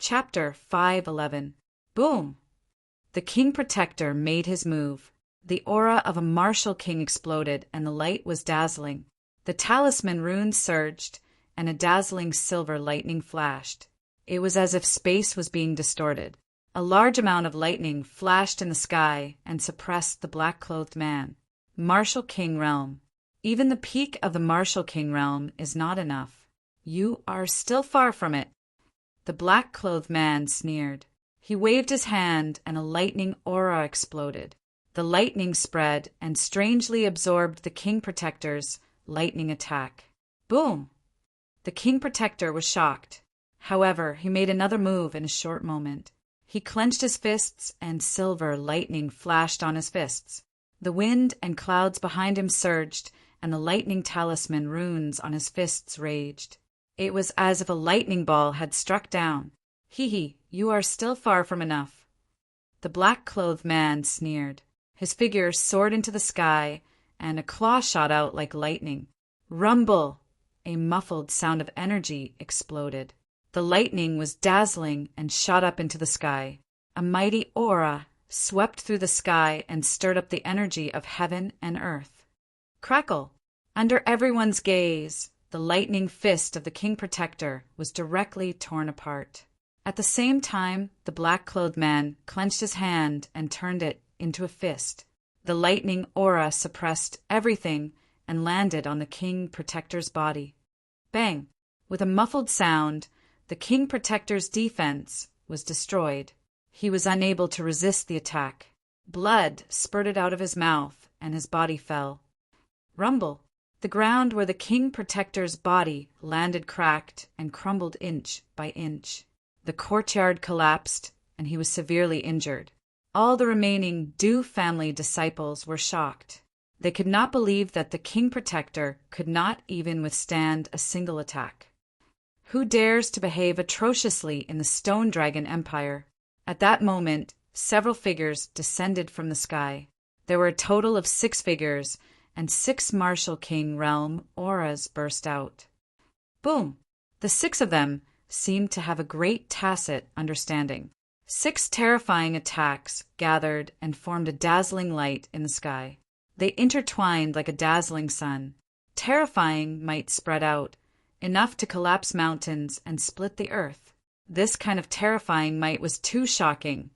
Chapter 511. Boom! The King Protector made his move. The aura of a martial king exploded, and the light was dazzling. The talisman runes surged, and a dazzling silver lightning flashed. It was as if space was being distorted. A large amount of lightning flashed in the sky and suppressed the black-clothed man. Martial King Realm. Even the peak of the Martial King Realm is not enough. You are still far from it. The black-clothed man sneered. He waved his hand, and a lightning aura exploded. The lightning spread and strangely absorbed the King Protector's lightning attack. Boom! The King Protector was shocked. However, he made another move in a short moment. He clenched his fists, and silver lightning flashed on his fists. The wind and clouds behind him surged, and the lightning talisman runes on his fists raged. It was as if a lightning ball had struck down. Hee, you are still far from enough. The black-clothed man sneered. His figure soared into the sky, and a claw shot out like lightning. Rumble! A muffled sound of energy exploded. The lightning was dazzling and shot up into the sky. A mighty aura swept through the sky and stirred up the energy of heaven and earth. Crackle! Under everyone's gaze, the lightning fist of the King Protector was directly torn apart. At the same time, the black-clothed man clenched his hand and turned it into a fist. The lightning aura suppressed everything and landed on the King Protector's body. Bang! With a muffled sound, the King Protector's defense was destroyed. He was unable to resist the attack. Blood spurted out of his mouth, and his body fell. Rumble! The ground where the King Protector's body landed cracked and crumbled inch by inch. The courtyard collapsed, and he was severely injured. All the remaining Du family disciples were shocked. They could not believe that the King Protector could not even withstand a single attack. Who dares to behave atrociously in the Stone Dragon Empire? At that moment, several figures descended from the sky. There were a total of 6 figures, and 6 Martial King Realm auras burst out. Boom! The 6 of them seemed to have a great tacit understanding. 6 terrifying attacks gathered and formed a dazzling light in the sky. They intertwined like a dazzling sun. Terrifying might spread out, enough to collapse mountains and split the earth. This kind of terrifying might was too shocking,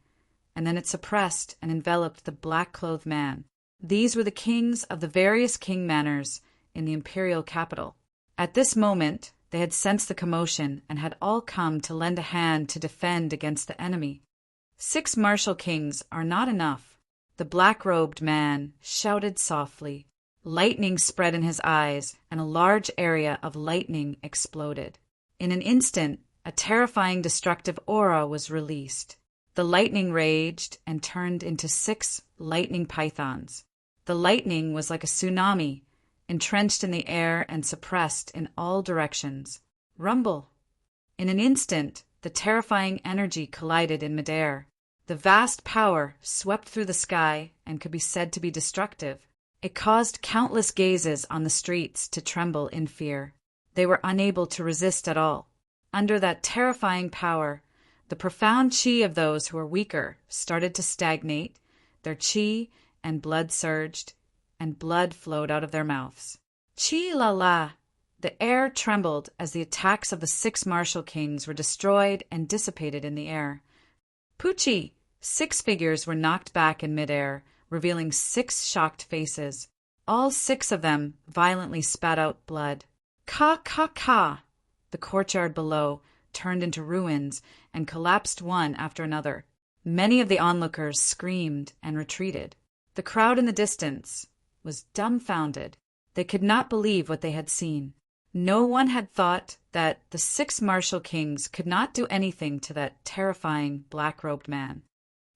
and then it suppressed and enveloped the black-clothed man. These were the kings of the various king manors in the imperial capital. At this moment, they had sensed the commotion and had all come to lend a hand to defend against the enemy. 6 martial kings are not enough. The black-robed man shouted softly. Lightning spread in his eyes, and a large area of lightning exploded. In an instant, a terrifying destructive aura was released. The lightning raged and turned into 6 lightning pythons. The lightning was like a tsunami, entrenched in the air and suppressed in all directions. Rumble! In an instant, the terrifying energy collided in midair. The vast power swept through the sky and could be said to be destructive. It caused countless gazes on the streets to tremble in fear. They were unable to resist at all. Under that terrifying power, the profound chi of those who were weaker started to stagnate. Their chi and blood surged, and blood flowed out of their mouths. Chi la la! The air trembled as the attacks of the 6 martial kings were destroyed and dissipated in the air. Poochie! 6 figures were knocked back in midair, revealing 6 shocked faces. All 6 of them violently spat out blood. Ka! The courtyard below turned into ruins and collapsed one after another. Many of the onlookers screamed and retreated. The crowd in the distance was dumbfounded. They could not believe what they had seen. No one had thought that the 6 martial kings could not do anything to that terrifying black-robed man.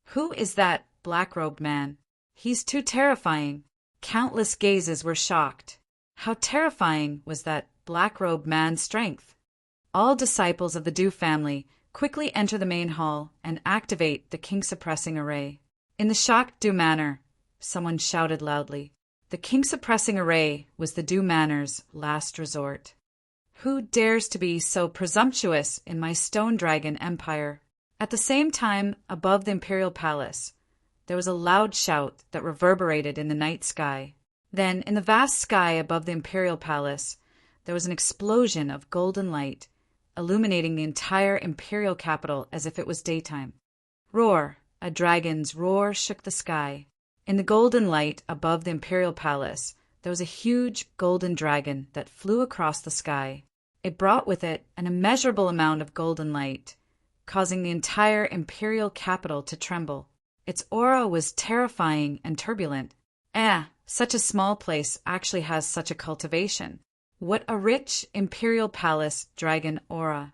Who is that black-robed man? He's too terrifying. Countless gazes were shocked. How terrifying was that black-robed man's strength? All disciples of the Du family quickly enter the main hall and activate the king-suppressing array. In the shocked Du manor, someone shouted loudly. The king-suppressing array was the Du manor's last resort. Who dares to be so presumptuous in my Stone Dragon Empire? At the same time, above the imperial palace, there was a loud shout that reverberated in the night sky. Then, in the vast sky above the imperial palace, there was an explosion of golden light, illuminating the entire imperial capital as if it was daytime. Roar! A dragon's roar shook the sky. In the golden light above the imperial palace, there was a huge golden dragon that flew across the sky. It brought with it an immeasurable amount of golden light, causing the entire imperial capital to tremble. Its aura was terrifying and turbulent. Such a small place actually has such a cultivation. What a rich imperial palace dragon aura.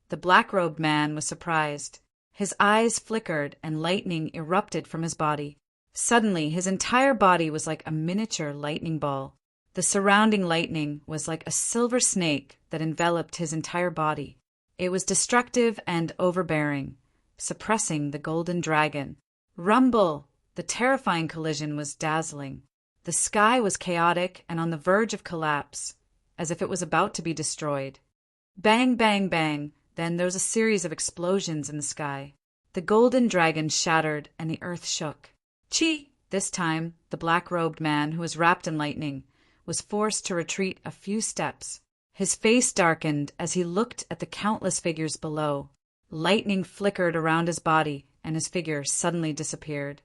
The black-robed man was surprised. His eyes flickered and lightning erupted from his body. Suddenly, his entire body was like a miniature lightning ball. The surrounding lightning was like a silver snake that enveloped his entire body. It was destructive and overbearing, suppressing the golden dragon. Rumble! The terrifying collision was dazzling. The sky was chaotic and on the verge of collapse, as if it was about to be destroyed. Bang, bang, bang! Then there was a series of explosions in the sky. The golden dragon shattered and the earth shook. Chi! This time, the black-robed man, who was wrapped in lightning, was forced to retreat a few steps. His face darkened as he looked at the countless figures below. Lightning flickered around his body, and his figure suddenly disappeared.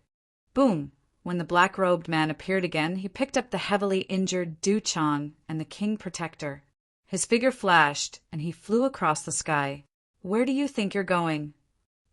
Boom! When the black-robed man appeared again, he picked up the heavily injured Du Chang and the King Protector. His figure flashed, and he flew across the sky. Where do you think you're going?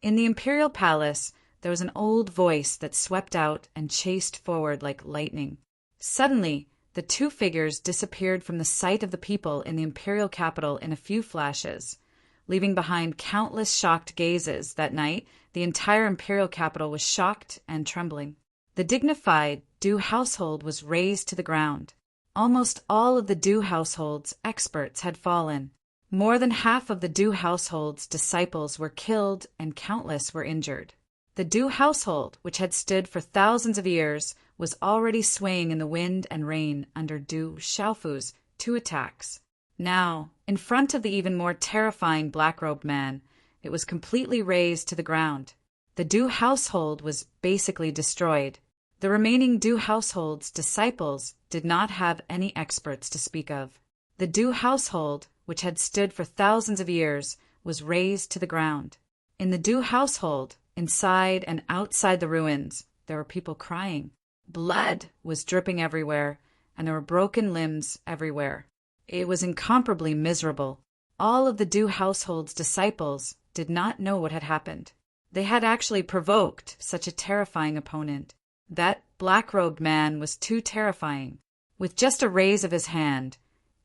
In the imperial palace, there was an old voice that swept out and chased forward like lightning. Suddenly, the two figures disappeared from the sight of the people in the imperial capital in a few flashes, leaving behind countless shocked gazes. That night, the entire imperial capital was shocked and trembling. The dignified Du household was razed to the ground. Almost all of the Du household's experts had fallen. More than half of the Du household's disciples were killed and countless were injured. The Du household, which had stood for thousands of years, was already swaying in the wind and rain under Du Xiaofu's 2 attacks. Now, in front of the even more terrifying black-robed man, it was completely razed to the ground. The Du household was basically destroyed. The remaining Du household's disciples did not have any experts to speak of. The Du household, which had stood for thousands of years, was razed to the ground. In the Du household, inside and outside the ruins, there were people crying. Blood was dripping everywhere, and there were broken limbs everywhere. It was incomparably miserable. All of the Du household's disciples did not know what had happened. They had actually provoked such a terrifying opponent. That black-robed man was too terrifying. With just a raise of his hand,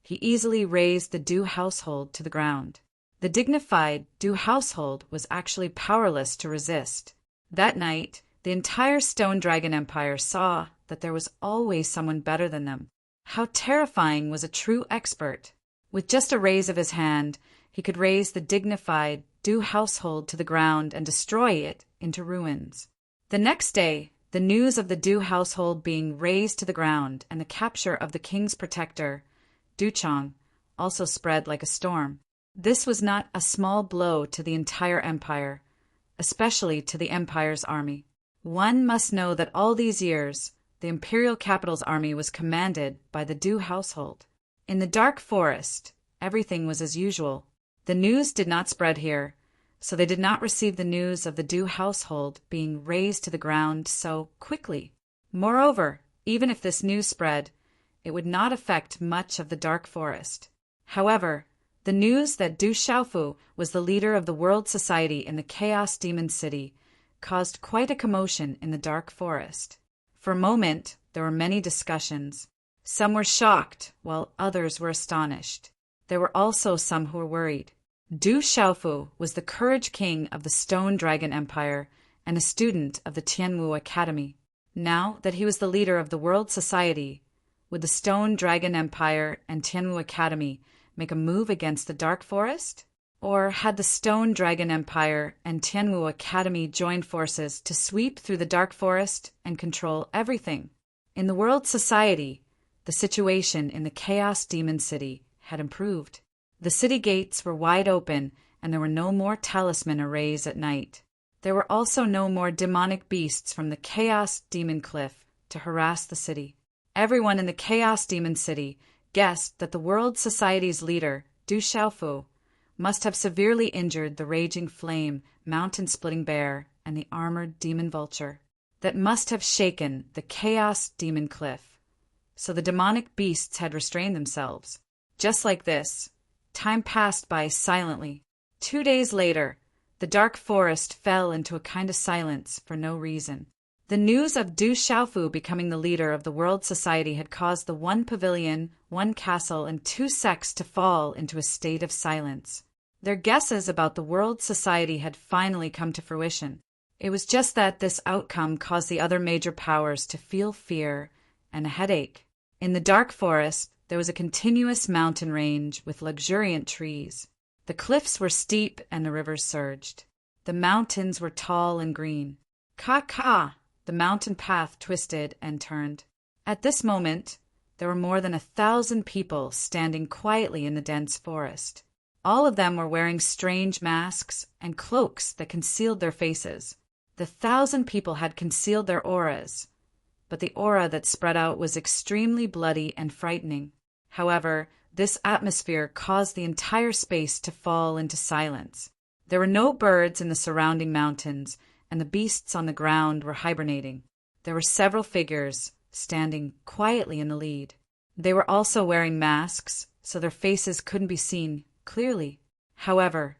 he easily razed the Du household to the ground. The dignified Du household was actually powerless to resist. That night, the entire Stone Dragon Empire saw that there was always someone better than them. How terrifying was a true expert! With just a raise of his hand, he could raise the dignified Du household to the ground and destroy it into ruins. The next day, the news of the Du household being razed to the ground and the capture of the king's protector, Du Chang, also spread like a storm. This was not a small blow to the entire empire, especially to the empire's army. One must know that all these years, the imperial capital's army was commanded by the Du household. In the dark forest, everything was as usual. The news did not spread here, so they did not receive the news of the Du household being razed to the ground so quickly. Moreover, even if this news spread, it would not affect much of the dark forest. However, the news that Du Xiaofu was the leader of the world society in the Chaos Demon City caused quite a commotion in the dark forest. For a moment, there were many discussions. Some were shocked, while others were astonished. There were also some who were worried. Du Xiaofu was the Courage King of the Stone Dragon Empire and a student of the Tianwu Academy. Now that he was the leader of the world society, would the Stone Dragon Empire and Tianwu Academy make a move against the Dark Forest? Or had the Stone Dragon Empire and Tianwu Academy joined forces to sweep through the Dark Forest and control everything? In the world society, the situation in the Chaos Demon City had improved. The city gates were wide open, and there were no more talisman arrays at night. There were also no more demonic beasts from the Chaos Demon Cliff to harass the city. Everyone in the Chaos Demon City guessed that the World Society's leader, Du Xiaofu, must have severely injured the raging flame, mountain-splitting bear, and the armored demon vulture that must have shaken the Chaos Demon Cliff. So the demonic beasts had restrained themselves. Just like this, time passed by silently. 2 days later, the dark forest fell into a kind of silence for no reason. The news of Du Xiaofu becoming the leader of the World Society had caused the one pavilion, one castle, and 2 sects to fall into a state of silence. Their guesses about the World Society had finally come to fruition. It was just that this outcome caused the other major powers to feel fear and a headache. In the dark forest, there was a continuous mountain range with luxuriant trees. The cliffs were steep and the rivers surged. The mountains were tall and green. Ka! The mountain path twisted and turned. At this moment, there were more than 1,000 people standing quietly in the dense forest. All of them were wearing strange masks and cloaks that concealed their faces. The 1,000 people had concealed their auras, but the aura that spread out was extremely bloody and frightening. However, this atmosphere caused the entire space to fall into silence. There were no birds in the surrounding mountains, and the beasts on the ground were hibernating. There were several figures standing quietly in the lead. They were also wearing masks, so their faces couldn't be seen clearly. However,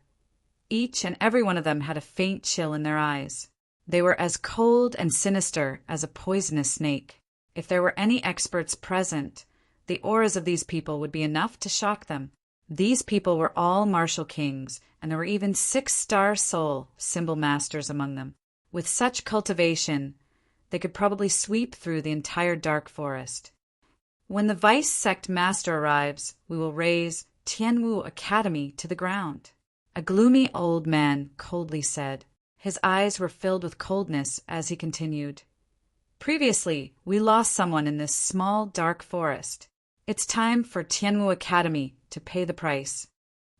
each and every one of them had a faint chill in their eyes. They were as cold and sinister as a poisonous snake. If there were any experts present, the auras of these people would be enough to shock them. These people were all martial kings, and there were even 6-star soul symbol masters among them. With such cultivation, they could probably sweep through the entire dark forest. When the Vice Sect Master arrives, we will raise Tianwu Academy to the ground. A gloomy old man coldly said. His eyes were filled with coldness as he continued. Previously, we lost someone in this small, dark forest. It's time for Tianwu Academy to pay the price.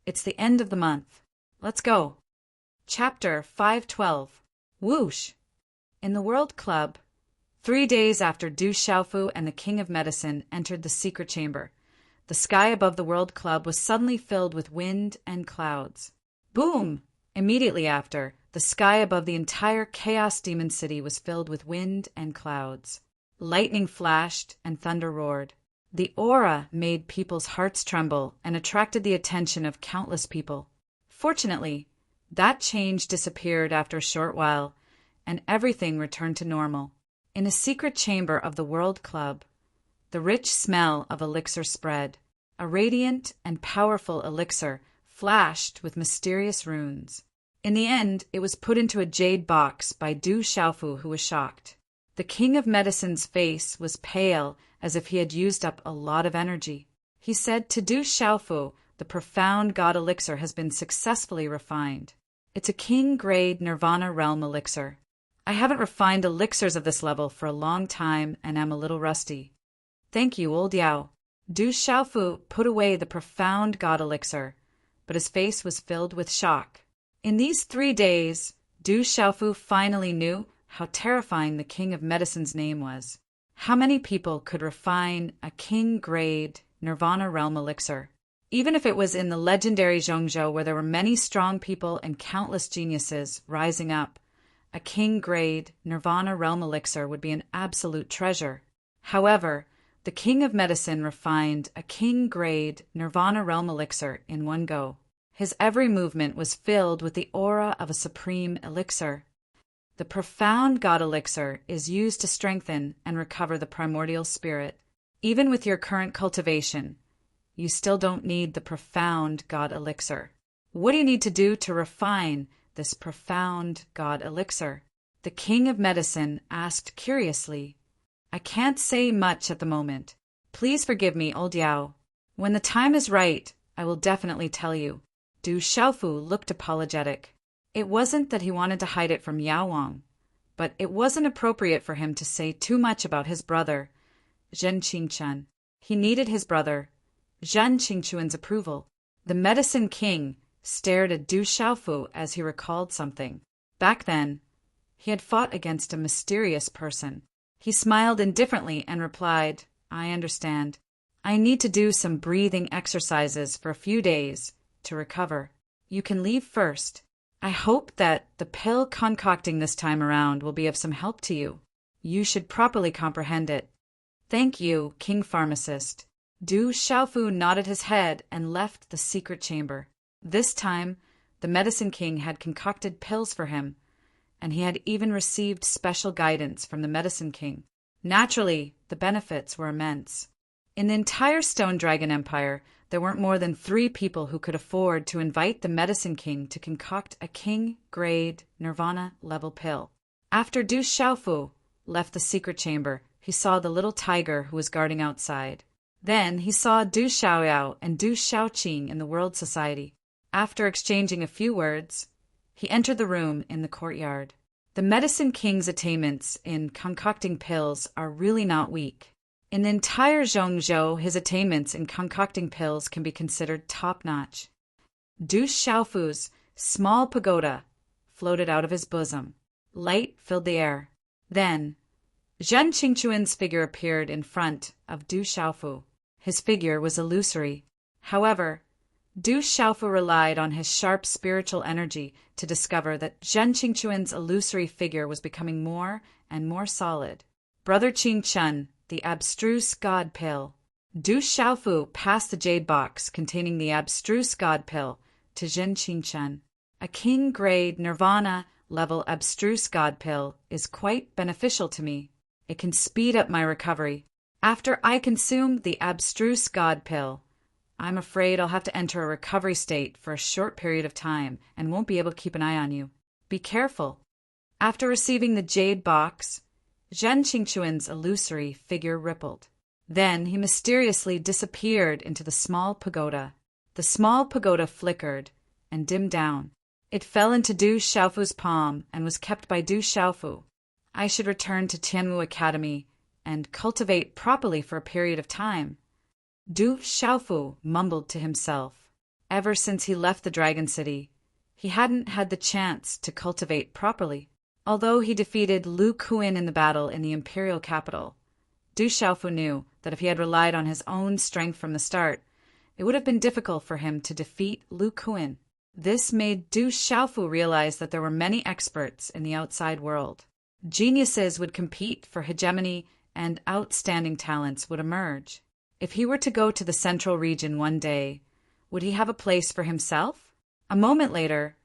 It's the end of the month. Let's go. Chapter 512. Whoosh! In the World Club, 3 days after Du Xiaofu and the King of Medicine entered the secret chamber, the sky above the World Club was suddenly filled with wind and clouds. Boom! Immediately after, the sky above the entire Chaos Demon City was filled with wind and clouds. Lightning flashed and thunder roared. The aura made people's hearts tremble and attracted the attention of countless people. Fortunately, that change disappeared after a short while, and everything returned to normal. In a secret chamber of the World Club, the rich smell of elixir spread. A radiant and powerful elixir flashed with mysterious runes. In the end, it was put into a jade box by Du Xiaofu, who was shocked. The King of Medicine's face was pale, as if he had used up a lot of energy. He said to Du Xiaofu, the profound god elixir has been successfully refined. It's a king-grade Nirvana realm elixir. I haven't refined elixirs of this level for a long time and am a little rusty. Thank you, old Yao. Du Xiaofu put away the profound god elixir, but his face was filled with shock. In these 3 days, Du Xiaofu finally knew how terrifying the King of Medicine's name was. How many people could refine a king-grade Nirvana realm elixir? Even if it was in the legendary Zhongzhou, where there were many strong people and countless geniuses rising up, a king-grade Nirvana realm elixir would be an absolute treasure. However, the King of Medicine refined a king-grade Nirvana realm elixir in one go. His every movement was filled with the aura of a supreme elixir. The profound god elixir is used to strengthen and recover the primordial spirit. Even with your current cultivation, you still don't need the profound god elixir. What do you need to do to refine this profound god elixir? The King of Medicine asked curiously. I can't say much at the moment. Please forgive me, old Yao. When the time is right, I will definitely tell you. Du Xiaofu looked apologetic. It wasn't that he wanted to hide it from Yao Wang, but it wasn't appropriate for him to say too much about his brother, Zhen Qingchuan. He needed his brother, Zhen Qingchuan's approval. The Medicine King stared at Du Xiaofu as he recalled something. Back then, he had fought against a mysterious person. He smiled indifferently and replied, "I understand. I need to do some breathing exercises for a few days to recover. You can leave first. I hope that the pill concocting this time around will be of some help to you. You should properly comprehend it." "Thank you, King Pharmacist." Du Xiaofu nodded his head and left the secret chamber. This time, the Medicine King had concocted pills for him, and he had even received special guidance from the Medicine King. Naturally, the benefits were immense. In the entire Stone Dragon Empire, there weren't more than 3 people who could afford to invite the Medicine King to concoct a king-grade Nirvana-level pill. After Du Xiaofu left the secret chamber, he saw the little tiger who was guarding outside. Then he saw Du Xiaoyao and Du Xiaoqing in the World Society. After exchanging a few words, he entered the room in the courtyard. The Medicine King's attainments in concocting pills are really not weak. In the entire Zhongzhou, his attainments in concocting pills can be considered top-notch. Du Xiaofu's small pagoda floated out of his bosom. Light filled the air. Then, Zhen Qingquan's figure appeared in front of Du Xiaofu. His figure was illusory. However, Du Xiaofu relied on his sharp spiritual energy to discover that Zhen Qingquan's illusory figure was becoming more and more solid. Brother Qin Chun, the abstruse god pill. Du Xiaofu passed the jade box containing the abstruse god pill to Zhen Qingchun. A king-grade Nirvana-level abstruse god pill is quite beneficial to me. It can speed up my recovery. After I consume the abstruse god pill, I'm afraid I'll have to enter a recovery state for a short period of time and won't be able to keep an eye on you. Be careful. After receiving the jade box, Zhen Qingquan's illusory figure rippled. Then he mysteriously disappeared into the small pagoda. The small pagoda flickered and dimmed down. It fell into Du Xiaofu's palm and was kept by Du Xiaofu. I should return to Tianwu Academy and cultivate properly for a period of time. Du Xiaofu mumbled to himself. Ever since he left the Dragon City, he hadn't had the chance to cultivate properly. Although he defeated Lu Kuin in the battle in the imperial capital, Du Xiaofu knew that if he had relied on his own strength from the start, it would have been difficult for him to defeat Lu Kuin. This made Du Xiaofu realize that there were many experts in the outside world. Geniuses would compete for hegemony and outstanding talents would emerge. If he were to go to the central region one day, would he have a place for himself? A moment later,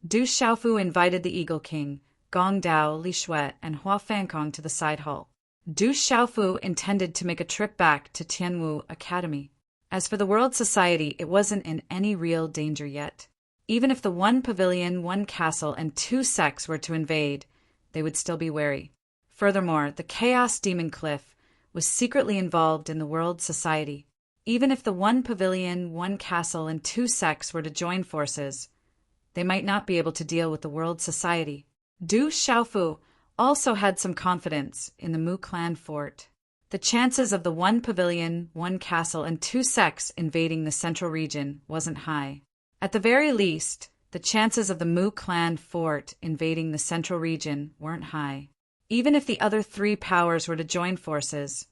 Du Xiaofu invited the Eagle King, Gong Dao, Li Shui, and Hua Fankong to the side hall. Du Xiaofu intended to make a trip back to Tianwu Academy. As for the World Society, it wasn't in any real danger yet. Even if the 1 pavilion, 1 castle, and 2 sects were to invade, they would still be wary. Furthermore, the Chaos Demon Cliff was secretly involved in the World Society. Even if the 1 pavilion, 1 castle, and 2 sects were to join forces, they might not be able to deal with the World Society. Du Xiaofu also had some confidence in the Mu Clan fort. The chances of the 1 pavilion, 1 castle, and 2 sects invading the central region wasn't high. At the very least, the chances of the Mu Clan fort invading the central region weren't high. Even if the other 3 powers were to join forces,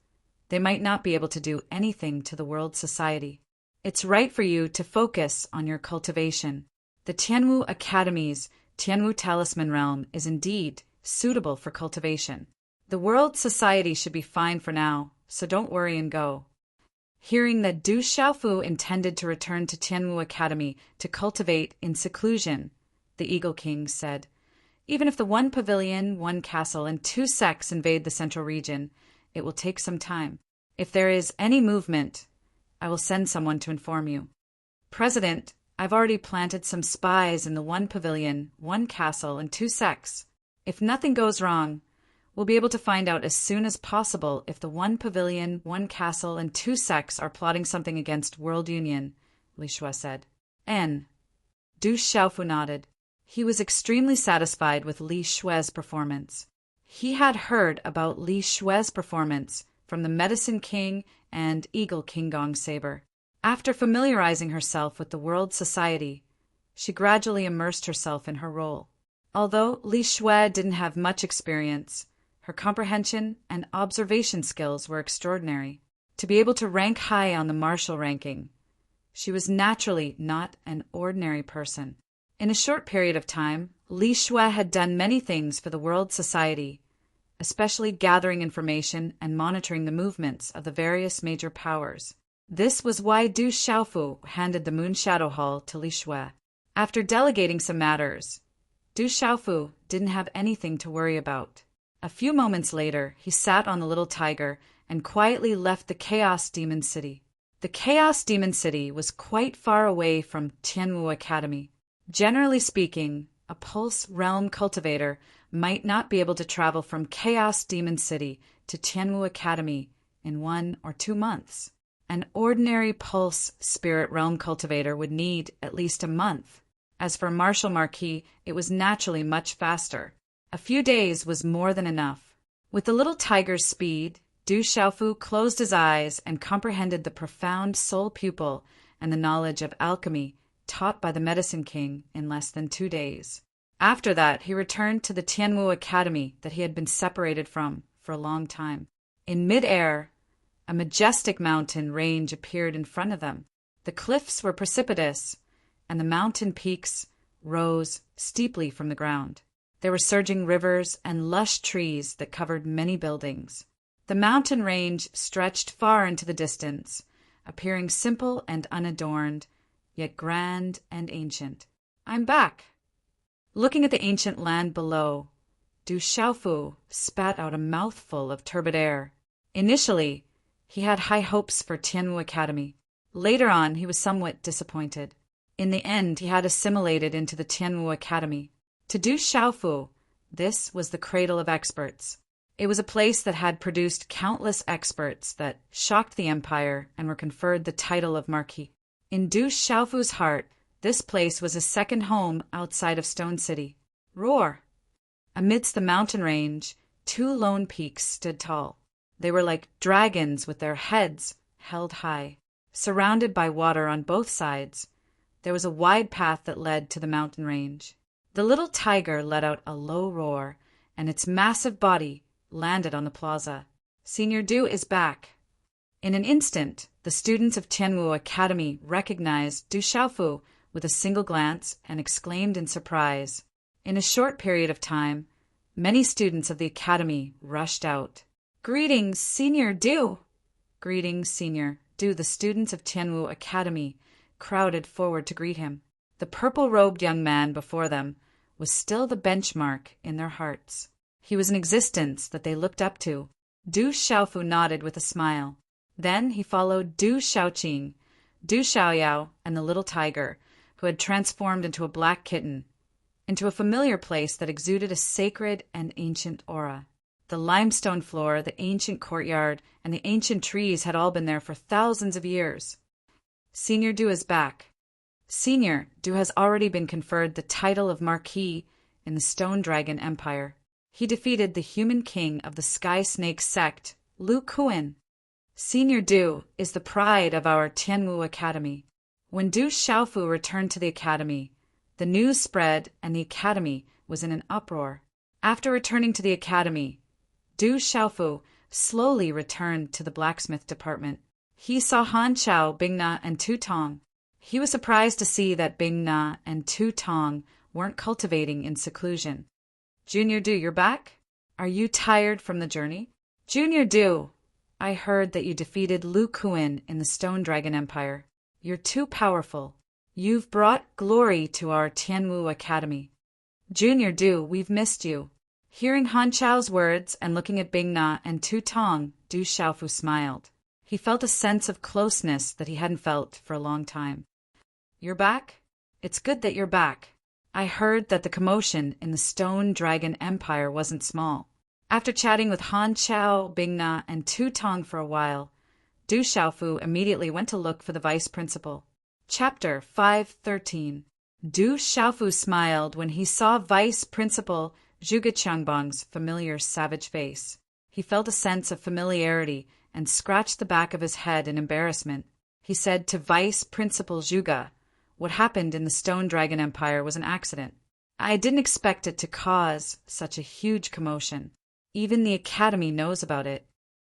they might not be able to do anything to the World Society. It's right for you to focus on your cultivation. The Tianwu Academy's Tianwu Talisman Realm is indeed suitable for cultivation. The World Society should be fine for now, so don't worry and go. Hearing that Du Xiaofu intended to return to Tianwu Academy to cultivate in seclusion, the Eagle King said, "Even if the 1 pavilion, 1 castle, and 2 sects invade the central region, it will take some time. If there is any movement, I will send someone to inform you." "President, I've already planted some spies in the 1 pavilion, 1 castle, and 2 sects. If nothing goes wrong, we'll be able to find out as soon as possible if the 1 pavilion, 1 castle, and 2 sects are plotting something against World Union," Li Shui said. Du Xiaofu nodded. He was extremely satisfied with Li Shui's performance. He had heard about Li Shui's performance from the Medicine King and Eagle King Gong Saber. After familiarizing herself with the World Society, She gradually immersed herself in her role. Although Li Shui didn't have much experience, her comprehension and observation skills were extraordinary. To be able to rank high on the martial ranking, she was naturally not an ordinary person. In a short period of time, Li Shui had done many things for the world society, especially gathering information and monitoring the movements of the various major powers. This was why Du Xiaofu handed the Moon Shadow Hall to Li Shui. After delegating some matters, Du Xiaofu didn't have anything to worry about. A few moments later, he sat on the little tiger and quietly left the Chaos Demon City. The Chaos Demon City was quite far away from Tianwu Academy. Generally speaking, a Pulse Realm cultivator might not be able to travel from Chaos Demon City to Tianwu Academy in 1 or 2 months. An ordinary Pulse Spirit Realm cultivator would need at least a month. As for Martial Marquis, it was naturally much faster. A few days was more than enough. With the little tiger's speed, Du Xiaofu closed his eyes and comprehended the profound soul pupil and the knowledge of alchemy taught by the Medicine King in less than 2 days. After that, he returned to the Tianwu Academy that he had been separated from for a long time. In mid-air, a majestic mountain range appeared in front of them. The cliffs were precipitous, and the mountain peaks rose steeply from the ground. There were surging rivers and lush trees that covered many buildings. The mountain range stretched far into the distance, appearing simple and unadorned, yet grand and ancient. "I'm back." Looking at the ancient land below, Du Xiaofu spat out a mouthful of turbid air. Initially, he had high hopes for Tianwu Academy. Later on, he was somewhat disappointed. In the end, he had assimilated into the Tianwu Academy. To Du Xiaofu, this was the cradle of experts. It was a place that had produced countless experts that shocked the empire and were conferred the title of Marquis. In Du Xiaofu's heart, this place was his second home outside of Stone City. Roar! Amidst the mountain range, 2 lone peaks stood tall. They were like dragons with their heads held high. Surrounded by water on both sides, there was a wide path that led to the mountain range. The little tiger let out a low roar, and its massive body landed on the plaza. "Senior Du is back." In an instant, the students of Tianwu Academy recognized Du Xiaofu with a single glance and exclaimed in surprise. In a short period of time, many students of the academy rushed out. "Greetings, Senior Du!" "Greetings, Senior Du." The students of Tianwu Academy crowded forward to greet him. The purple-robed young man before them was still the benchmark in their hearts. He was an existence that they looked up to. Du Xiaofu nodded with a smile. Then he followed Du Xiaoqing, Du Xiaoyao, and the little tiger, who had transformed into a black kitten, into a familiar place that exuded a sacred and ancient aura. The limestone floor, the ancient courtyard, and the ancient trees had all been there for thousands of years. "Senior Du is back." Senior Du has already been conferred the title of Marquis in the Stone Dragon Empire. He defeated the human king of the Sky Snake sect, Lu Kuan. Senior Du is the pride of our Tianwu Academy. When Du Xiaofu returned to the academy, the news spread and the academy was in an uproar. After returning to the academy, Du Xiaofu slowly returned to the blacksmith department. He saw Han Chao, Bing Na, and Tu Tong. He was surprised to see that Bing Na and Tu Tong weren't cultivating in seclusion. "Junior Du, you're back? Are you tired from the journey?" "Junior Du, I heard that you defeated Lu Kuan in the Stone Dragon Empire. You're too powerful. You've brought glory to our Tianwu Academy." "Junior Du, we've missed you." Hearing Han Chao's words and looking at Bing Na and Tu Tong, Du Xiaofu smiled. He felt a sense of closeness that he hadn't felt for a long time. "You're back? It's good that you're back. I heard that the commotion in the Stone Dragon Empire wasn't small." After chatting with Han Chao, Bing Na, and Tu Tong for a while, Du Xiaofu immediately went to look for the vice principal. Chapter 513. Du Xiaofu smiled when he saw Vice Principal Zhuge Qiangbang's familiar savage face. He felt a sense of familiarity and scratched the back of his head in embarrassment. He said to Vice Principal Zhuge, what happened in the Stone Dragon Empire was an accident. I didn't expect it to cause such a huge commotion. Even the Academy knows about it.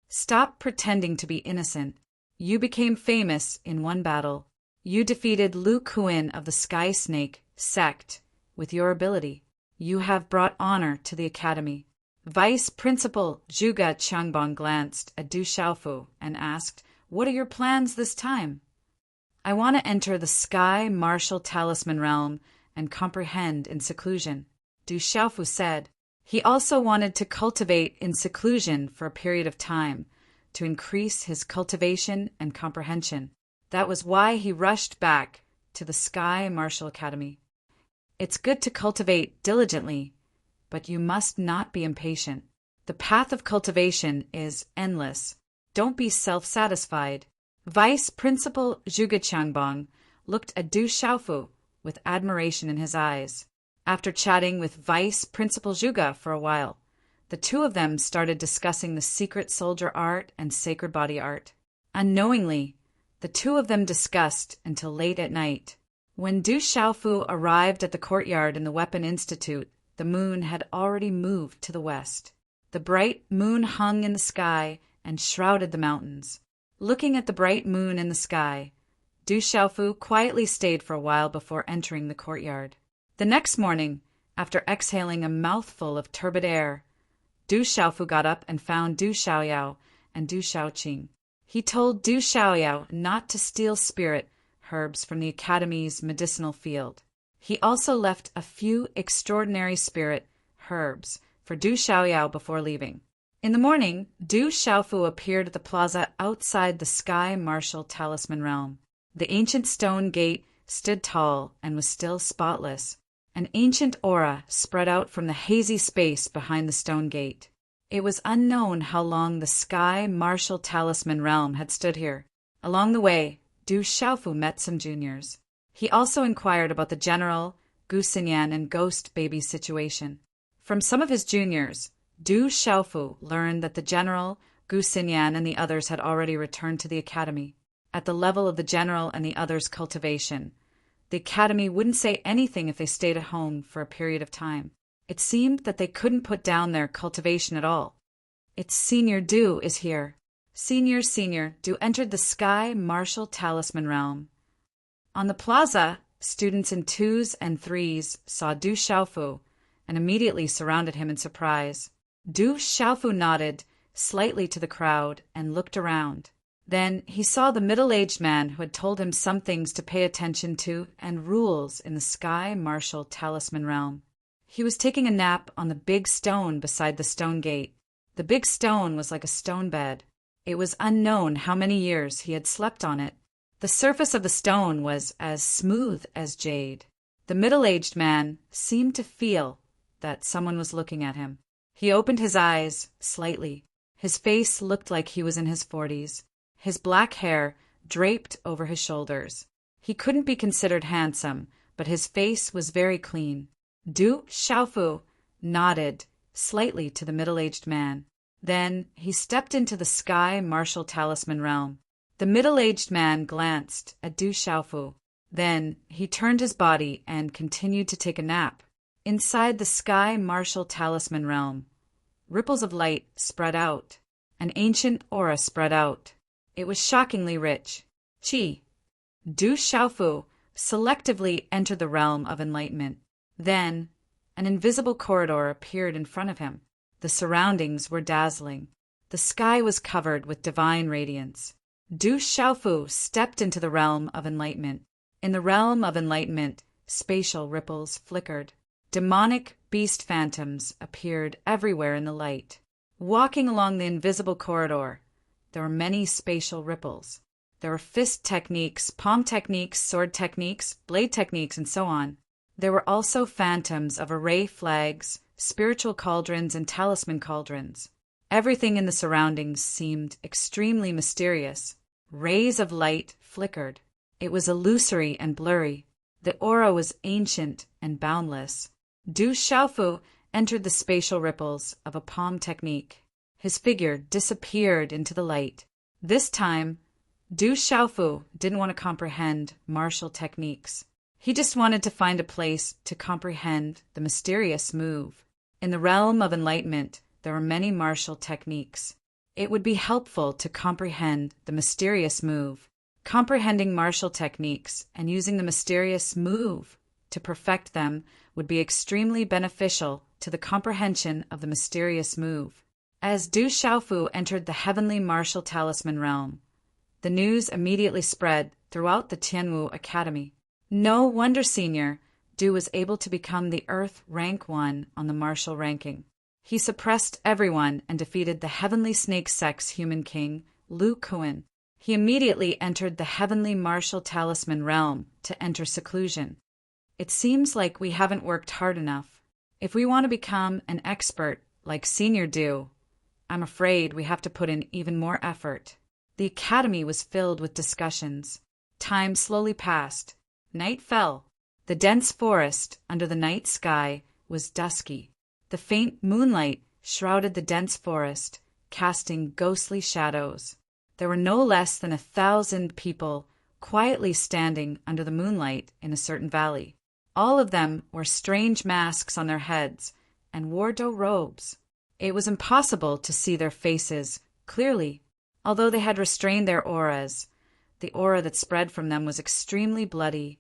Stop pretending to be innocent. You became famous in one battle. You defeated Lu Kuin of the Sky Snake sect with your ability. You have brought honor to the Academy. Vice Principal Zhuge Qiangbong glanced at Du Xiaofu and asked, "What are your plans this time?" "I want to enter the Sky Martial Talisman realm and comprehend in seclusion," Du Xiaofu said. He also wanted to cultivate in seclusion for a period of time, to increase his cultivation and comprehension. That was why he rushed back to the Sky Martial Academy. It's good to cultivate diligently, but you must not be impatient. The path of cultivation is endless. Don't be self-satisfied. Vice Principal Zhuge Qiangbong looked at Du Xiaofu with admiration in his eyes. After chatting with Vice Principal Zhuge for a while, the two of them started discussing the secret soldier art and sacred body art. Unknowingly, the two of them discussed until late at night. When Du Xiaofu arrived at the courtyard in the Weapon Institute, the moon had already moved to the west. The bright moon hung in the sky and shrouded the mountains. Looking at the bright moon in the sky, Du Xiaofu quietly stayed for a while before entering the courtyard. The next morning, after exhaling a mouthful of turbid air, Du Xiaofu got up and found Du Xiaoyao and Du Xiaoqing. He told Du Xiaoyao not to steal spirit herbs from the Academy's medicinal field. He also left a few extraordinary spirit herbs for Du Xiaoyao before leaving. In the morning, Du Xiaofu appeared at the plaza outside the Sky Martial Talisman realm. The ancient stone gate stood tall and was still spotless. An ancient aura spread out from the hazy space behind the stone gate. It was unknown how long the Sky Martial Talisman realm had stood here. Along the way, Du Xiaofu met some juniors. He also inquired about the general, Gu Xinyan, and ghost baby situation. From some of his juniors, Du Xiaofu learned that the general, Gu Xinyan, and the others had already returned to the academy. At the level of the general and the others' cultivation, the academy wouldn't say anything if they stayed at home for a period of time. It seemed that they couldn't put down their cultivation at all. "It's Senior Du is here." Senior Du entered the Sky Martial Talisman realm. On the plaza, students in 2s and 3s saw Du Xiaofu and immediately surrounded him in surprise. Du Xiaofu nodded slightly to the crowd and looked around. Then he saw the middle-aged man who had told him some things to pay attention to and rules in the Sky Martial Talisman realm. He was taking a nap on the big stone beside the stone gate. The big stone was like a stone bed. It was unknown how many years he had slept on it. The surface of the stone was as smooth as jade. The middle-aged man seemed to feel that someone was looking at him. He opened his eyes slightly. His face looked like he was in his 40s. His black hair draped over his shoulders. He couldn't be considered handsome, but his face was very clean. Du Xiaofu nodded slightly to the middle-aged man. Then he stepped into the Sky Martial Talisman realm. The middle-aged man glanced at Du Xiaofu. Then he turned his body and continued to take a nap. Inside the Sky Martial Talisman realm, ripples of light spread out. An ancient aura spread out. It was shockingly rich. Qi. Du Xiaofu selectively entered the realm of enlightenment. Then, an invisible corridor appeared in front of him. The surroundings were dazzling. The sky was covered with divine radiance. Du Xiaofu stepped into the realm of enlightenment. In the realm of enlightenment, spatial ripples flickered. Demonic beast phantoms appeared everywhere in the light. Walking along the invisible corridor, there were many spatial ripples. There were fist techniques, palm techniques, sword techniques, blade techniques, and so on. There were also phantoms of array flags, spiritual cauldrons, and talisman cauldrons. Everything in the surroundings seemed extremely mysterious. Rays of light flickered. It was illusory and blurry. The aura was ancient and boundless. Du Xiaofu entered the spatial ripples of a palm technique. His figure disappeared into the light. This time, Du Xiaofu didn't want to comprehend martial techniques. He just wanted to find a place to comprehend the mysterious move. In the realm of enlightenment, there are many martial techniques. It would be helpful to comprehend the mysterious move. Comprehending martial techniques and using the mysterious move to perfect them would be extremely beneficial to the comprehension of the mysterious move. As Du Xiaofu entered the heavenly martial talisman realm, the news immediately spread throughout the Tianwu Academy. No wonder, Senior, Du was able to become the Earth Rank 1 on the martial ranking. He suppressed everyone and defeated the heavenly snake sex human king, Lu Kuan. He immediately entered the heavenly martial talisman realm to enter seclusion. It seems like we haven't worked hard enough. If we want to become an expert like Senior Du, I'm afraid we have to put in even more effort. The academy was filled with discussions. Time slowly passed. Night fell. The dense forest under the night sky was dusky. The faint moonlight shrouded the dense forest, casting ghostly shadows. There were no less than 1,000 people quietly standing under the moonlight in a certain valley. All of them wore strange masks on their heads and wore robes. It was impossible to see their faces clearly. Although they had restrained their auras, the aura that spread from them was extremely bloody,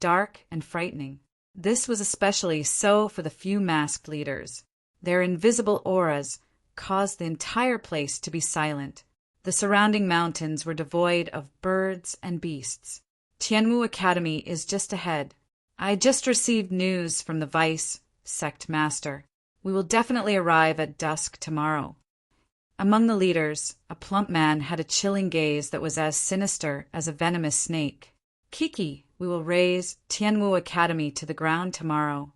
dark, and frightening. This was especially so for the few masked leaders. Their invisible auras caused the entire place to be silent. The surrounding mountains were devoid of birds and beasts. Tianwu Academy is just ahead. I just received news from the Vice Sect Master. We will definitely arrive at dusk tomorrow. Among the leaders, a plump man had a chilling gaze that was as sinister as a venomous snake. Kiki, we will raise Tianwu Academy to the ground tomorrow.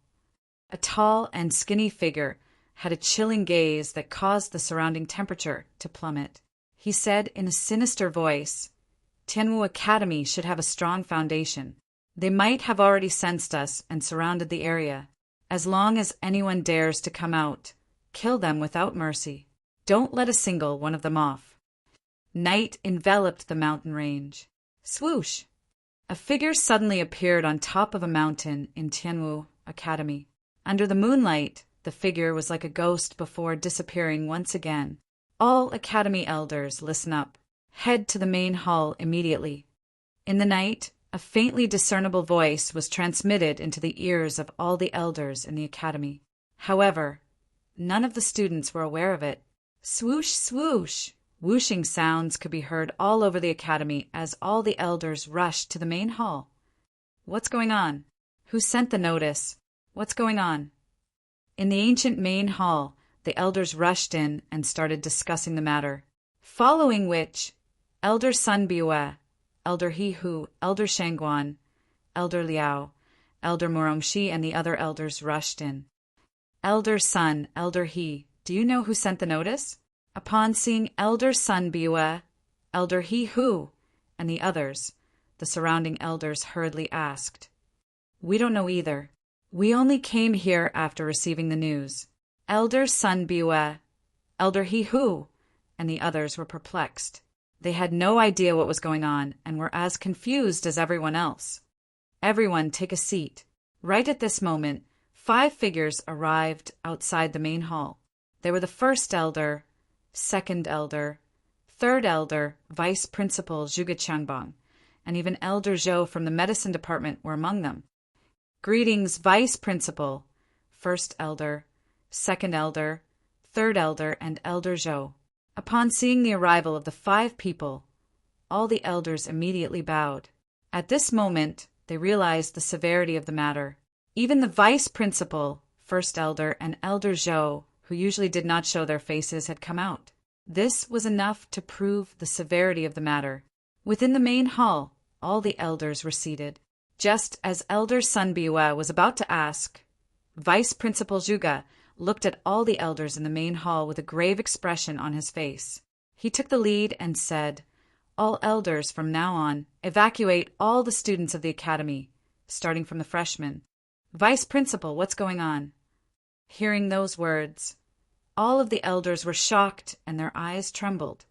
A tall and skinny figure had a chilling gaze that caused the surrounding temperature to plummet. He said in a sinister voice, Tianwu Academy should have a strong foundation. They might have already sensed us and surrounded the area. As long as anyone dares to come out, kill them without mercy. Don't let a single one of them off. Night enveloped the mountain range. Swoosh! A figure suddenly appeared on top of a mountain in Tianwu Academy. Under the moonlight, the figure was like a ghost before disappearing once again. All Academy elders, listen up. Head to the main hall immediately. In the night, a faintly discernible voice was transmitted into the ears of all the elders in the Academy. However, none of the students were aware of it. Swoosh, swoosh! Whooshing sounds could be heard all over the academy as all the elders rushed to the main hall. What's going on? Who sent the notice? What's going on? In the ancient main hall, the elders rushed in and started discussing the matter. Following which, Elder Sun Biue, Elder He Hu, Elder Shangguan, Elder Liao, Elder Morongxi, and the other elders rushed in. Elder Sun, Elder He, do you know who sent the notice? Upon seeing Elder Sun Biue, Elder He Hu, and the others, the surrounding elders hurriedly asked. We don't know either. We only came here after receiving the news. Elder Sun Biue, Elder He Hu, and the others were perplexed. They had no idea what was going on and were as confused as everyone else. Everyone take a seat. Right at this moment, 5 figures arrived outside the main hall. They were the first elder, second elder, third elder, vice principal Zhuge Qiangbang, and even Elder Zhou from the medicine department were among them. Greetings, vice principal, first elder, second elder, third elder, and Elder Zhou. Upon seeing the arrival of the 5 people, all the elders immediately bowed. At this moment, they realized the severity of the matter. Even the vice principal, first elder, and Elder Zhou, who usually did not show their faces, had come out. This was enough to prove the severity of the matter. Within the main hall, all the elders were seated. Just as Elder Sun Biue was about to ask, Vice Principal Zhuge looked at all the elders in the main hall with a grave expression on his face. He took the lead and said, All elders from now on, evacuate all the students of the academy, starting from the freshmen. Vice Principal, what's going on? Hearing those words, all of the elders were shocked and their eyes trembled.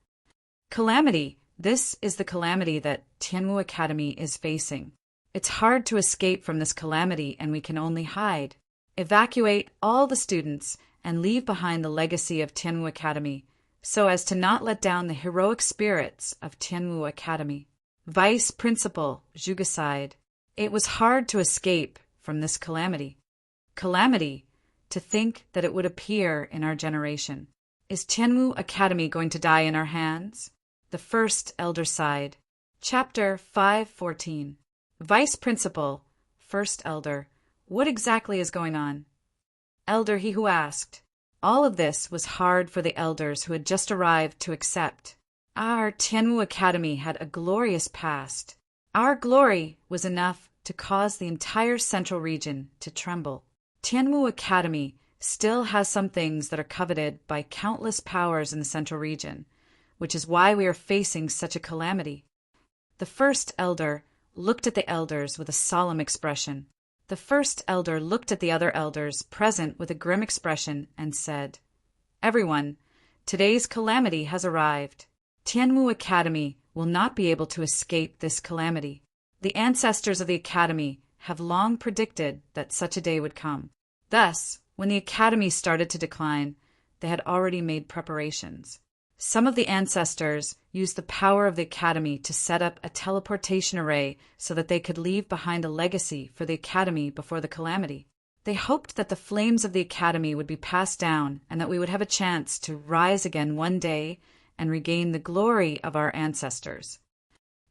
Calamity! This is the calamity that Tianwu Academy is facing. It's hard to escape from this calamity, and we can only hide. Evacuate all the students and leave behind the legacy of Tianwu Academy, so as to not let down the heroic spirits of Tianwu Academy. Vice Principal Zhuge sighed. It was hard to escape from this calamity. Calamity, to think that it would appear in our generation. Is Tianwu Academy going to die in our hands? The first elder sighed. Chapter 5:14. Vice Principal, First Elder. What exactly is going on? Elder, he who asked. All of this was hard for the elders who had just arrived to accept. Our Tianwu Academy had a glorious past. Our glory was enough to cause the entire central region to tremble. Tianwu Academy still has some things that are coveted by countless powers in the central region, which is why we are facing such a calamity. The first elder looked at the elders with a solemn expression. The first elder looked at the other elders present with a grim expression and said, Everyone, today's calamity has arrived. Tianwu Academy will not be able to escape this calamity. The ancestors of the Academy have long predicted that such a day would come. Thus, when the Academy started to decline, they had already made preparations. Some of the ancestors used the power of the Academy to set up a teleportation array so that they could leave behind a legacy for the Academy before the calamity. They hoped that the flames of the Academy would be passed down and that we would have a chance to rise again one day and regain the glory of our ancestors.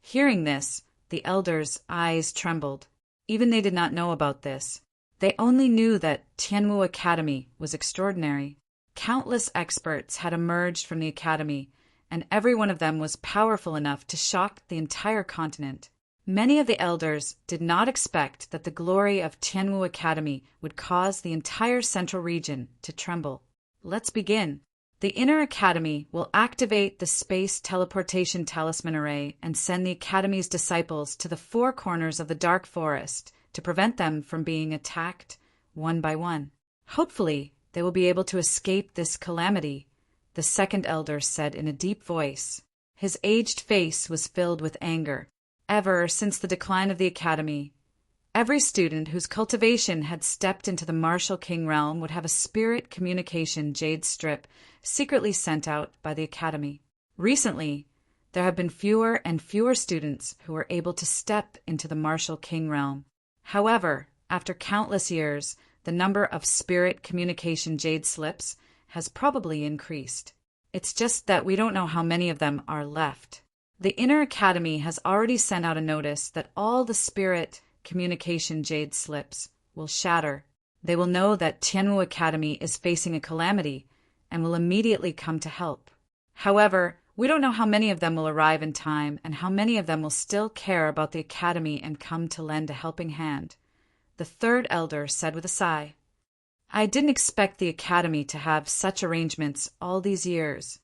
Hearing this, the elders' eyes trembled. Even they did not know about this. They only knew that Tianwu Academy was extraordinary. Countless experts had emerged from the Academy, and every one of them was powerful enough to shock the entire continent. Many of the elders did not expect that the glory of Tianwu Academy would cause the entire central region to tremble. Let's begin. The Inner Academy will activate the Space Teleportation Talisman Array and send the Academy's disciples to the four corners of the Dark Forest to prevent them from being attacked one by one. Hopefully, they will be able to escape this calamity, the second elder said in a deep voice. His aged face was filled with anger. Ever since the decline of the Academy, every student whose cultivation had stepped into the Martial King realm would have a spirit communication jade strip secretly sent out by the Academy. Recently, there have been fewer and fewer students who were able to step into the Martial King realm. However, after countless years, the number of spirit communication jade slips has probably increased. It's just that we don't know how many of them are left. The Inner Academy has already sent out a notice that all the spirit communication jade slips will shatter. They will know that Tianwu Academy is facing a calamity and will immediately come to help. However, we don't know how many of them will arrive in time and how many of them will still care about the Academy and come to lend a helping hand. The third elder said with a sigh, I didn't expect the Academy to have such arrangements all these years.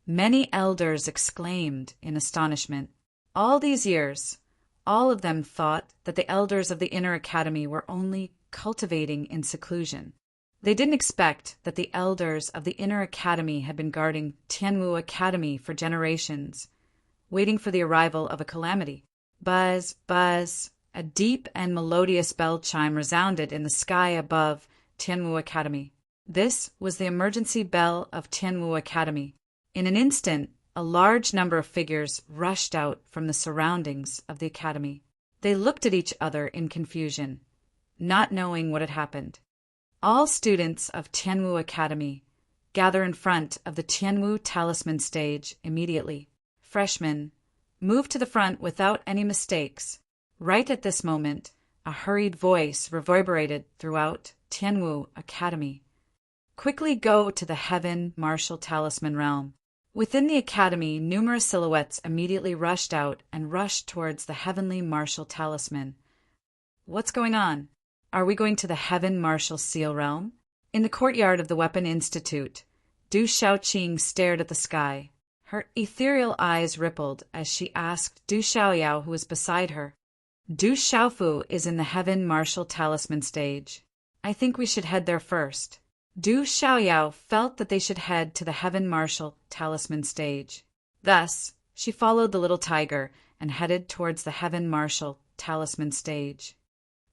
Many elders exclaimed in astonishment. All these years, all of them thought that the elders of the Inner Academy were only cultivating in seclusion. They didn't expect that the elders of the Inner Academy had been guarding Tianwu Academy for generations, waiting for the arrival of a calamity. Buzz, buzz. A deep and melodious bell chime resounded in the sky above Tianwu Academy. This was the emergency bell of Tianwu Academy. In an instant, a large number of figures rushed out from the surroundings of the Academy. They looked at each other in confusion, not knowing what had happened. All students of Tianwu Academy gather in front of the Tianwu Talisman stage immediately. Freshmen, move to the front without any mistakes. Right at this moment, a hurried voice reverberated throughout Tianwu Academy. Quickly go to the Heaven Martial Talisman realm. Within the Academy, numerous silhouettes immediately rushed out and rushed towards the Heavenly Martial Talisman. What's going on? Are we going to the Heaven Martial Seal realm? In the courtyard of the Weapon Institute, Du Shaoqing stared at the sky. Her ethereal eyes rippled as she asked Du Xiaoyao, who was beside her. Du Xiaofu is in the Heaven Martial Talisman stage. I think we should head there first. Du Xiaoyao felt that they should head to the Heaven Martial Talisman stage. Thus, she followed the little tiger and headed towards the Heaven Martial Talisman Stage.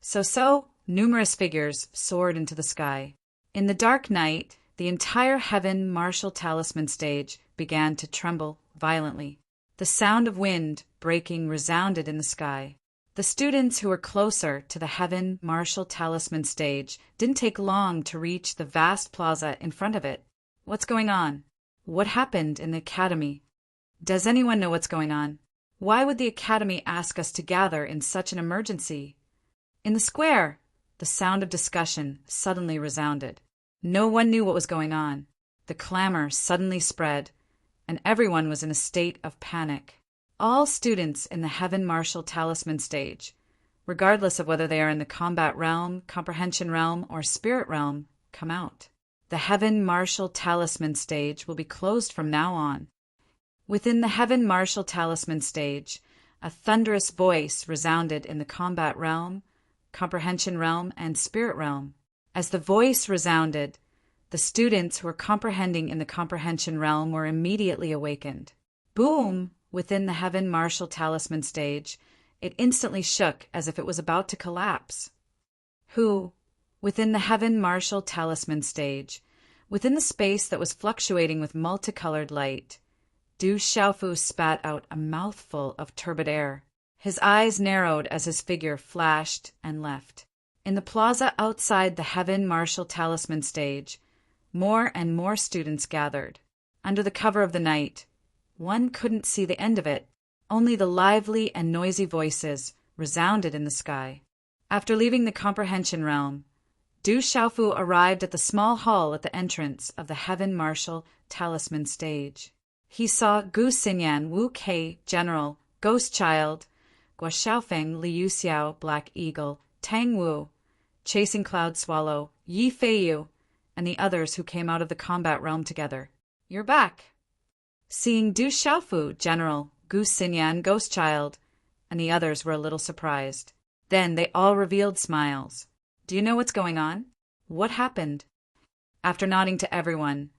So, numerous figures soared into the sky. In the dark night, the entire Heaven Martial Talisman Stage began to tremble violently. The sound of wind breaking resounded in the sky. The students who were closer to the Heaven Martial Talisman Stage didn't take long to reach the vast plaza in front of it. What's going on? What happened in the academy? Does anyone know what's going on? Why would the academy ask us to gather in such an emergency? In the square, the sound of discussion suddenly resounded. No one knew what was going on. The clamor suddenly spread, and everyone was in a state of panic. All students in the Heaven Martial Talisman Stage, regardless of whether they are in the combat realm, comprehension realm, or spirit realm, come out. The Heaven Martial Talisman Stage will be closed from now on. Within the Heaven Martial Talisman Stage, a thunderous voice resounded in the combat realm, comprehension realm, and spirit realm. As the voice resounded, the students who were comprehending in the comprehension realm were immediately awakened. Boom! Within the Heaven Martial Talisman Stage, it instantly shook as if it was about to collapse. Who, within the Heaven Martial Talisman Stage, within the space that was fluctuating with multicolored light, Du Xiaofu spat out a mouthful of turbid air. His eyes narrowed as his figure flashed and left. In the plaza outside the Heaven Martial Talisman Stage, more and more students gathered. Under the cover of the night, one couldn't see the end of it. Only the lively and noisy voices resounded in the sky. After leaving the comprehension realm, Du Xiaofu arrived at the small hall at the entrance of the Heaven Martial Talisman Stage. He saw Gu Xinyan, Wu Kei, General, Ghost Child, Guo Xiaofeng, Liu Xiao, Black Eagle, Tang Wu, Chasing Cloud Swallow, Yi Feiyu, and the others who came out of the combat realm together. "You're back." Seeing Du Xiaofu, General, Gu Xinyan, Ghost Child, and the others were a little surprised. Then they all revealed smiles. "Do you know what's going on? What happened?" After nodding to everyone,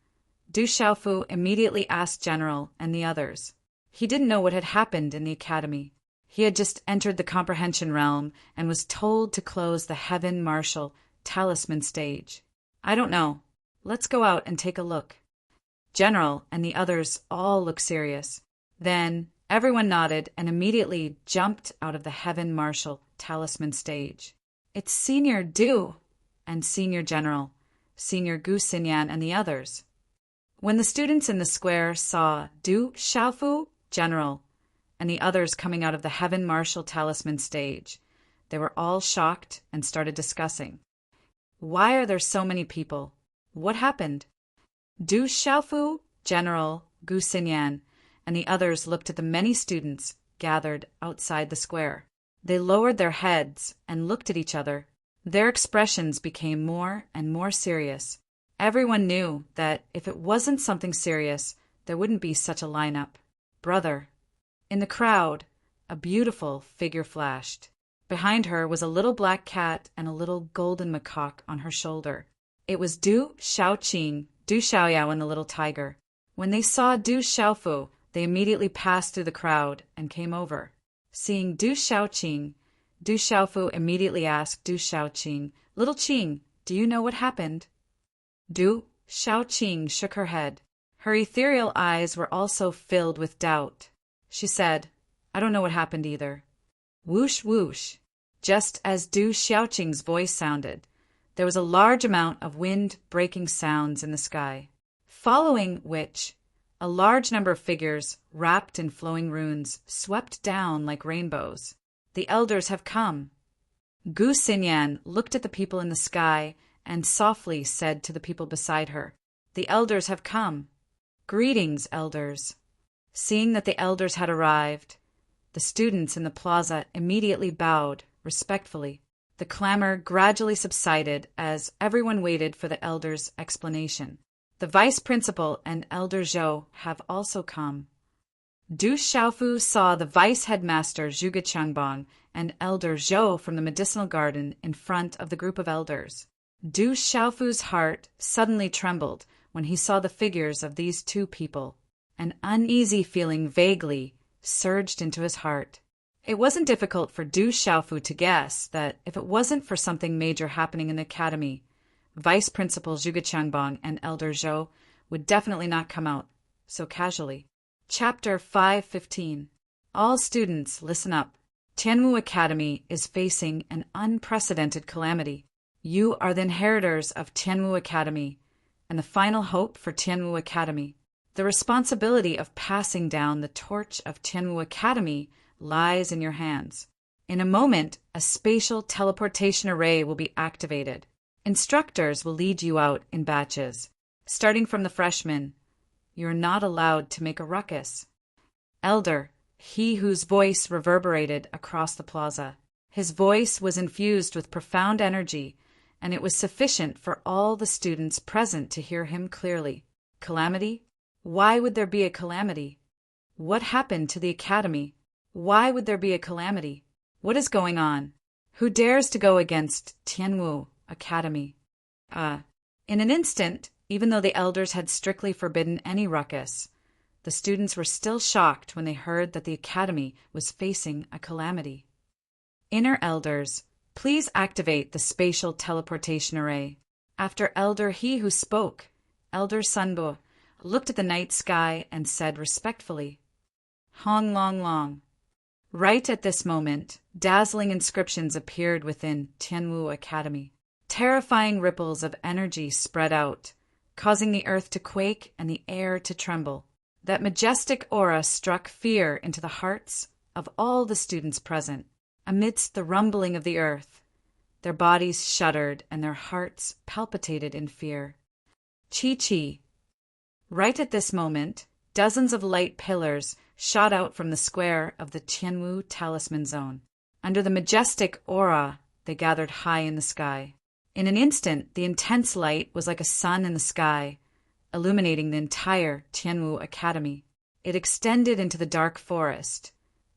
Du Xiaofu immediately asked General and the others. He didn't know what had happened in the academy. He had just entered the comprehension realm and was told to close the Heaven Martial Talisman Stage. "I don't know. Let's go out and take a look." General and the others all looked serious. Then everyone nodded and immediately jumped out of the Heaven Martial Talisman Stage. "It's Senior Du and Senior General, Senior Gu Xinyan, and the others." When the students in the square saw Du Xiaofu, General, and the others coming out of the Heaven Martial Talisman Stage, they were all shocked and started discussing. "Why are there so many people? What happened?" Du Xiaofu, General, Gu Xinyan, and the others looked at the many students gathered outside the square. They lowered their heads and looked at each other. Their expressions became more and more serious. Everyone knew that if it wasn't something serious, there wouldn't be such a lineup. "Brother." In the crowd, a beautiful figure flashed. Behind her was a little black cat and a little golden macaque on her shoulder. It was Du Xiaoqing, Du Xiaoyao, and the little tiger. When they saw Du Xiaofu, they immediately passed through the crowd and came over. Seeing Du Xiaoqing, Du Xiaofu immediately asked Du Xiaoqing, "Little Qing, do you know what happened?" Du Xiaoqing shook her head. Her ethereal eyes were also filled with doubt. She said, "I don't know what happened either." Whoosh whoosh. Just as Du Xiaoqing's voice sounded, there was a large amount of wind-breaking sounds in the sky, following which a large number of figures wrapped in flowing runes swept down like rainbows. "The elders have come." Gu Xinyan looked at the people in the sky and softly said to the people beside her, "The elders have come." "Greetings, elders." Seeing that the elders had arrived, the students in the plaza immediately bowed respectfully. The clamor gradually subsided as everyone waited for the elders' explanation. "The vice principal and Elder Zhou have also come." Du Xiaofu saw the vice headmaster Zhuge Changbang and Elder Zhou from the medicinal garden in front of the group of elders. Du Xiaofu's heart suddenly trembled when he saw the figures of these two people. An uneasy feeling vaguely surged into his heart. It wasn't difficult for Du Xiaofu to guess that if it wasn't for something major happening in the academy, Vice Principal Zhuge Qiangbang and Elder Zhou would definitely not come out so casually. Chapter 5:15. All students, listen up. Tianwu Academy is facing an unprecedented calamity. You are the inheritors of Tianwu Academy and the final hope for Tianwu Academy. The responsibility of passing down the torch of Tianwu Academy lies in your hands. In a moment, a spatial teleportation array will be activated. Instructors will lead you out in batches. Starting from the freshmen, you're not allowed to make a ruckus. Elder, he whose voice reverberated across the plaza. His voice was infused with profound energy, and it was sufficient for all the students present to hear him clearly. Calamity? Why would there be a calamity? What happened to the academy? Why would there be a calamity? What is going on? Who dares to go against Tianwu Academy? In an instant, even though the elders had strictly forbidden any ruckus, the students were still shocked when they heard that the academy was facing a calamity. Inner elders, please activate the spatial teleportation array. After Elder He who spoke, Elder Sunbo looked at the night sky and said respectfully, Hong Long Long. Right at this moment, dazzling inscriptions appeared within Tianwu Academy. Terrifying ripples of energy spread out, causing the earth to quake and the air to tremble. That majestic aura struck fear into the hearts of all the students present. Amidst the rumbling of the earth, their bodies shuddered and their hearts palpitated in fear. Chi-Chi. Right at this moment, dozens of light pillars shot out from the square of the Tianwu Talisman Zone. Under the majestic aura, they gathered high in the sky. In an instant, the intense light was like a sun in the sky, illuminating the entire Tianwu Academy. It extended into the dark forest,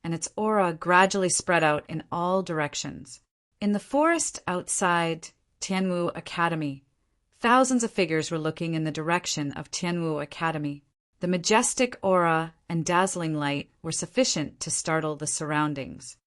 and its aura gradually spread out in all directions. In the forest outside Tianwu Academy, thousands of figures were looking in the direction of Tianwu Academy. The majestic aura and dazzling light were sufficient to startle the surroundings.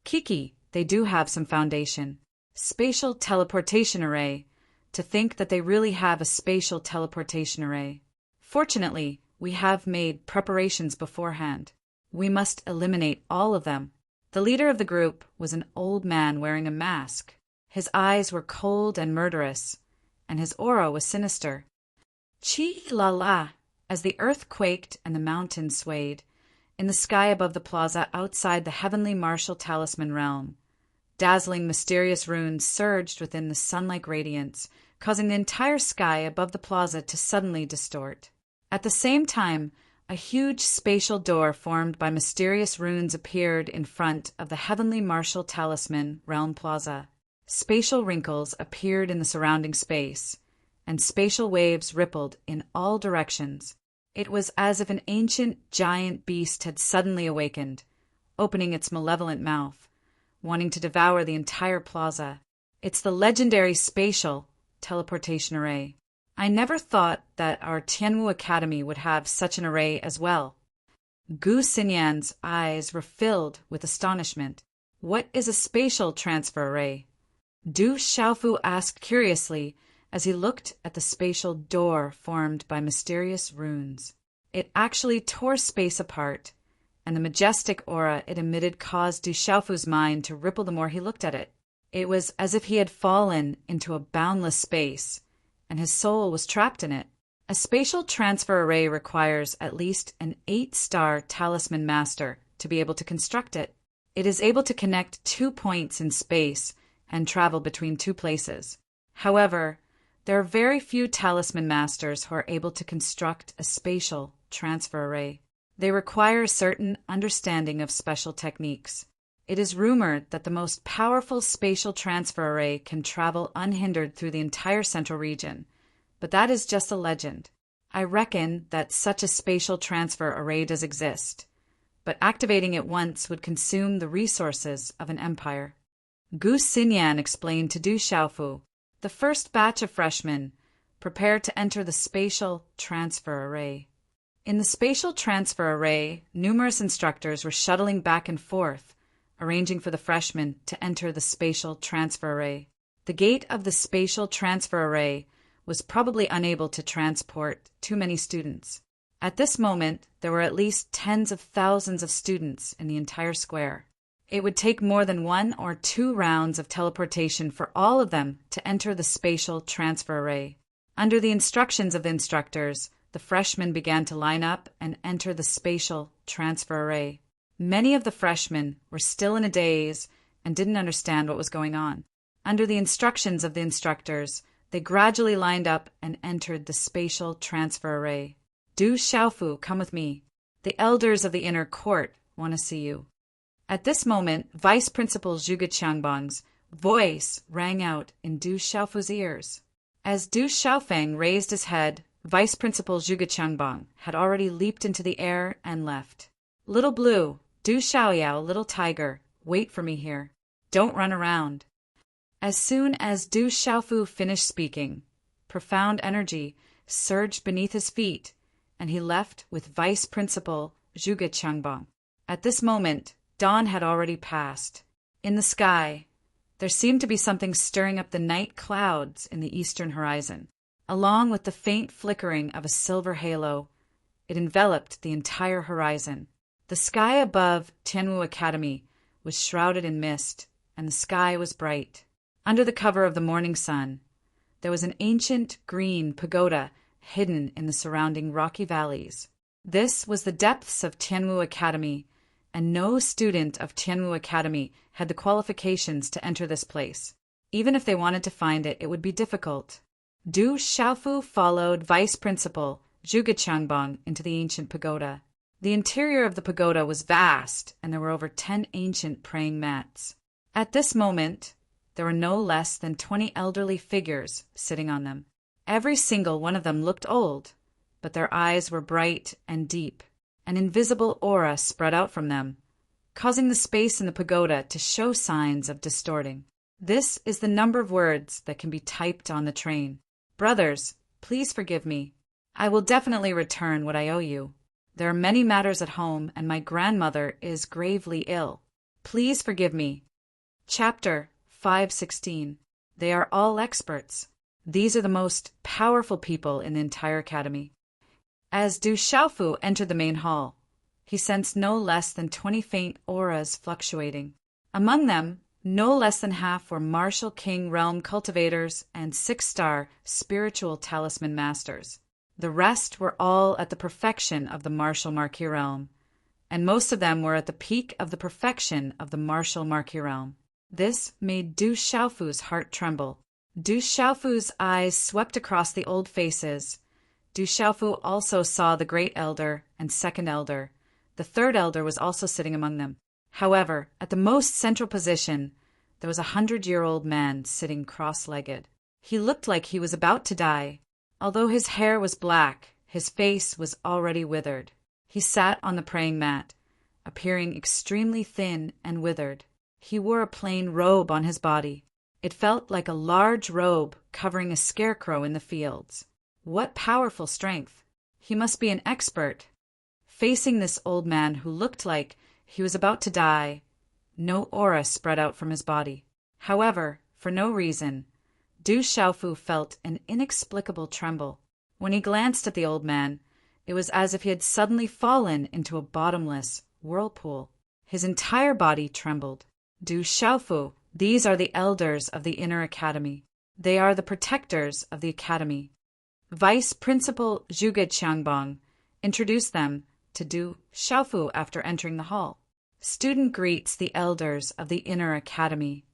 Kiki, they do have some foundation. Spatial teleportation array. To think that they really have a spatial teleportation array. Fortunately, we have made preparations beforehand. We must eliminate all of them. The leader of the group was an old man wearing a mask. His eyes were cold and murderous, and his aura was sinister. Chi-la-la, as the earth quaked and the mountains swayed, in the sky above the plaza outside the heavenly martial talisman realm, dazzling mysterious runes surged within the sun-like radiance, causing the entire sky above the plaza to suddenly distort. At the same time, a huge spatial door formed by mysterious runes appeared in front of the heavenly martial talisman realm plaza. Spatial wrinkles appeared in the surrounding space, and spatial waves rippled in all directions. It was as if an ancient giant beast had suddenly awakened, opening its malevolent mouth, wanting to devour the entire plaza. It's the legendary spatial teleportation array. I never thought that our Tianwu Academy would have such an array as well. Gu Xinyan's eyes were filled with astonishment. What is a spatial transfer array? Du Xiaofu asked curiously as he looked at the spatial door formed by mysterious runes. It actually tore space apart, and the majestic aura it emitted caused Du Xiaofu's mind to ripple the more he looked at it. It was as if he had fallen into a boundless space, and his soul was trapped in it. A spatial transfer array requires at least an 8-star talisman master to be able to construct it. It is able to connect 2 points in space and travel between 2 places. However, there are very few talisman masters who are able to construct a spatial transfer array. They require a certain understanding of special techniques. It is rumored that the most powerful spatial transfer array can travel unhindered through the entire central region, but that is just a legend. I reckon that such a spatial transfer array does exist, but activating it once would consume the resources of an empire. Gu Xinyan explained to Du Xiaofu, the first batch of freshmen, prepare to enter the spatial transfer array. In the spatial transfer array, numerous instructors were shuttling back and forth arranging for the freshmen to enter the spatial transfer array. The gate of the spatial transfer array was probably unable to transport too many students. At this moment, there were at least tens of thousands of students in the entire square. It would take more than 1 or 2 rounds of teleportation for all of them to enter the spatial transfer array. Under the instructions of the instructors, the freshmen began to line up and enter the spatial transfer array. Many of the freshmen were still in a daze and didn't understand what was going on. Under the instructions of the instructors, they gradually lined up and entered the spatial transfer array. Du Xiaofu, come with me. The elders of the inner court want to see you. At this moment, Vice Principal Zhuge Qiangbang's voice rang out in Du Xiaofu's ears. As Du Xiaofeng raised his head, Vice Principal Zhuge Qiangbang had already leaped into the air and left. Little Blue, Du Xiaoyao, little tiger, wait for me here. Don't run around. As soon as Du Xiaofu finished speaking, profound energy surged beneath his feet, and he left with Vice Principal Zhuge Qiangbang. At this moment, dawn had already passed. In the sky, there seemed to be something stirring up the night clouds in the eastern horizon. Along with the faint flickering of a silver halo, it enveloped the entire horizon. The sky above Tianwu Academy was shrouded in mist, and the sky was bright. Under the cover of the morning sun, there was an ancient green pagoda hidden in the surrounding rocky valleys. This was the depths of Tianwu Academy, and no student of Tianwu Academy had the qualifications to enter this place. Even if they wanted to find it, it would be difficult. Du Xiaofu followed Vice Principal Zhuge Qiangbang into the ancient pagoda. The interior of the pagoda was vast, and there were over 10 ancient praying mats. At this moment, there were no less than 20 elderly figures sitting on them. Every single one of them looked old, but their eyes were bright and deep. An invisible aura spread out from them, causing the space in the pagoda to show signs of distorting. This is the number of words that can be typed on the train. Brothers, please forgive me. I will definitely return what I owe you. There are many matters at home, and my grandmother is gravely ill. Please forgive me. Chapter 5:16. They are all experts. These are the most powerful people in the entire academy. As Du Xiaofu entered the main hall, he sensed no less than 20 faint auras fluctuating. Among them, no less than half were Martial King realm cultivators and 6-star spiritual talisman masters. The rest were all at the perfection of the Martial Marquis realm, and most of them were at the peak of the perfection of the Martial Marquis realm. This made Du Xiaofu's heart tremble. Du Xiaofu's eyes swept across the old faces. Du Xiaofu also saw the Great Elder and Second Elder. The Third Elder was also sitting among them. However, at the most central position, there was a 100-year-old man sitting cross-legged. He looked like he was about to die. Although his hair was black, his face was already withered. He sat on the praying mat, appearing extremely thin and withered. He wore a plain robe on his body. It felt like a large robe covering a scarecrow in the fields. What powerful strength! He must be an expert. Facing this old man who looked like he was about to die, no aura spread out from his body. However, for no reason, Du Xiaofu felt an inexplicable tremble. When he glanced at the old man, it was as if he had suddenly fallen into a bottomless whirlpool. His entire body trembled. Du Xiaofu, these are the elders of the inner academy. They are the protectors of the academy. Vice Principal Zhuge Qiangbang introduced them to Du Xiaofu after entering the hall. Student greets the elders of the inner academy.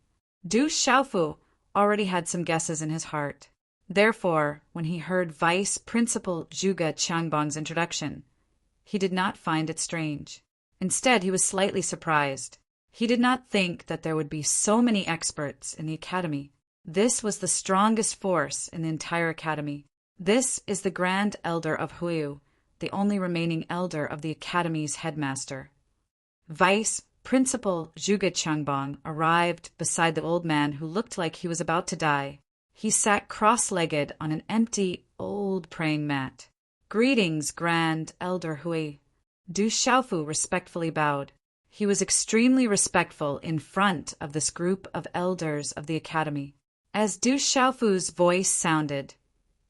Du Xiaofu already had some guesses in his heart. Therefore, when he heard Vice Principal Zhuge Qiangbang's introduction, he did not find it strange. Instead, he was slightly surprised. He did not think that there would be so many experts in the academy. This was the strongest force in the entire academy. This is the Grand Elder of Huiyu, the only remaining elder of the academy's headmaster. Vice Principal Zhuge Qiangbang arrived beside the old man who looked like he was about to die. He sat cross-legged on an empty, old praying mat. Greetings, Grand Elder Hui. Du Xiaofu respectfully bowed. He was extremely respectful in front of this group of elders of the academy. As Du Xiaofu's voice sounded,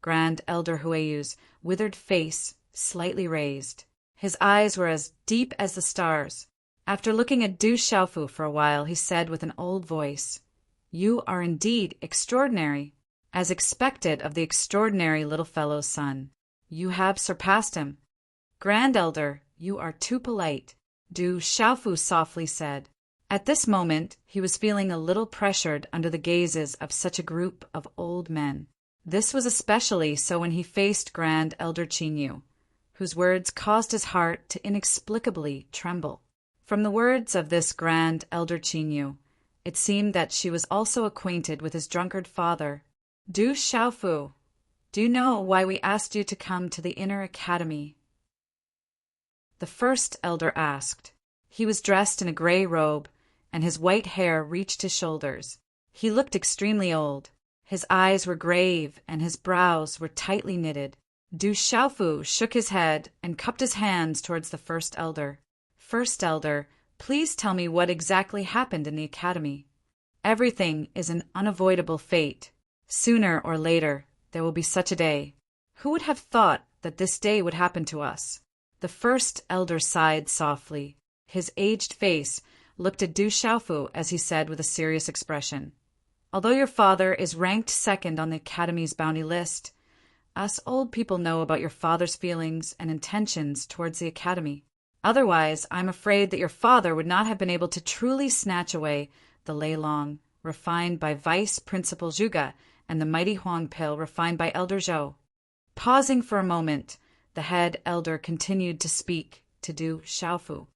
Grand Elder Hueyu's withered face slightly raised. His eyes were as deep as the stars. After looking at Du Xiaofu for a while, he said with an old voice, "You are indeed extraordinary. As expected of the extraordinary little fellow's son, you have surpassed him." "Grand Elder, you are too polite," Du Xiaofu softly said. At this moment, he was feeling a little pressured under the gazes of such a group of old men. This was especially so when he faced Grand Elder Qingyu, whose words caused his heart to inexplicably tremble. From the words of this Grand Elder Qingyu, it seemed that she was also acquainted with his drunkard father. "Du Xiaofu, do you know why we asked you to come to the inner academy?" The first elder asked. He was dressed in a gray robe, and his white hair reached his shoulders. He looked extremely old. His eyes were grave, and his brows were tightly knitted. Du Xiaofu shook his head and cupped his hands towards the first elder. "First elder, please tell me what exactly happened in the academy." "Everything is an unavoidable fate. Sooner or later, there will be such a day. Who would have thought that this day would happen to us?" The first elder sighed softly. His aged face looked at Du Xiaofu as he said with a serious expression, "Although your father is ranked second on the academy's bounty list, us old people know about your father's feelings and intentions towards the academy. Otherwise, I'm afraid that your father would not have been able to truly snatch away the Lei Long, refined by Vice Principal Zhuge, and the mighty Huang pill, refined by Elder Zhou." Pausing for a moment, the head elder continued to speak to Du Xiaofu.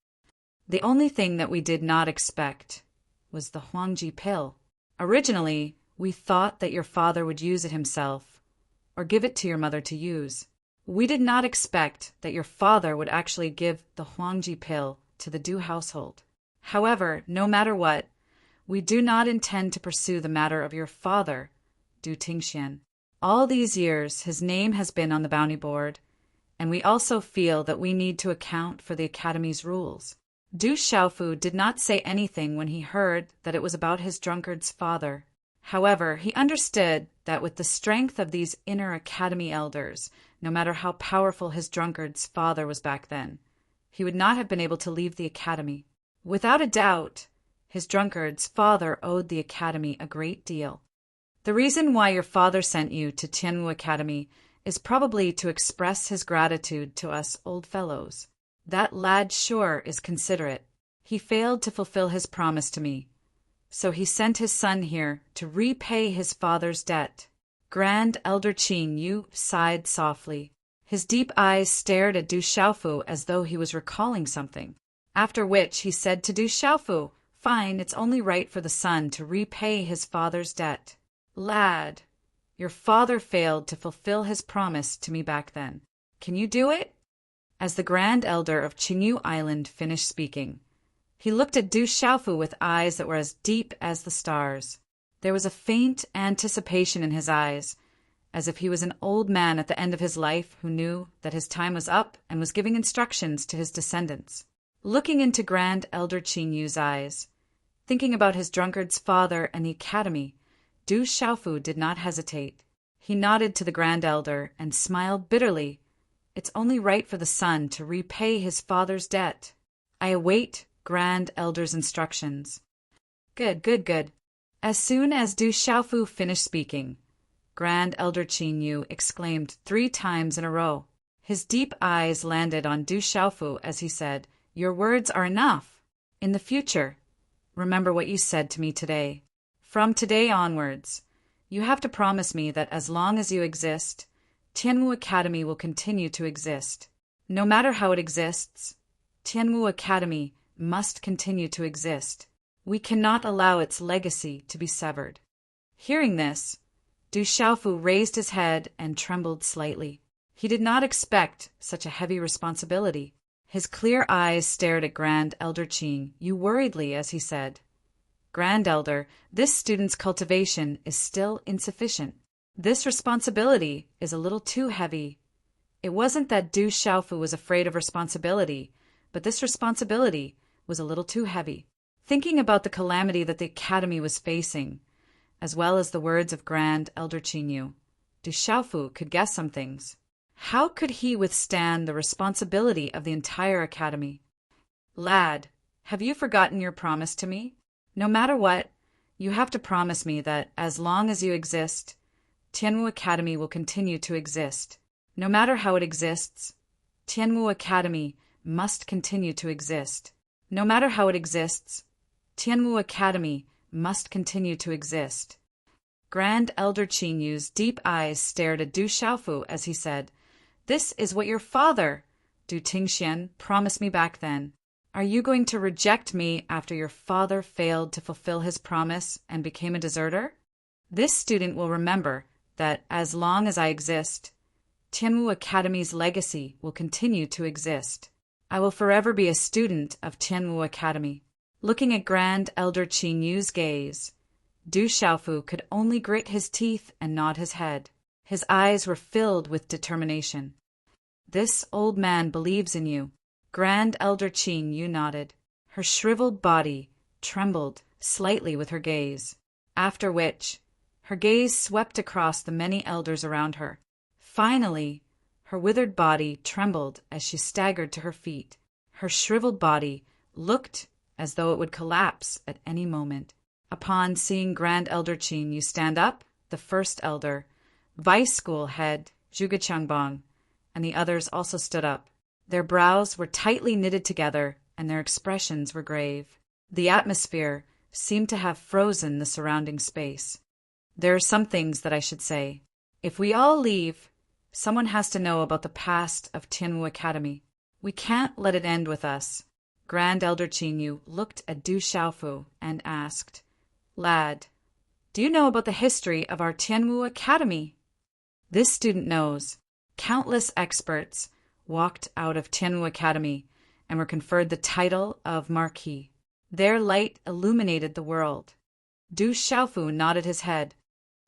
"The only thing that we did not expect was the Huangji pill. Originally, we thought that your father would use it himself, or give it to your mother to use. We did not expect that your father would actually give the Huangji pill to the Du household. However, no matter what, we do not intend to pursue the matter of your father, Du Tingxian. All these years, his name has been on the bounty board, and we also feel that we need to account for the academy's rules." Du Xiaofu did not say anything when he heard that it was about his drunkard's father. However, he understood that with the strength of these inner academy elders, no matter how powerful his drunkard's father was back then, he would not have been able to leave the academy. Without a doubt, his drunkard's father owed the academy a great deal. "The reason why your father sent you to Tianwu Academy is probably to express his gratitude to us old fellows. That lad sure is considerate. He failed to fulfill his promise to me, so he sent his son here to repay his father's debt." Grand Elder Qingyu sighed softly. His deep eyes stared at Du Xiaofu as though he was recalling something, after which he said to Du Xiaofu, "Fine, it's only right for the son to repay his father's debt. Lad, your father failed to fulfill his promise to me back then. Can you do it?" As the Grand Elder of Qingyu Island finished speaking, he looked at Du Xiaofu with eyes that were as deep as the stars. There was a faint anticipation in his eyes, as if he was an old man at the end of his life who knew that his time was up and was giving instructions to his descendants. Looking into Grand Elder Qingyu's eyes, thinking about his drunkard's father and the academy, Du Xiaofu did not hesitate. He nodded to the Grand Elder and smiled bitterly. "It's only right for the son to repay his father's debt. I await Grand Elder's instructions." Good, good, good. As soon as Du Xiaofu finished speaking, Grand Elder Qingyu exclaimed 3 times in a row. His deep eyes landed on Du Xiaofu as he said, "Your words are enough. In the future, remember what you said to me today. From today onwards, you have to promise me that as long as you exist, Tianwu Academy will continue to exist. No matter how it exists, Tianwu Academy must continue to exist. We cannot allow its legacy to be severed." Hearing this, Du Xiaofu raised his head and trembled slightly. He did not expect such a heavy responsibility. His clear eyes stared at Grand Elder Qingyu worriedly as he said, "Grand Elder, this student's cultivation is still insufficient. This responsibility is a little too heavy." It wasn't that Du Xiaofu was afraid of responsibility, but this responsibility was a little too heavy. Thinking about the calamity that the academy was facing, as well as the words of Grand Elder Chinyu, Du Xiaofu could guess some things. How could he withstand the responsibility of the entire academy? Lad, have you forgotten your promise to me? No matter what, you have to promise me that as long as you exist, Tianwu Academy will continue to exist. No matter how it exists, Tianwu Academy must continue to exist. No matter how it exists, Tianwu Academy must continue to exist. Grand Elder Qinyu's deep eyes stared at Du Xiaofu as he said, "This is what your father, Du Tingxian, promised me back then. Are you going to reject me after your father failed to fulfill his promise and became a deserter? This student will remember that as long as I exist, Tianwu Academy's legacy will continue to exist. I will forever be a student of Tianwu Academy." Looking at Grand Elder Qinyu's gaze, Du Xiaofu could only grit his teeth and nod his head. His eyes were filled with determination. "This old man believes in you." Grand Elder Qinyu nodded. Her shriveled body trembled slightly with her gaze, after which her gaze swept across the many elders around her. Finally, her withered body trembled as she staggered to her feet. Her shriveled body looked as though it would collapse at any moment. Upon seeing Grand Elder Qinyu stand up, the first elder, Vice School head Zhuge Changbang, and the others also stood up. Their brows were tightly knitted together, and their expressions were grave. The atmosphere seemed to have frozen the surrounding space. There are some things that I should say. If we all leave, someone has to know about the past of Tianwu Academy. We can't let it end with us. Grand Elder Qinyu looked at Du Xiaofu and asked, "Lad, do you know about the history of our Tianwu Academy?" This student knows. Countless experts walked out of Tianwu Academy and were conferred the title of Marquis. Their light illuminated the world. Du Xiaofu nodded his head.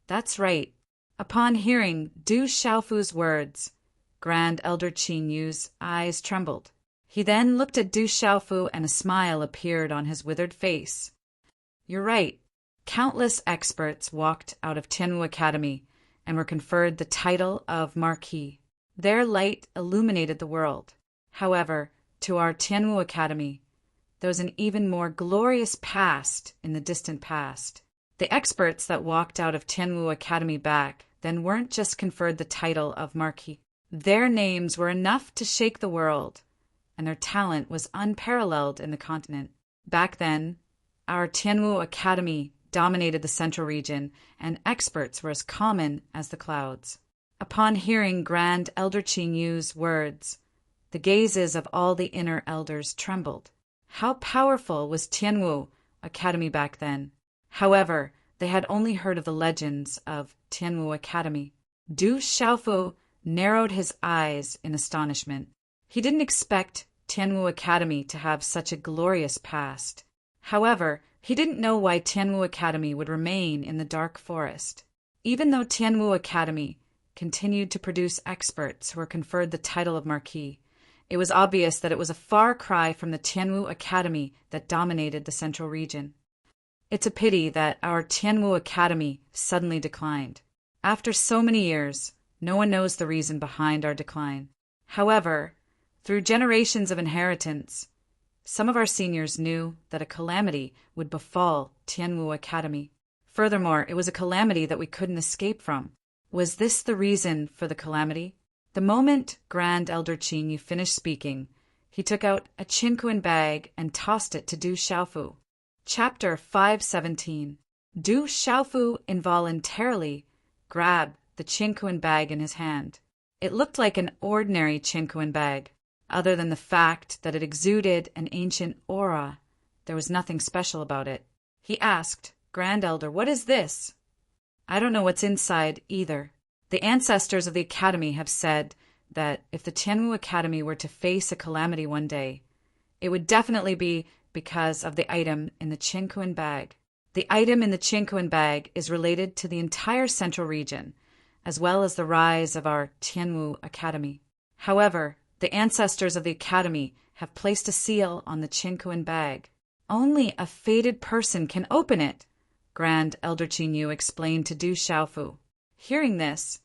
That's right. Upon hearing Du Xiaofu's words, Grand Elder Qinyu's eyes trembled. He then looked at Du Xiaofu and a smile appeared on his withered face. You're right. Countless experts walked out of Tianwu Academy and were conferred the title of Marquis. Their light illuminated the world. However, to our Tianwu Academy, there was an even more glorious past in the distant past. The experts that walked out of Tianwu Academy back then weren't just conferred the title of Marquis. Their names were enough to shake the world, and their talent was unparalleled in the continent. Back then, our Tianwu Academy dominated the central region, and experts were as common as the clouds. Upon hearing Grand Elder Qinyu's words, the gazes of all the inner elders trembled. How powerful was Tianwu Academy back then? However, they had only heard of the legends of Tianwu Academy. Du Xiaofu narrowed his eyes in astonishment. He didn't expect Tianwu Academy to have such a glorious past. However, he didn't know why Tianwu Academy would remain in the dark forest. Even though Tianwu Academy continued to produce experts who were conferred the title of Marquis, it was obvious that it was a far cry from the Tianwu Academy that dominated the central region. It's a pity that our Tianwu Academy suddenly declined. After so many years, no one knows the reason behind our decline. However, through generations of inheritance, some of our seniors knew that a calamity would befall Tianwu Academy. Furthermore, it was a calamity that we couldn't escape from. Was this the reason for the calamity? The moment Grand Elder Qinyu finished speaking, he took out a Qinquan bag and tossed it to Du Xiaofu. Chapter 517. Du Xiaofu involuntarily grabbed the Qinquan bag in his hand. It looked like an ordinary Qinquan bag. Other than the fact that it exuded an ancient aura, there was nothing special about it. He asked, "Grand Elder, what is this?" "I don't know what's inside either. The ancestors of the Academy have said that if the Tianwu Academy were to face a calamity one day, it would definitely be because of the item in the Qinquan bag. The item in the Qinquan bag is related to the entire central region, as well as the rise of our Tianwu Academy. However, The ancestors of the Academy have placed a seal on the Qinkuan bag. Only a fated person can open it, Grand Elder Qinyu explained to Du Xiaofu. Hearing this,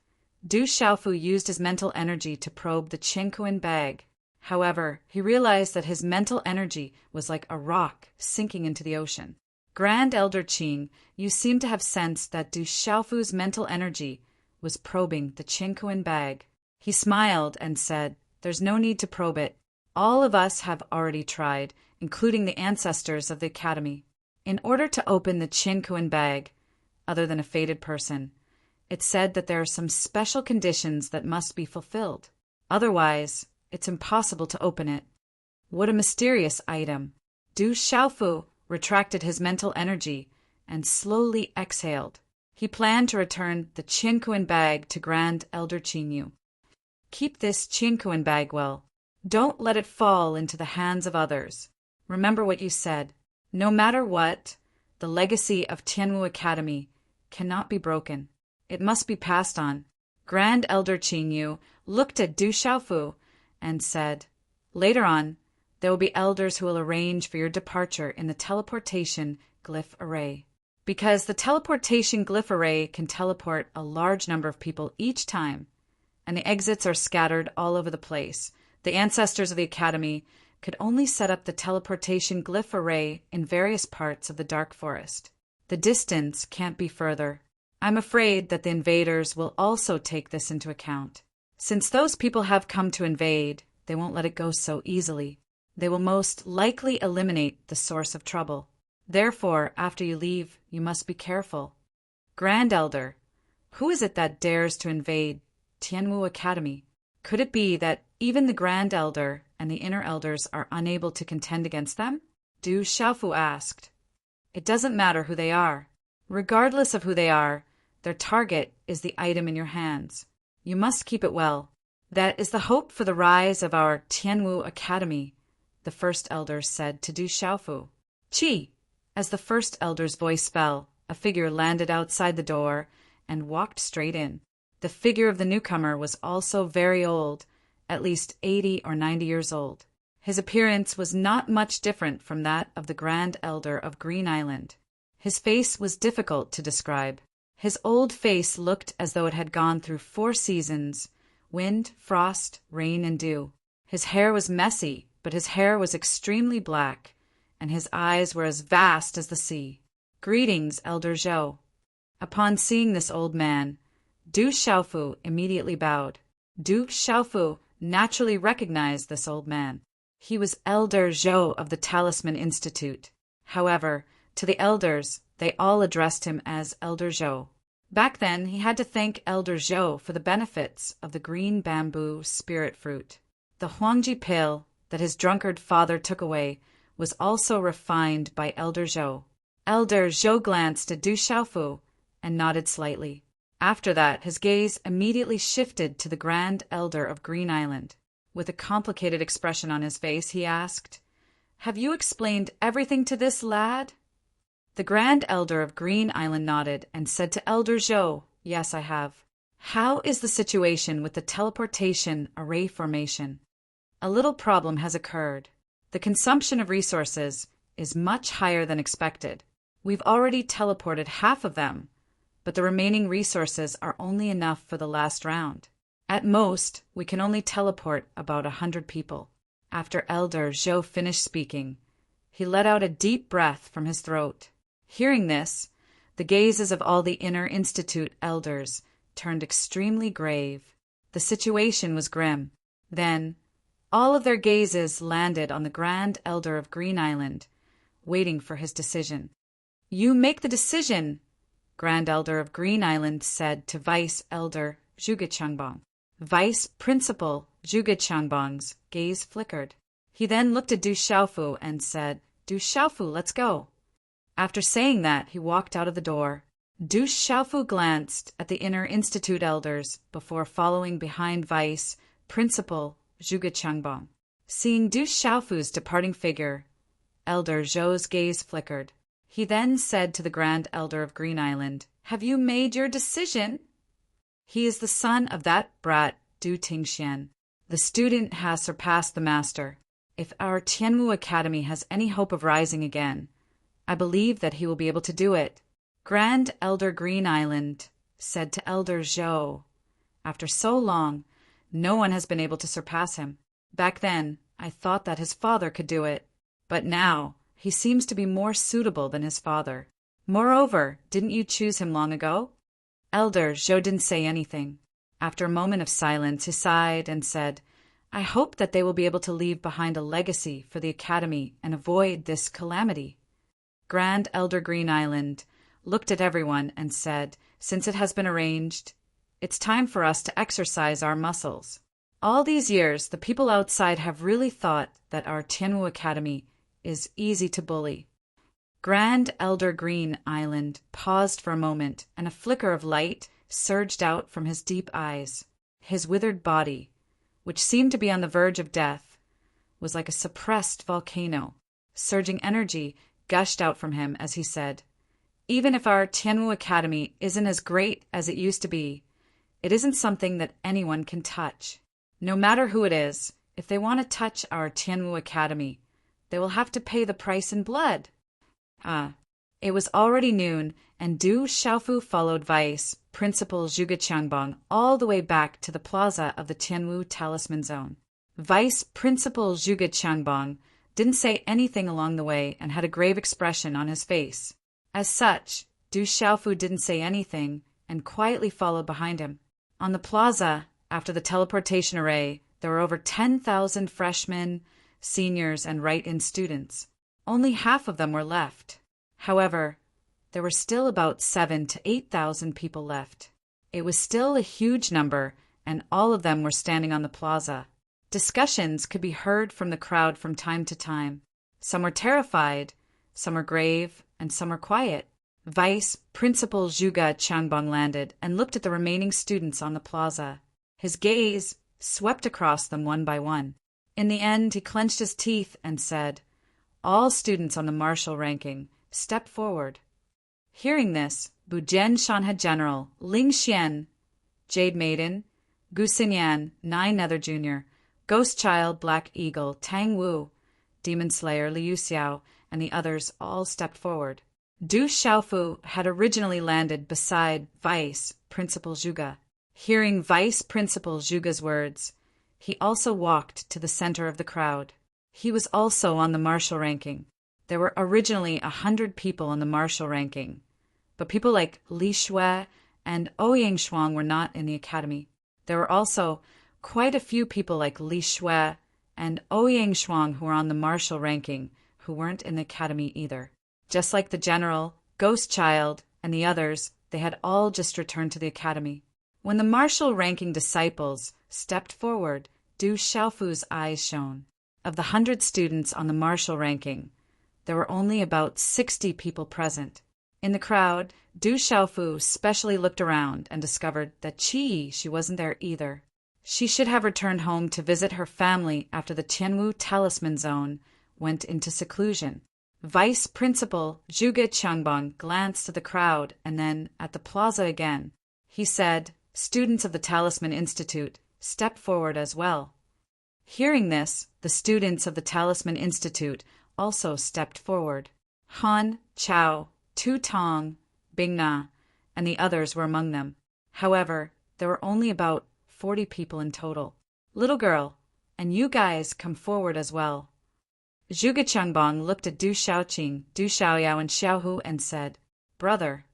Du Xiaofu used his mental energy to probe the Qinkuan bag. However, he realized that his mental energy was like a rock sinking into the ocean. Grand Elder Qing, you seem to have sensed that Du Xiaofu's mental energy was probing the Qinkuan bag. He smiled and said, "There's no need to probe it. All of us have already tried, including the ancestors of the Academy. In order to open the Qinkuan bag, other than a fated person, it's said that there are some special conditions that must be fulfilled. Otherwise, it's impossible to open it." What a mysterious item. Du Xiaofu retracted his mental energy and slowly exhaled. He planned to return the Qinkuan bag to Grand Elder Qinyu. "Keep this Qinkuan bag well. Don't let it fall into the hands of others. Remember what you said. No matter what, the legacy of Tianwu Academy cannot be broken. It must be passed on." Grand Elder Qinyu looked at Du Xiaofu and said, "Later on, there will be elders who will arrange for your departure in the teleportation glyph array. Because the teleportation glyph array can teleport a large number of people each time, and the exits are scattered all over the place, the ancestors of the Academy could only set up the teleportation glyph array in various parts of the Dark Forest. The distance can't be further. I'm afraid that the invaders will also take this into account. Since those people have come to invade, they won't let it go so easily. They will most likely eliminate the source of trouble. Therefore, after you leave, you must be careful. Grand Elder, who is it that dares to invade Tianwu Academy? Could it be that even the Grand Elder and the Inner Elders are unable to contend against them?" Du Xiaofu asked. "It doesn't matter who they are. Regardless of who they are, their target is the item in your hands. You must keep it well. That is the hope for the rise of our Tianwu Academy," the First Elder said to Du Xiaofu. "Qi!" As the First Elder's voice fell, a figure landed outside the door and walked straight in. The figure of the newcomer was also very old, at least 80 or 90 years old. His appearance was not much different from that of the Grand Elder of Green Island. His face was difficult to describe. His old face looked as though it had gone through 4 seasons: wind, frost, rain, and dew. His hair was messy, but his hair was extremely black, and his eyes were as vast as the sea. "Greetings, Elder Zhou." Upon seeing this old man, Du Xiaofu immediately bowed. Du Xiaofu naturally recognized this old man. He was Elder Zhou of the Talisman Institute. However, to the elders, they all addressed him as Elder Zhou. Back then, he had to thank Elder Zhou for the benefits of the green bamboo spirit fruit. The Huangji pill that his drunkard father took away was also refined by Elder Zhou. Elder Zhou glanced at Du Xiaofu and nodded slightly. After that, his gaze immediately shifted to the Grand Elder of Green Island. With a complicated expression on his face, he asked, "Have you explained everything to this lad?" The Grand Elder of Green Island nodded and said to Elder Zhou, "Yes, I have." "How is the situation with the teleportation array formation?" "A little problem has occurred. The consumption of resources is much higher than expected. We've already teleported half of them, but the remaining resources are only enough for the last round. At most, we can only teleport about 100 people." After Elder Zhou finished speaking, he let out a deep breath from his throat. Hearing this, the gazes of all the Inner Institute elders turned extremely grave. The situation was grim. Then, all of their gazes landed on the Grand Elder of Green Island, waiting for his decision. "You make the decision," Grand Elder of Green Island said to Vice Elder Zhuge. Vice Principal Zhuge gaze flickered. He then looked at Du Xiaofu and said, "Du Xiaofu, let's go." After saying that, he walked out of the door. Du Xiaofu glanced at the Inner Institute elders before following behind Vice Principal Zhuge. Seeing Du Xiaofu's departing figure, Elder Zhou's gaze flickered. He then said to the Grand Elder of Green Island, "Have you made your decision?" "He is the son of that brat Du Tingxian. The student has surpassed the master. If our Tianwu Academy has any hope of rising again, I believe that he will be able to do it. Grand Elder Green Island said to Elder Zhou, after so long, no one has been able to surpass him. Back then, I thought that his father could do it, but now he seems to be more suitable than his father. Moreover, didn't you choose him long ago? Elder Zhou didn't say anything. After a moment of silence, he sighed and said, I hope that they will be able to leave behind a legacy for the Academy and avoid this calamity. Grand Elder Green Island looked at everyone and said, since it has been arranged, it's time for us to exercise our muscles. All these years, the people outside have really thought that our Tianwu Academy is easy to bully. Grand Elder Green Island paused for a moment, and a flicker of light surged out from his deep eyes. His withered body, which seemed to be on the verge of death, was like a suppressed volcano. Surging energy gushed out from him as he said, even if our Tianwu Academy isn't as great as it used to be, it isn't something that anyone can touch. No matter who it is, if they want to touch our Tianwu Academy, they will have to pay the price in blood. It was already noon, and Du Xiaofu followed Vice Principal Zhuge Qiangbang all the way back to the plaza of the Tianwu Talisman Zone. Vice Principal Zhuge Qiangbang didn't say anything along the way and had a grave expression on his face. As such, Du Xiaofu didn't say anything and quietly followed behind him. On the plaza, after the teleportation array, there were over 10,000 freshmen, seniors, and write-in students. Only half of them were left. However, there were still about 7,000 to 8,000 people left. It was still a huge number, and all of them were standing on the plaza. Discussions could be heard from the crowd from time to time. Some were terrified, some were grave, and some were quiet. Vice Principal Zhuge Qiangbang landed and looked at the remaining students on the plaza. His gaze swept across them one by one. In the end, he clenched his teeth and said, all students on the martial ranking, step forward. Hearing this, Bujian Shanhe General, Ling Xian, Jade Maiden, Gu Xinyan, Nine Nether Jr., Ghost Child, Black Eagle, Tang Wu, Demon Slayer, Liu Xiao, and the others all stepped forward. Du Xiaofu had originally landed beside Vice Principal Zhuge. Hearing Vice Principal Zhuge's words, he also walked to the center of the crowd. He was also on the martial ranking. There were originally 100 people on the martial ranking, but people like Li Shui and Ouyang Shuang were not in the academy. There were also quite a few people like Li Shui and Ouyang Shuang who were on the martial ranking who weren't in the academy either. Just like the general, Ghost Child, and the others, they had all just returned to the academy. When the martial ranking disciples stepped forward, Du Xiaofu's eyes shone. Of the 100 students on the martial ranking, there were only about 60 people present. In the crowd, Du Xiaofu specially looked around and discovered that she wasn't there either. She should have returned home to visit her family after the Tianwu Talisman Zone went into seclusion. Vice Principal Zhuge Qiangbang glanced at the crowd and then at the plaza again. He said, students of the Talisman Institute, step forward as well. Hearing this, the students of the Talisman Institute also stepped forward. Han, Chao, Tu Tong, Bingna, and the others were among them. However, there were only about 40 people in total. Little girl, and you guys come forward as well. Zhuge Qiangbang looked at Du Xiaoqing, Du Xiaoyao, and Xiaohu and said, brother.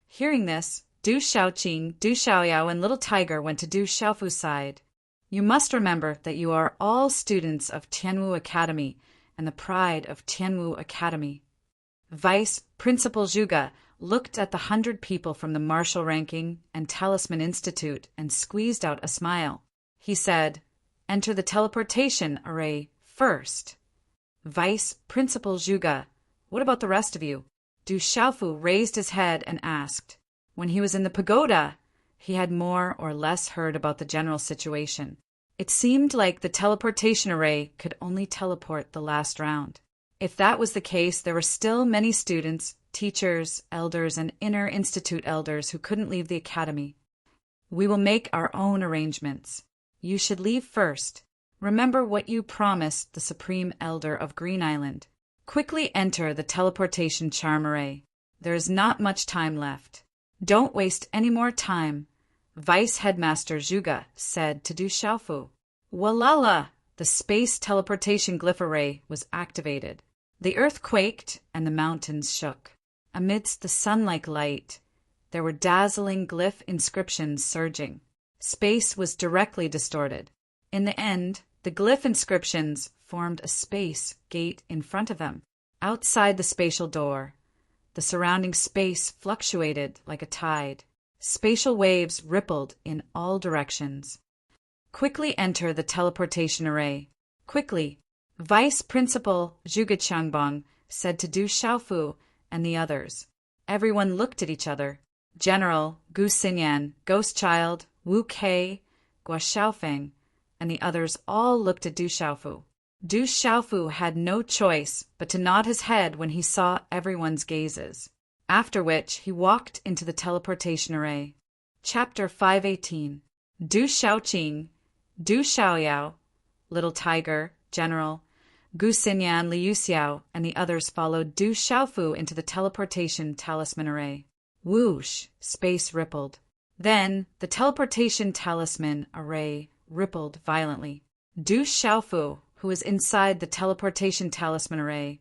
Hearing this, Du Xiaoqing, Du Xiaoyao, and Little Tiger went to Du Xiaofu's side. You must remember that you are all students of Tianwu Academy and the pride of Tianwu Academy. Vice Principal Zhuge looked at the 100 people from the martial ranking and Talisman Institute and squeezed out a smile. He said, enter the teleportation array first. Vice Principal Zhuge, what about the rest of you? Du Xiaofu raised his head and asked. When he was in the pagoda, he had more or less heard about the general situation. It seemed like the teleportation array could only teleport the last round. If that was the case, there were still many students, teachers, elders, and inner institute elders who couldn't leave the academy. We will make our own arrangements. You should leave first. Remember what you promised the Supreme Elder of Green Island. Quickly enter the teleportation charm array. There is not much time left. Don't waste any more time, Vice Headmaster Zhuge said to Du Xiaofu. Walala! The space teleportation glyph array was activated. The earth quaked and the mountains shook. Amidst the sun-like light, there were dazzling glyph inscriptions surging. Space was directly distorted. In the end, the glyph inscriptions formed a space gate in front of them. Outside the spatial door, the surrounding space fluctuated like a tide. Spatial waves rippled in all directions. Quickly enter the teleportation array. Quickly, Vice Principal Zhuge Qiangbang said to Du Xiaofu and the others. Everyone looked at each other. General Gu Xinyan, Ghost Child, Wu Kei, Guo Xiaofeng, and the others all looked at Du Xiaofu. Du Xiaofu had no choice but to nod his head when he saw everyone's gazes, after which he walked into the teleportation array. Chapter 518. Du Xiaoqing, Du Xiaoyao, Little Tiger, General, Gu Xinyan, Liu Xiao, and the others followed Du Xiaofu into the teleportation talisman array. Whoosh! Space rippled. Then the teleportation talisman array rippled violently. Du Xiaofu, who was inside the teleportation talisman array,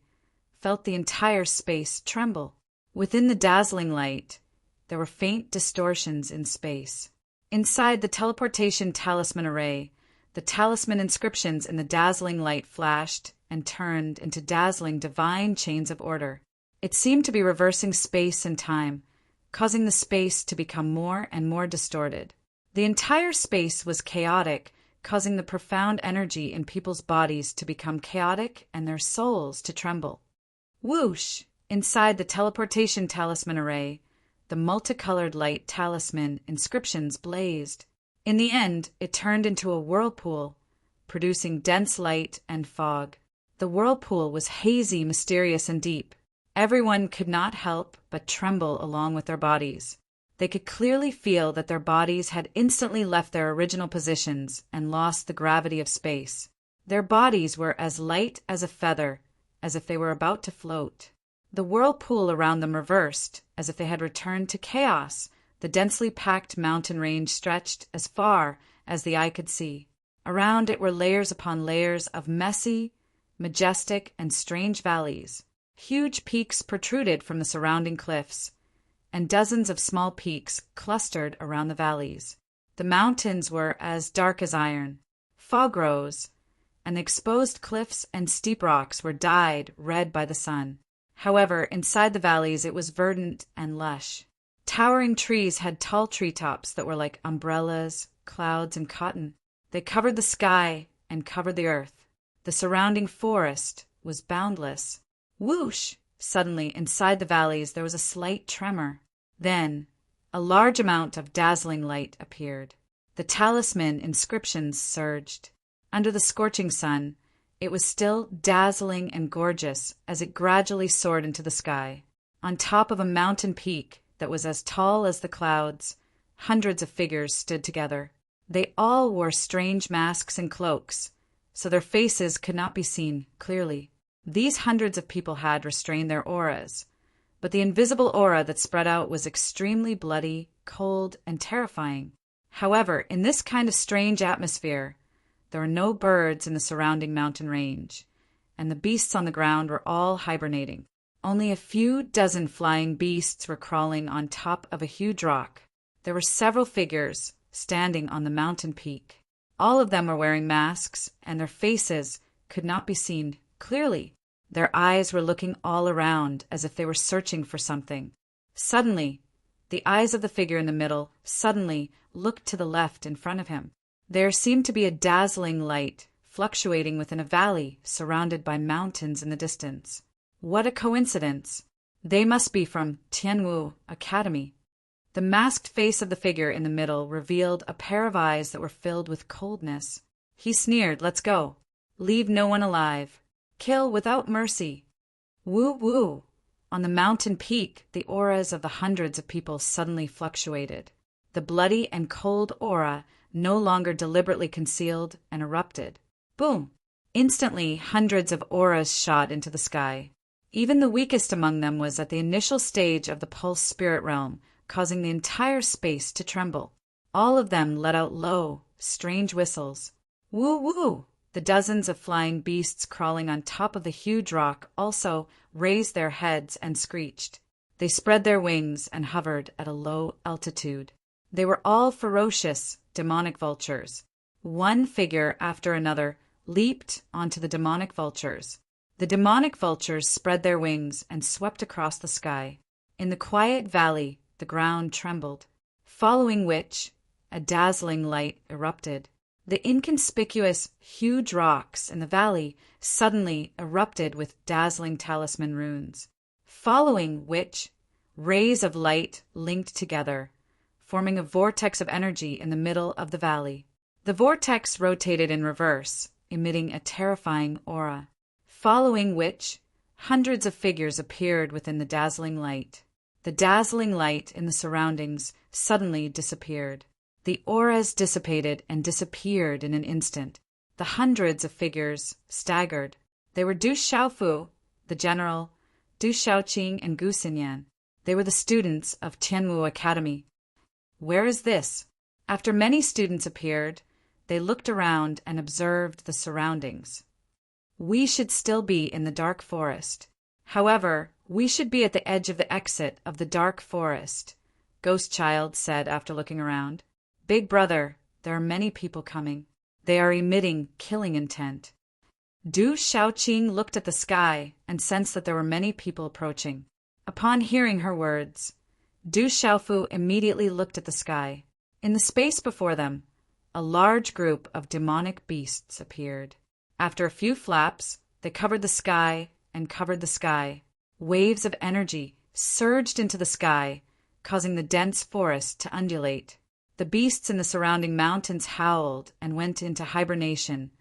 felt the entire space tremble. Within the dazzling light, there were faint distortions in space. Inside the teleportation talisman array, the talisman inscriptions in the dazzling light flashed and turned into dazzling divine chains of order. It seemed to be reversing space and time, causing the space to become more and more distorted. The entire space was chaotic, causing the profound energy in people's bodies to become chaotic and their souls to tremble. Whoosh! Inside the teleportation talisman array, the multicolored light talisman inscriptions blazed. In the end, it turned into a whirlpool, producing dense light and fog. The whirlpool was hazy, mysterious, and deep. Everyone could not help but tremble along with their bodies. They could clearly feel that their bodies had instantly left their original positions and lost the gravity of space. Their bodies were as light as a feather, as if they were about to float. The whirlpool around them reversed, as if they had returned to chaos. The densely packed mountain range stretched as far as the eye could see. Around it were layers upon layers of messy, majestic, and strange valleys. Huge peaks protruded from the surrounding cliffs, and dozens of small peaks clustered around the valleys. The mountains were as dark as iron. Fog rose, and the exposed cliffs and steep rocks were dyed red by the sun. However, inside the valleys it was verdant and lush. Towering trees had tall treetops that were like umbrellas, clouds, and cotton. They covered the sky and covered the earth. The surrounding forest was boundless. Whoosh! Suddenly, inside the valleys, there was a slight tremor. Then, a large amount of dazzling light appeared. The talisman inscriptions surged. Under the scorching sun, it was still dazzling and gorgeous as it gradually soared into the sky. On top of a mountain peak that was as tall as the clouds, hundreds of figures stood together. They all wore strange masks and cloaks, so their faces could not be seen clearly. These hundreds of people had restrained their auras, but the invisible aura that spread out was extremely bloody, cold, and terrifying. However, in this kind of strange atmosphere, there were no birds in the surrounding mountain range, and the beasts on the ground were all hibernating. Only a few dozen flying beasts were crawling on top of a huge rock. There were several figures standing on the mountain peak. All of them were wearing masks, and their faces could not be seen clearly. Their eyes were looking all around as if they were searching for something. Suddenly, the eyes of the figure in the middle suddenly looked to the left in front of him. There seemed to be a dazzling light fluctuating within a valley surrounded by mountains in the distance. What a coincidence! They must be from Tianwu Academy. The masked face of the figure in the middle revealed a pair of eyes that were filled with coldness. He sneered, "Let's go. Leave no one alive. Kill without mercy." Woo woo! On the mountain peak, the auras of the hundreds of people suddenly fluctuated. The bloody and cold aura no longer deliberately concealed, and erupted. Boom! Instantly, hundreds of auras shot into the sky. Even the weakest among them was at the initial stage of the pulse spirit realm, causing the entire space to tremble. All of them let out low, strange whistles. Woo-woo! The dozens of flying beasts crawling on top of the huge rock also raised their heads and screeched. They spread their wings and hovered at a low altitude. They were all ferocious, demonic vultures. One figure after another leaped onto the demonic vultures. The demonic vultures spread their wings and swept across the sky. In the quiet valley, the ground trembled, following which a dazzling light erupted. The inconspicuous, huge rocks in the valley suddenly erupted with dazzling talisman runes, following which rays of light linked together, forming a vortex of energy in the middle of the valley. The vortex rotated in reverse, emitting a terrifying aura, following which hundreds of figures appeared within the dazzling light. The dazzling light in the surroundings suddenly disappeared. The auras dissipated and disappeared in an instant. The hundreds of figures staggered. They were Du Xiaofu, the general, Du Xiaoqing, and Gu Xinyan. They were the students of Tianwu Academy. Where is this? After many students appeared, they looked around and observed the surroundings. We should still be in the dark forest. However, we should be at the edge of the exit of the dark forest, Ghost Child said after looking around. Big brother, there are many people coming. They are emitting killing intent. Du Xiaoqing looked at the sky and sensed that there were many people approaching. Upon hearing her words, Du Xiaofu immediately looked at the sky. In the space before them, a large group of demonic beasts appeared. After a few flaps, they covered the sky and covered the sky. Waves of energy surged into the sky, causing the dense forest to undulate. The beasts in the surrounding mountains howled and went into hibernation,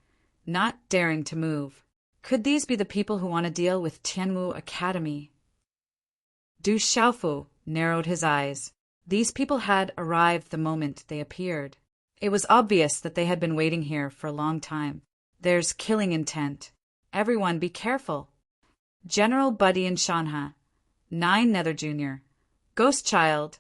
not daring to move. Could these be the people who want to deal with Tianwu Academy? Du Xiaofu narrowed his eyes. These people had arrived the moment they appeared. It was obvious that they had been waiting here for a long time. There's killing intent. Everyone be careful. General Buddy and Shanha, 9 Nether Jr., Ghost Child,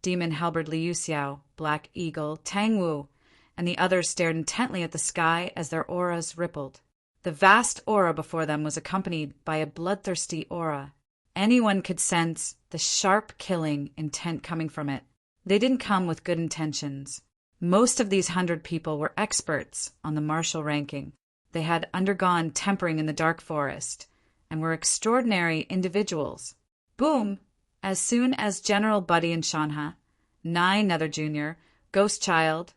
Demon Halberd Liu Xiao, Black Eagle, Tang Wu, and the others stared intently at the sky as their auras rippled. The vast aura before them was accompanied by a bloodthirsty aura. Anyone could sense the sharp killing intent coming from it. They didn't come with good intentions. Most of these 100 people were experts on the martial ranking. They had undergone tempering in the dark forest and were extraordinary individuals. Boom! As soon as General Buddy and Shanha, 9 Nether Jr., Ghost Child,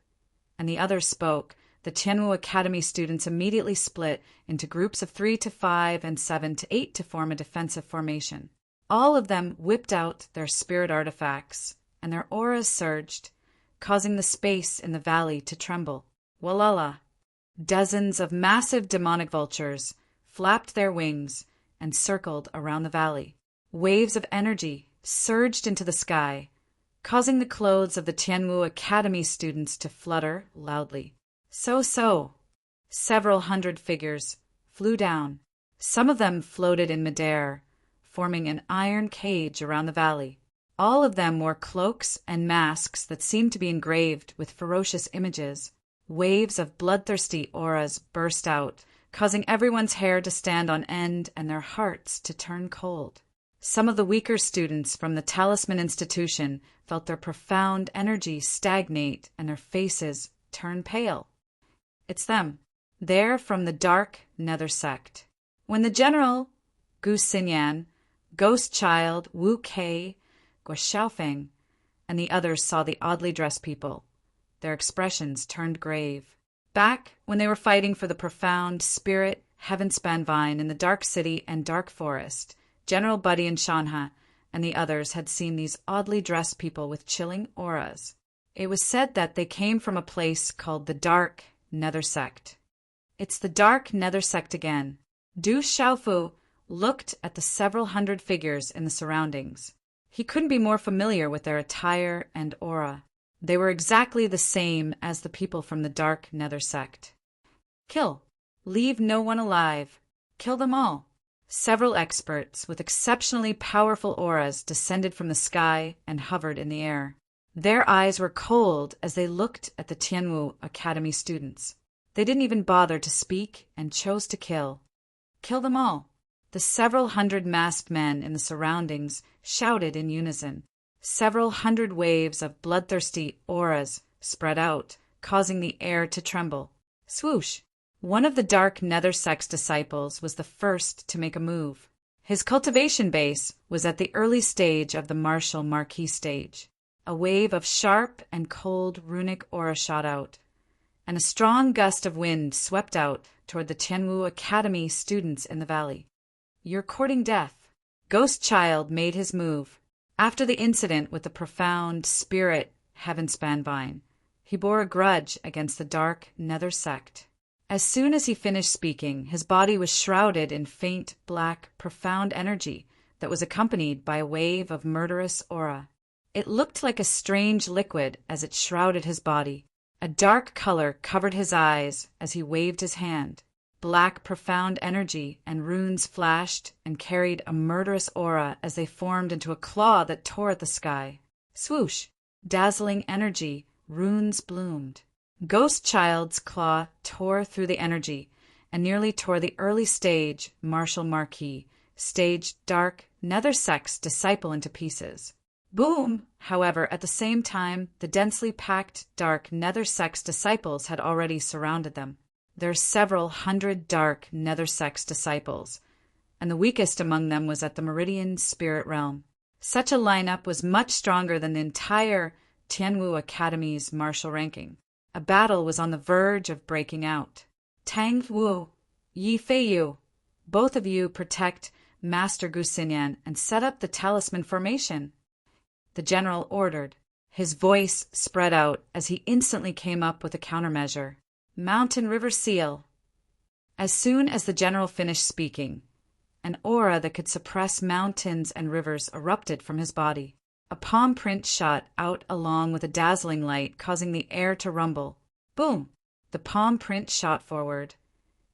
and the others spoke, the Tianwu Academy students immediately split into groups of 3 to 5 and 7 to 8 to form a defensive formation. All of them whipped out their spirit artifacts, and their auras surged, causing the space in the valley to tremble. Walala! Dozens of massive demonic vultures flapped their wings and circled around the valley. Waves of energy surged into the sky, causing the clothes of the Tianwu Academy students to flutter loudly. So. Several hundred figures flew down. Some of them floated in midair, forming an iron cage around the valley. All of them wore cloaks and masks that seemed to be engraved with ferocious images. Waves of bloodthirsty auras burst out, causing everyone's hair to stand on end and their hearts to turn cold. Some of the weaker students from the Talisman Institution felt their profound energy stagnate and their faces turn pale. It's them. They're from the Dark Nether Sect. When the General, Gu Xinyan, Ghost Child, Wu Kei, Guo Xiaofeng, and the others saw the oddly dressed people, their expressions turned grave. Back when they were fighting for the profound spirit heaven-span vine in the Dark City and Dark Forest, General Buddy and Shanha and the others had seen these oddly dressed people with chilling auras. It was said that they came from a place called the Dark Nether Sect. It's the Dark Nether Sect again. Du Xiaofu looked at the several hundred figures in the surroundings. He couldn't be more familiar with their attire and aura. They were exactly the same as the people from the dark nether sect. Kill. Leave no one alive. Kill them all. Several experts with exceptionally powerful auras descended from the sky and hovered in the air. Their eyes were cold as they looked at the Tianwu Academy students. They didn't even bother to speak and chose to kill. Kill them all. The several hundred masked men in the surroundings shouted in unison. Several hundred waves of bloodthirsty auras spread out, causing the air to tremble. Swoosh! One of the dark nether sect's disciples was the first to make a move. His cultivation base was at the early stage of the martial marquee stage. A wave of sharp and cold runic aura shot out, and a strong gust of wind swept out toward the Tianwu Academy students in the valley. You're courting death. Ghost Child made his move. After the incident with the profound spirit heavenspan vine, he bore a grudge against the dark nether sect. As soon as he finished speaking, his body was shrouded in faint, black, profound energy that was accompanied by a wave of murderous aura. It looked like a strange liquid as it shrouded his body. A dark color covered his eyes as he waved his hand. Black, profound energy and runes flashed and carried a murderous aura as they formed into a claw that tore at the sky. Swoosh! Dazzling energy, runes bloomed. Ghost Child's claw tore through the energy and nearly tore the early stage martial marquee, stage dark nether sect's disciple into pieces. Boom! However, at the same time, the densely packed dark nether sect's disciples had already surrounded them. There are several hundred dark nether sect's disciples, and the weakest among them was at the Meridian Spirit Realm. Such a lineup was much stronger than the entire Tianwu Academy's martial ranking. A battle was on the verge of breaking out. Tang Wu, Yi Fei Yu, both of you protect Master Gu Xinyan and set up the talisman formation, the general ordered. His voice spread out as he instantly came up with a countermeasure. Mountain River Seal. As soon as the general finished speaking, an aura that could suppress mountains and rivers erupted from his body. A palm print shot out along with a dazzling light, causing the air to rumble. Boom! The palm print shot forward,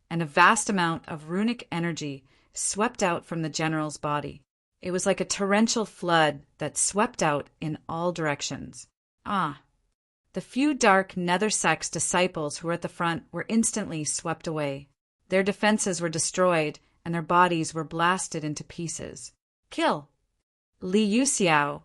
and a vast amount of runic energy swept out from the general's body. It was like a torrential flood that swept out in all directions. Ah! The few dark nether sect's disciples who were at the front were instantly swept away. Their defenses were destroyed, and their bodies were blasted into pieces. Kill! Li Yuxiao,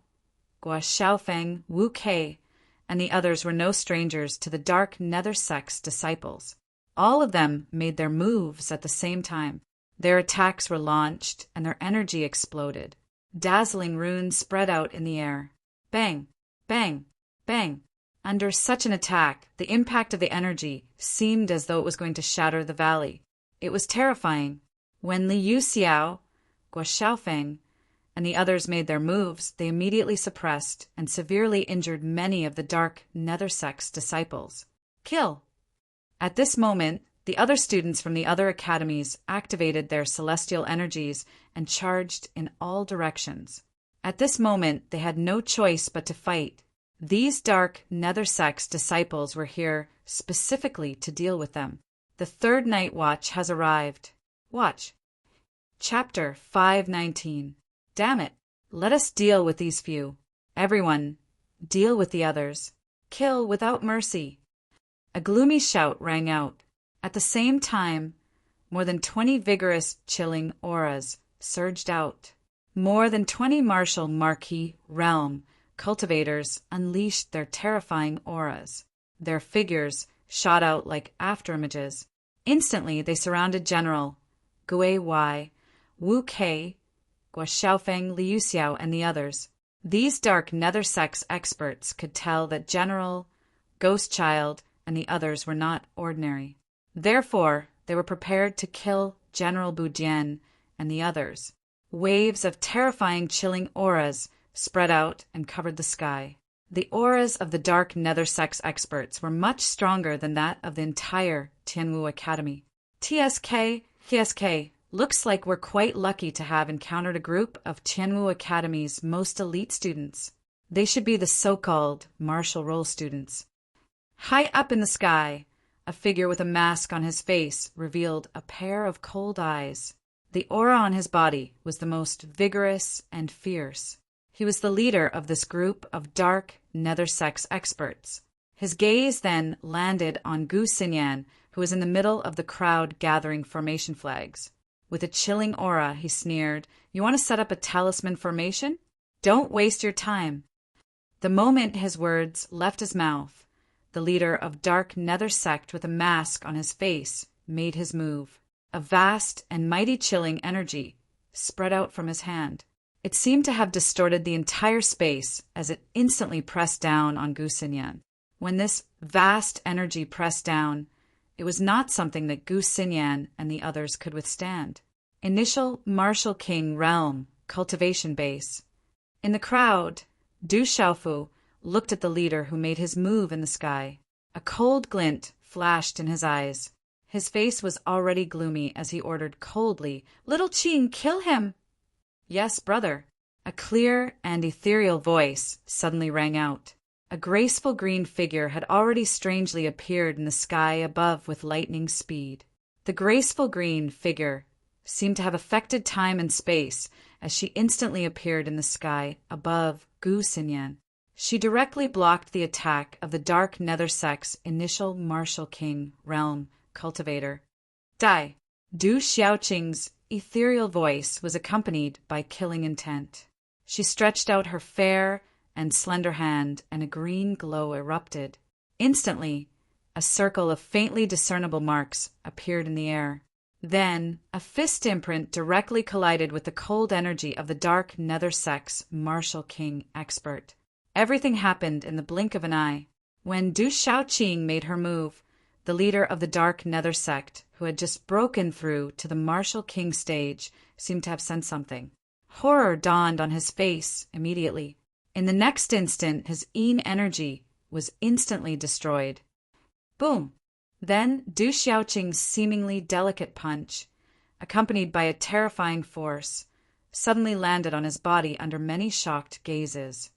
Gua Xiaofeng, Wu Kei, and the others were no strangers to the dark nether sect's disciples. All of them made their moves at the same time. Their attacks were launched, and their energy exploded. Dazzling runes spread out in the air. Bang! Bang! Bang! Under such an attack, the impact of the energy seemed as though it was going to shatter the valley. It was terrifying. When Li Yuxiao, Gua Xiaofeng, and the others made their moves, they immediately suppressed and severely injured many of the dark nether sect's disciples. Kill! At this moment, the other students from the other academies activated their celestial energies and charged in all directions. At this moment, they had no choice but to fight. These dark nether sect's disciples were here specifically to deal with them. The third night watch has arrived. Watch. Chapter 519. Damn it. Let us deal with these few. Everyone, deal with the others. Kill without mercy. A gloomy shout rang out. At the same time, more than 20 vigorous, chilling auras surged out. More than 20 martial marquee realm cultivators unleashed their terrifying auras. Their figures shot out like afterimages. Instantly, they surrounded General Gui Wei, Wu Kei, Gua Xiaofeng, Li Yuxiao, and the others. These dark nether sect's experts could tell that General, Ghost Child, and the others were not ordinary. Therefore, they were prepared to kill General Budian and the others. Waves of terrifying, chilling auras spread out and covered the sky. The auras of the dark nether sect's experts were much stronger than that of the entire Tianwu Academy. TSK, looks like we're quite lucky to have encountered a group of Tianwu Academy's most elite students. They should be the so-called martial role students. High up in the sky, a figure with a mask on his face revealed a pair of cold eyes. The aura on his body was the most vigorous and fierce. He was the leader of this group of dark nether sex experts. His gaze then landed on Gu Xinyan, who was in the middle of the crowd gathering formation flags. With a chilling aura, he sneered, "You want to set up a talisman formation? Don't waste your time." The moment his words left his mouth, the leader of dark nether sect with a mask on his face made his move. A vast and mighty chilling energy spread out from his hand. It seemed to have distorted the entire space as it instantly pressed down on Gu Xinyan. When this vast energy pressed down, it was not something that Gu Xinyan and the others could withstand. Initial Martial King Realm Cultivation Base. In the crowd, Du Xiaofu looked at the leader who made his move in the sky. A cold glint flashed in his eyes. His face was already gloomy as he ordered coldly, "Little Qing, kill him!" "Yes, brother." A clear and ethereal voice suddenly rang out. A graceful green figure had already strangely appeared in the sky above with lightning speed. The graceful green figure seemed to have affected time and space as she instantly appeared in the sky above Gu Xinyan. She directly blocked the attack of the dark nether sex initial Martial King Realm Cultivator. Die. Du Xiaoqing's ethereal voice was accompanied by killing intent. She stretched out her fair and slender hand, and a green glow erupted. Instantly, a circle of faintly discernible marks appeared in the air. Then, a fist imprint directly collided with the cold energy of the dark nether sex Martial King expert. Everything happened in the blink of an eye. When Du Xiaoqing made her move, the leader of the dark nether sect, who had just broken through to the Martial King stage, seemed to have sensed something. Horror dawned on his face immediately. In the next instant, his Yin energy was instantly destroyed. Boom! Then Du Xiaoqing's seemingly delicate punch, accompanied by a terrifying force, suddenly landed on his body under many shocked gazes.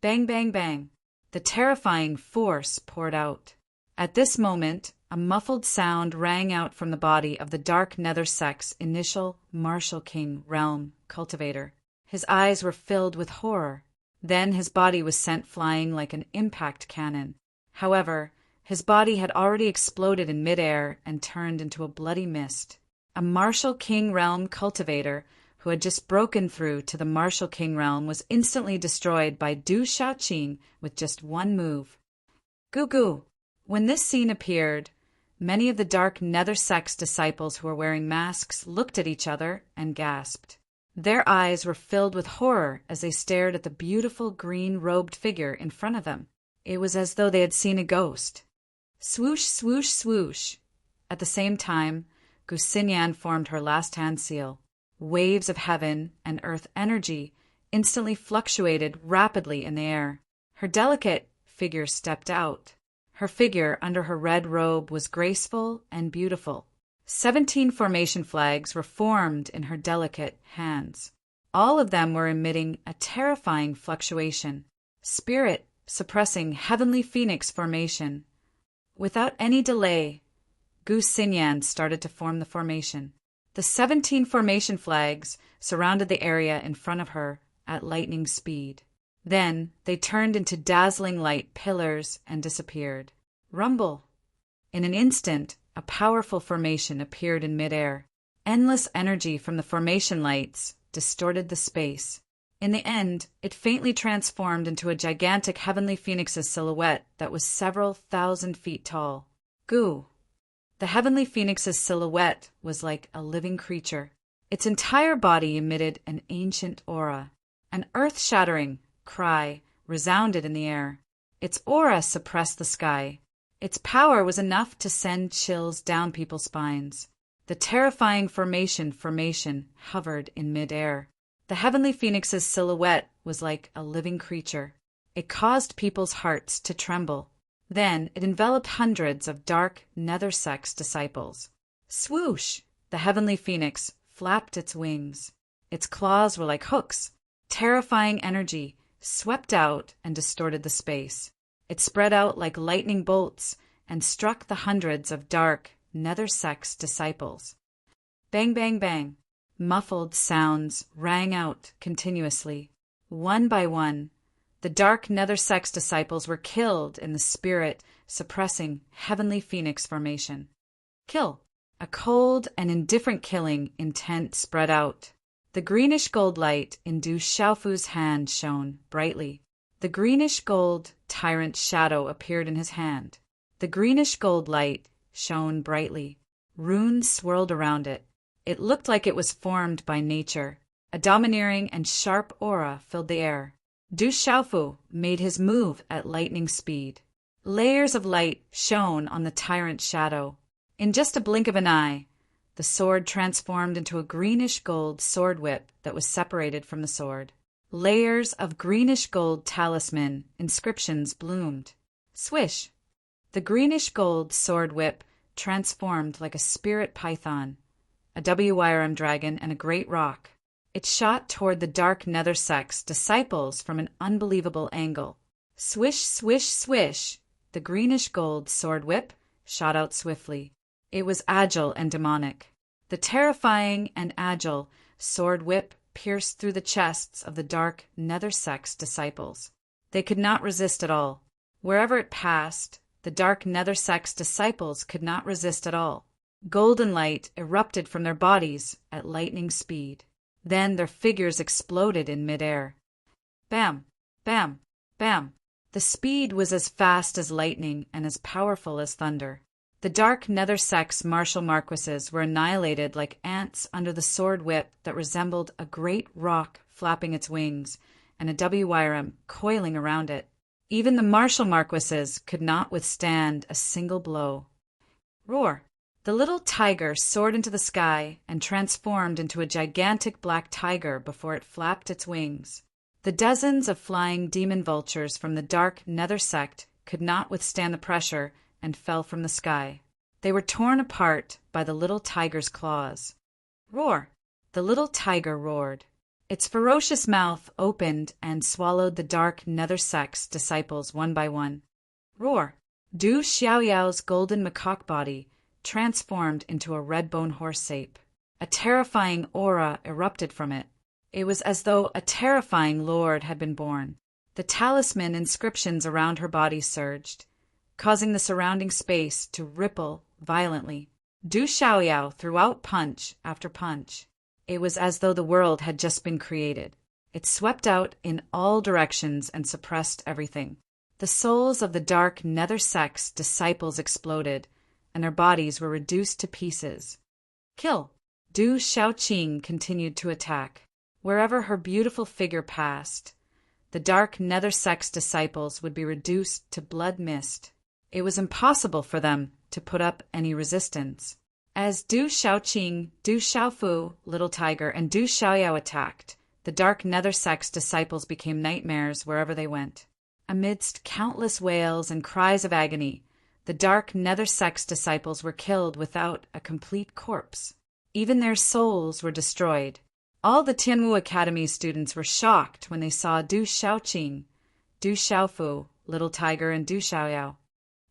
Bang, bang, bang! The terrifying force poured out. At this moment, a muffled sound rang out from the body of the dark nether sex initial Martial King Realm Cultivator. His eyes were filled with horror. Then his body was sent flying like an impact cannon. However, his body had already exploded in midair and turned into a bloody mist. A Martial King Realm Cultivator who had just broken through to the Martial King Realm was instantly destroyed by Du Xiaoqing with just one move. Goo goo! When this scene appeared, many of the dark nether sex disciples who were wearing masks looked at each other and gasped. Their eyes were filled with horror as they stared at the beautiful green-robed figure in front of them. It was as though they had seen a ghost. Swoosh, swoosh, swoosh. At the same time, Gu Xinyan formed her last hand seal. Waves of heaven and earth energy instantly fluctuated rapidly in the air. Her delicate figure stepped out. Her figure under her red robe was graceful and beautiful. 17 formation flags were formed in her delicate hands. All of them were emitting a terrifying fluctuation. Spirit suppressing heavenly phoenix formation. Without any delay, Gu Xinyan started to form the formation. The 17 formation flags surrounded the area in front of her at lightning speed. Then they turned into dazzling light pillars and disappeared. Rumble! In an instant, a powerful formation appeared in midair. Endless energy from the formation lights distorted the space. In the end, it faintly transformed into a gigantic heavenly phoenix's silhouette that was several thousand feet tall. Goo! The heavenly phoenix's silhouette was like a living creature. Its entire body emitted an ancient aura. An earth-shattering cry resounded in the air. Its aura suppressed the sky. Its power was enough to send chills down people's spines. The terrifying formation hovered in midair. The heavenly phoenix's silhouette was like a living creature. It caused people's hearts to tremble. Then it enveloped hundreds of dark nether sex disciples. Swoosh! The heavenly phoenix flapped its wings. Its claws were like hooks. Terrifying energy swept out and distorted the space. It spread out like lightning bolts and struck the hundreds of dark, nether-sex disciples. Bang, bang, bang. Muffled sounds rang out continuously. One by one, the dark nether-sex disciples were killed in the spirit-suppressing heavenly phoenix formation. Kill. A cold and indifferent killing intent spread out. The greenish-gold light in Du Xiaofu's hand shone brightly. The greenish-gold tyrant shadow appeared in his hand. The greenish-gold light shone brightly. Runes swirled around it. It looked like it was formed by nature. A domineering and sharp aura filled the air. Du Xiaofu made his move at lightning speed. Layers of light shone on the tyrant shadow. In just a blink of an eye, the sword transformed into a greenish-gold sword whip that was separated from the sword. Layers of greenish-gold talisman inscriptions bloomed. Swish! The greenish-gold sword whip transformed like a spirit python, a WYRM dragon, and a great rock. It shot toward the dark nether-sex disciples from an unbelievable angle. Swish, swish, swish! The greenish-gold sword whip shot out swiftly. It was agile and demonic. The terrifying and agile sword whip pierced through the chests of the dark nether-sex disciples. They could not resist at all. Wherever it passed, the dark nether-sex disciples could not resist at all. Golden light erupted from their bodies at lightning speed. Then their figures exploded in midair. Bam! Bam! Bam! The speed was as fast as lightning and as powerful as thunder. The dark nether-sex martial marquises were annihilated like ants under the sword whip that resembled a great rock flapping its wings and a WYRM coiling around it. Even the martial marquises could not withstand a single blow. Roar! The little tiger soared into the sky and transformed into a gigantic black tiger before it flapped its wings. The dozens of flying demon vultures from the dark nether sect could not withstand the pressure and fell from the sky. They were torn apart by the little tiger's claws. Roar! The little tiger roared. Its ferocious mouth opened and swallowed the dark nether-sex disciples one by one. Roar! Du Xiaoyao's golden macaque body transformed into a red-bone horse ape. A terrifying aura erupted from it. It was as though a terrifying lord had been born. The talisman inscriptions around her body surged, causing the surrounding space to ripple violently. Du Xiaoyao threw out punch after punch. It was as though the world had just been created. It swept out in all directions and suppressed everything. The souls of the dark nether-sex disciples exploded, and their bodies were reduced to pieces. Kill! Du Xiaoqing continued to attack. Wherever her beautiful figure passed, the dark nether-sex disciples would be reduced to blood mist. It was impossible for them to put up any resistance. As Du Xiaoqing, Du Xiaofu, Little Tiger, and Du Xiaoyao attacked, the dark nether-sex disciples became nightmares wherever they went. Amidst countless wails and cries of agony, the dark nether-sex disciples were killed without a complete corpse. Even their souls were destroyed. All the Tianwu Academy students were shocked when they saw Du Xiaoqing, Du Xiaofu, Little Tiger, and Du Xiaoyao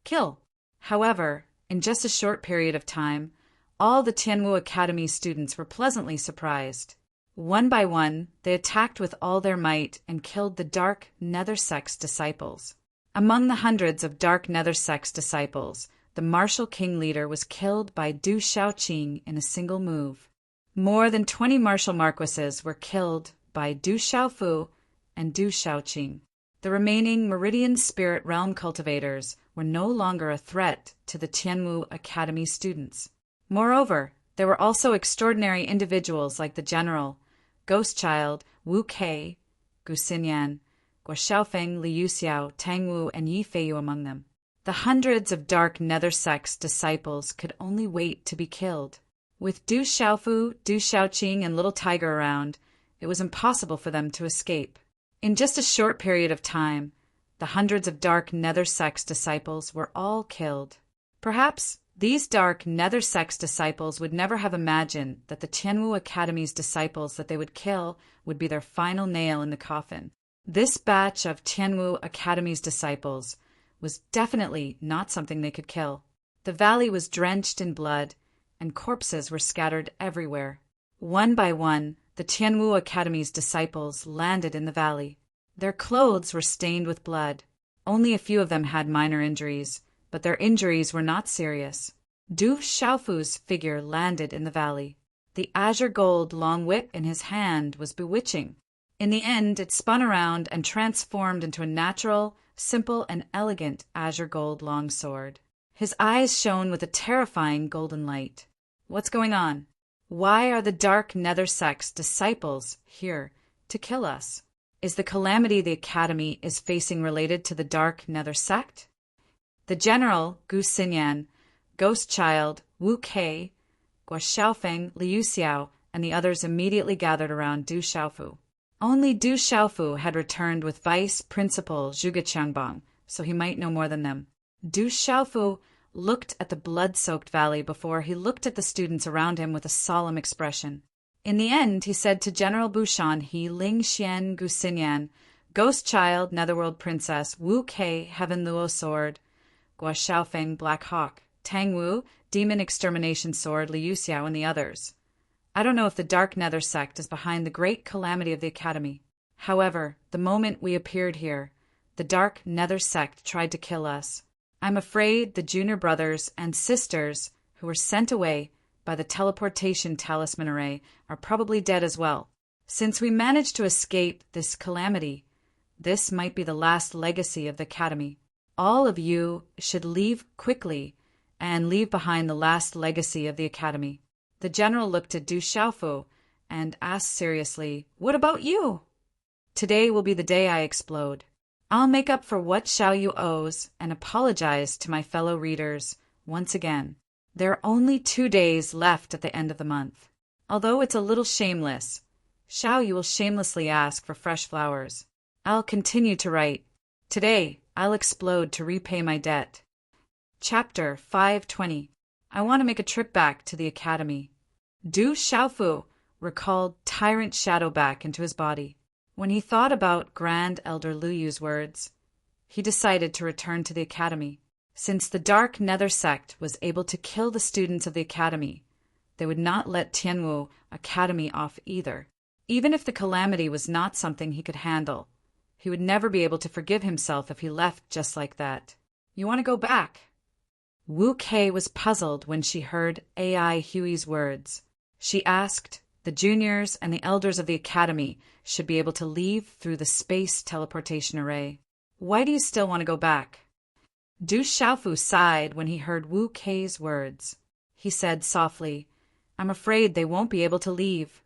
kill. However, in just a short period of time, all the Tianwu Academy students were pleasantly surprised. One by one, they attacked with all their might and killed the dark nether-sex disciples. Among the hundreds of dark nether-sex disciples, the martial king leader was killed by Du Xiaoqing in a single move. More than 20 martial marquises were killed by Du Xiaofu and Du Xiaoqing. The remaining Meridian Spirit Realm cultivators were no longer a threat to the Tianwu Academy students. Moreover, there were also extraordinary individuals like the General, Ghost Child, Wu Kei, Gu Xinyan, Guo Xiaofeng, Li Yuxiao, Tang Wu, and Yi Feiyu among them. The hundreds of dark nether-sex disciples could only wait to be killed. With Du Xiaofu, Du Xiaoqing, and Little Tiger around, it was impossible for them to escape. In just a short period of time, the hundreds of dark nether-sex disciples were all killed. Perhaps these dark nether-sex disciples would never have imagined that the Tianwu Academy's disciples that they would kill would be their final nail in the coffin. This batch of Tianwu Academy's disciples was definitely not something they could kill. The valley was drenched in blood, and corpses were scattered everywhere. One by one, the Tianwu Academy's disciples landed in the valley. Their clothes were stained with blood. Only a few of them had minor injuries, but their injuries were not serious. Du Xiaofu's figure landed in the valley. The azure gold long whip in his hand was bewitching. In the end, it spun around and transformed into a natural, simple, and elegant azure gold long sword. His eyes shone with a terrifying golden light. What's going on? Why are the dark nether sect's disciples here to kill us? Is the calamity the Academy is facing related to the dark nether sect? The general, Gu Xinyan, Ghost Child, Wu Kei, Guo Xiaofeng, Liu Xiao, and the others immediately gathered around Du Xiaofu. Only Du Xiaofu had returned with Vice Principal Zhuge Qiangbang, so he might know more than them. Du Xiaofu looked at the blood-soaked valley before he looked at the students around him with a solemn expression. In the end, he said to General Bushan He, Ling Xian, Gu Xinyan, Ghost Child, Netherworld Princess, Wu Kei, Heaven Luo Sword, Guo Xiaofeng, Black Hawk, Tang Wu, Demon Extermination Sword, Liu Xiao, and the others. I don't know if the Dark Nether sect is behind the great calamity of the Academy. However, the moment we appeared here, the Dark Nether sect tried to kill us. I'm afraid the junior brothers and sisters who were sent away by the teleportation talisman array are probably dead as well. Since we managed to escape this calamity, this might be the last legacy of the Academy. All of you should leave quickly and leave behind the last legacy of the Academy. The general looked at Du Xiaofu and asked seriously, What about you? Today will be the day I explode. I'll make up for what Xiao Yu owes and apologize to my fellow readers once again. There are only 2 days left at the end of the month. Although it's a little shameless, Xiao Yu will shamelessly ask for fresh flowers. I'll continue to write. Today, I'll explode to repay my debt. Chapter 520. I want to make a trip back to the Academy. Du Xiaofu recalled Tyrant Shadow back into his body. When he thought about Grand Elder Lu Yu's words, he decided to return to the Academy. Since the Dark Nether sect was able to kill the students of the Academy, they would not let Tianwu Academy off either. Even if the calamity was not something he could handle, he would never be able to forgive himself if he left just like that. You want to go back? Wu Kei was puzzled when she heard AI Huey's words. She asked, the juniors and the elders of the Academy should be able to leave through the space teleportation array. Why do you still want to go back? Du Xiaofu sighed when he heard Wu Kei's words. He said softly, I'm afraid they won't be able to leave.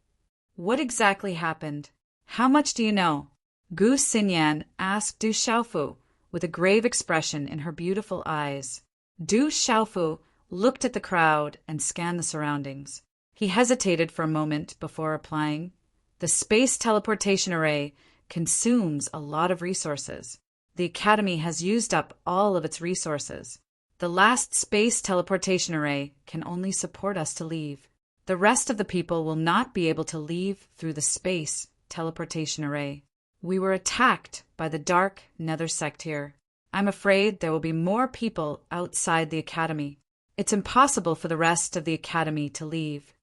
What exactly happened? How much do you know? Gu Xinyan asked Du Xiaofu with a grave expression in her beautiful eyes. Du Xiaofu looked at the crowd and scanned the surroundings. He hesitated for a moment before replying. The space teleportation array consumes a lot of resources. The Academy has used up all of its resources. The last space teleportation array can only support us to leave. The rest of the people will not be able to leave through the space teleportation array. We were attacked by the Dark Nether sect here. I'm afraid there will be more people outside the Academy. It's impossible for the rest of the Academy to leave.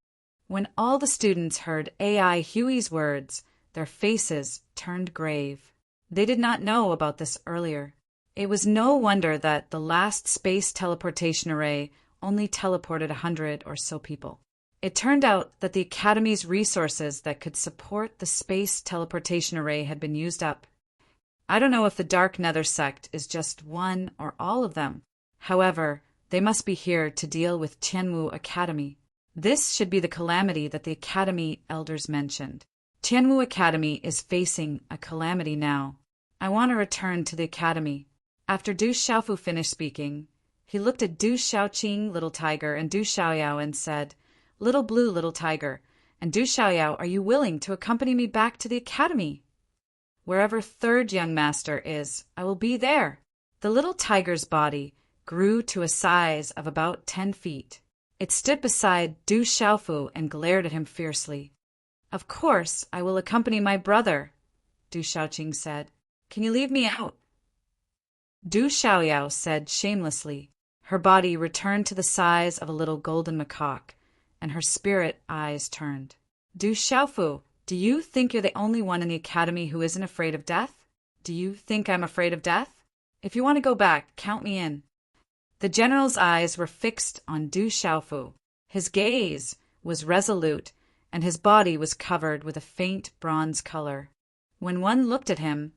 When all the students heard AI Huey's words, their faces turned grave. They did not know about this earlier. It was no wonder that the last space teleportation array only teleported 100 or so people. It turned out that the Academy's resources that could support the space teleportation array had been used up. I don't know if the Dark Nether sect is just one or all of them. However, they must be here to deal with Tianwu Academy. This should be the calamity that the Academy elders mentioned. Tianwu Academy is facing a calamity now. I want to return to the Academy. After Du Xiaofu finished speaking, he looked at Du Xiaoqing, Little Tiger, and Du Xiaoyao and said, Little Blue, Little Tiger, and Du Xiaoyao, are you willing to accompany me back to the Academy? Wherever third young master is, I will be there. The little tiger's body grew to a size of about 10 feet. It stood beside Du Xiaofu and glared at him fiercely. Of course, I will accompany my brother. Du Shaoqing said. Can you leave me out? Du Xiaoyao said shamelessly. Her body returned to the size of a little golden macaque, and her spirit eyes turned. Du Xiaofu, do you think you're the only one in the academy who isn't afraid of death? Do you think I'm afraid of death? If you want to go back, count me in. The general's eyes were fixed on Du Xiaofu. His gaze was resolute, and his body was covered with a faint bronze color. When one looked at him,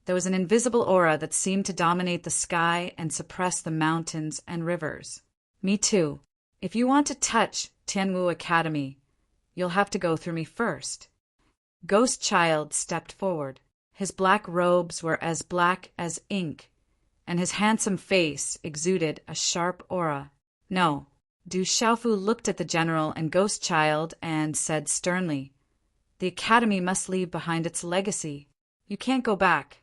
there was an invisible aura that seemed to dominate the sky and suppress the mountains and rivers. Me too. If you want to touch Tianwu Academy, you'll have to go through me first. Ghost Child stepped forward. His black robes were as black as ink, and his handsome face exuded a sharp aura. No. Du Xiaofu looked at the general and Ghost Child and said sternly, The academy must leave behind its legacy. You can't go back.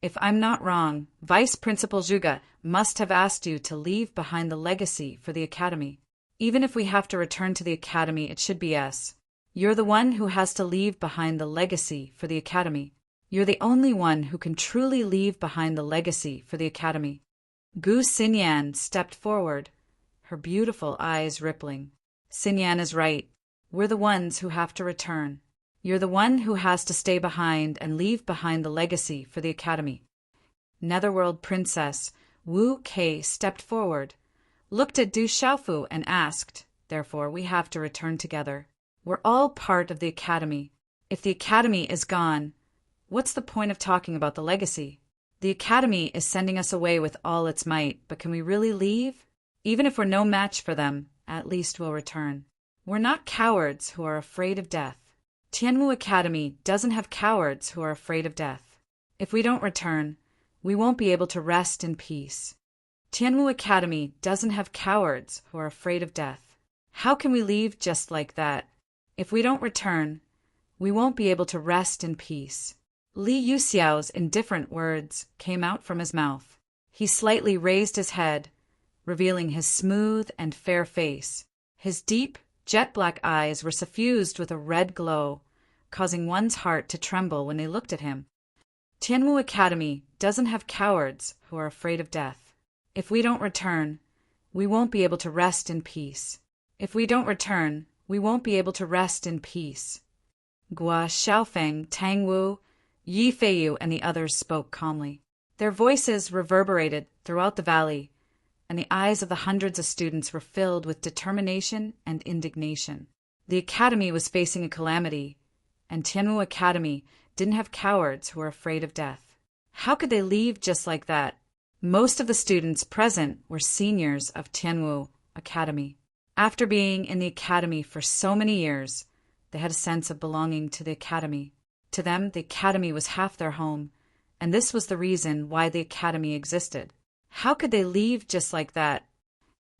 If I'm not wrong, Vice Principal Zhuge must have asked you to leave behind the legacy for the academy. Even if we have to return to the academy, it should be us. You're the one who has to leave behind the legacy for the academy. You're the only one who can truly leave behind the legacy for the academy. Gu Xinyan stepped forward, her beautiful eyes rippling. Xinyan is right. We're the ones who have to return. You're the one who has to stay behind and leave behind the legacy for the academy. Netherworld Princess Wu Kei stepped forward, looked at Du Xiaofu and asked, Therefore, we have to return together. We're all part of the academy. If the academy is gone, what's the point of talking about the legacy? The academy is sending us away with all its might, but can we really leave? Even if we're no match for them, at least we'll return. We're not cowards who are afraid of death. Tianwu Academy doesn't have cowards who are afraid of death. If we don't return, we won't be able to rest in peace. Tianwu Academy doesn't have cowards who are afraid of death. How can we leave just like that? If we don't return, we won't be able to rest in peace. Li Yuxiao's indifferent words came out from his mouth. He slightly raised his head, revealing his smooth and fair face. His deep, jet-black eyes were suffused with a red glow, causing one's heart to tremble when they looked at him. Tianwu Academy doesn't have cowards who are afraid of death. If we don't return, we won't be able to rest in peace. If we don't return, we won't be able to rest in peace. Gua Xiaofeng, Tang Wu, Yi Feiyu, and the others spoke calmly. Their voices reverberated throughout the valley, and the eyes of the hundreds of students were filled with determination and indignation. The academy was facing a calamity, and Tianwu Academy didn't have cowards who were afraid of death. How could they leave just like that? Most of the students present were seniors of Tianwu Academy. After being in the academy for so many years, they had a sense of belonging to the academy. To them, the academy was half their home, and this was the reason why the academy existed. How could they leave just like that?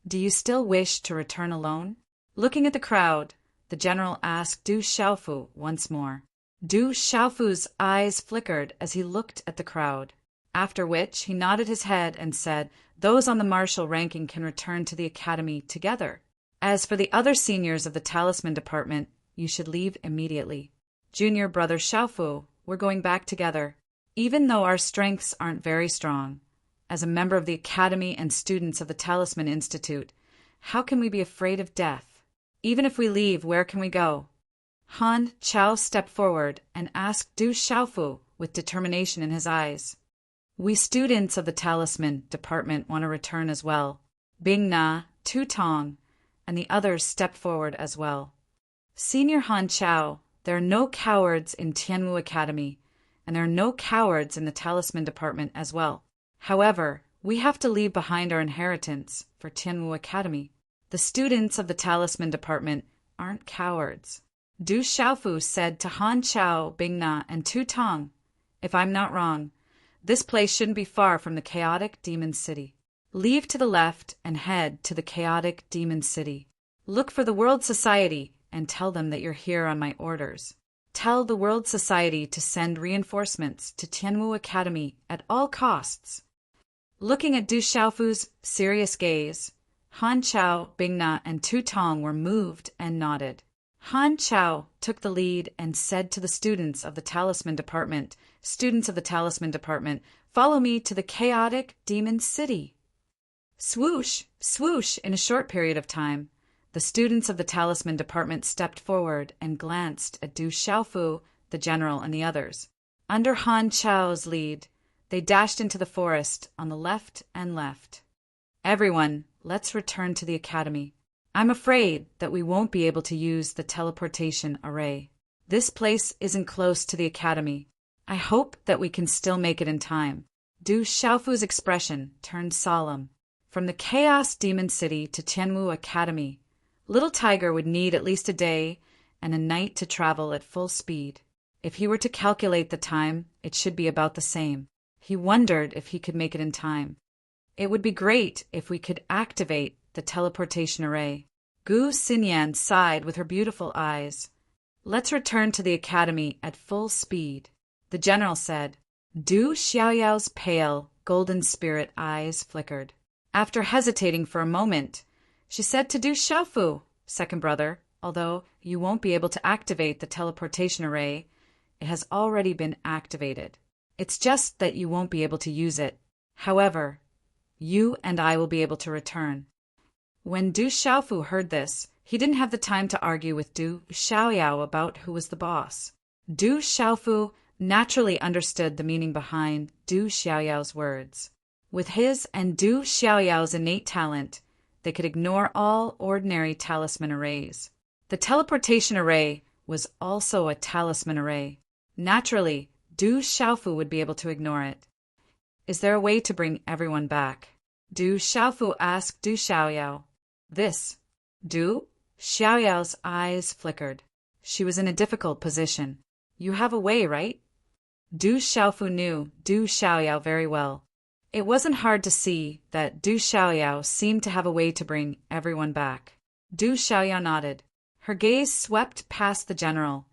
Do you still wish to return alone? Looking at the crowd, the general asked Du Xiaofu once more. Du Xiaofu's eyes flickered as he looked at the crowd, after which he nodded his head and said, Those on the martial ranking can return to the academy together. As for the other seniors of the talisman department, you should leave immediately. Junior brother Xiaofu, we're going back together. Even though our strengths aren't very strong, as a member of the academy and students of the Talisman Institute, how can we be afraid of death? Even if we leave, where can we go? Han Chao stepped forward and asked Du Xiaofu with determination in his eyes. We students of the Talisman department want to return as well. Bing Na, Tu Tong, and the others stepped forward as well. Senior Han Chao, there are no cowards in Tianwu Academy, and there are no cowards in the Talisman department as well. However, we have to leave behind our inheritance for Tianwu Academy. The students of the Talisman department aren't cowards. Du Xiaofu said to Han Chao, Bing Na, and Tu Tong, If I'm not wrong, this place shouldn't be far from the chaotic demon city. Leave to the left and head to the chaotic demon city. Look for the World Society and tell them that you're here on my orders. Tell the World Society to send reinforcements to Tianwu Academy at all costs. Looking at Du Xiaofu's serious gaze, Han Chao, Bing Na, and Tu Tong were moved and nodded. Han Chao took the lead and said to the students of the Talisman Department, follow me to the chaotic demon city. Swoosh, swoosh, in a short period of time, the students of the Talisman Department stepped forward and glanced at Du Xiaofu, the general, and the others. Under Han Chao's lead, they dashed into the forest on the left. Everyone, let's return to the academy. I'm afraid that we won't be able to use the teleportation array. This place isn't close to the academy. I hope that we can still make it in time. Du Xiaofu's expression turned solemn. From the Chaos Demon City to Tianwu Academy, Little Tiger would need at least a day and a night to travel at full speed. If he were to calculate the time, it should be about the same. He wondered if he could make it in time. It would be great if we could activate the teleportation array. Gu Xinyan sighed with her beautiful eyes. Let's return to the academy at full speed, the general said. Du Xiaoyao's pale, golden spirit eyes flickered. After hesitating for a moment, she said to Du Xiaofu, second brother, although you won't be able to activate the teleportation array, it has already been activated. It's just that you won't be able to use it. However, you and I will be able to return. When Du Xiaofu heard this, he didn't have the time to argue with Du Xiaoyao about who was the boss. Du Xiaofu naturally understood the meaning behind Du Xiaoyao's words. With his and Du Xiaoyao's innate talent, they could ignore all ordinary talisman arrays. The teleportation array was also a talisman array. Naturally, Du Xiaofu would be able to ignore it. Is there a way to bring everyone back? Du Xiaofu asked Du Xiaoyao. Du Xiaoyao's eyes flickered. She was in a difficult position. You have a way, right? Du Xiaofu knew Du Xiaoyao very well. It wasn't hard to see that Du Xiaoyao seemed to have a way to bring everyone back. Du Xiaoyao nodded. Her gaze swept past the general,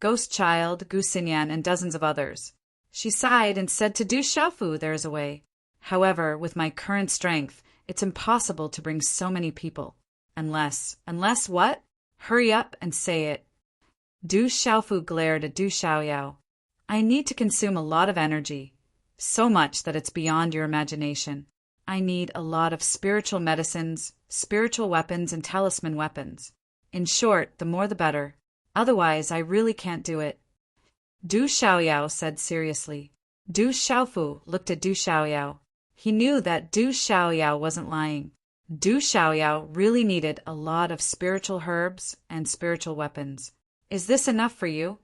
Ghost Child, Gu Xinyan, and dozens of others. She sighed and said to Du Xiaofu, there is a way. However, with my current strength, it's impossible to bring so many people. Unless what? Hurry up and say it. Du Xiaofu glared at Du Xiaoyao. I need to consume a lot of energy. So much that it's beyond your imagination. I need a lot of spiritual medicines, spiritual weapons, and talisman weapons. In short, the more the better. Otherwise, I really can't do it. Du Xiaoyao said seriously. Du Xiaofu looked at Du Xiaoyao. He knew that Du Xiaoyao wasn't lying. Du Xiaoyao really needed a lot of spiritual herbs and spiritual weapons. Is this enough for you?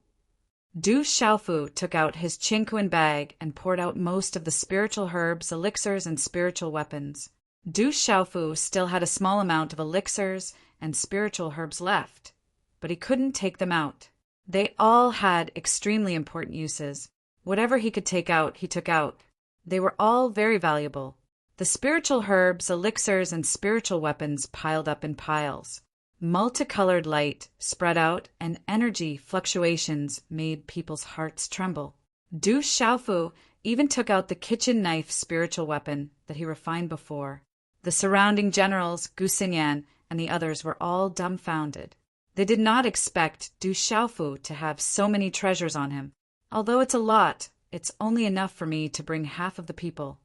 Du Xiaofu took out his Qingquan bag and poured out most of the spiritual herbs, elixirs, and spiritual weapons. Du Xiaofu still had a small amount of elixirs and spiritual herbs left, but he couldn't take them out. They all had extremely important uses. Whatever he could take out, he took out. They were all very valuable. The spiritual herbs, elixirs, and spiritual weapons piled up in piles. Multicolored light spread out and energy fluctuations made people's hearts tremble. Du Xiaofu even took out the kitchen knife spiritual weapon that he refined before. The surrounding generals, Gu Xinyan, and the others were all dumbfounded. They did not expect Du Xiaofu to have so many treasures on him. Although it's a lot, it's only enough for me to bring half of the people.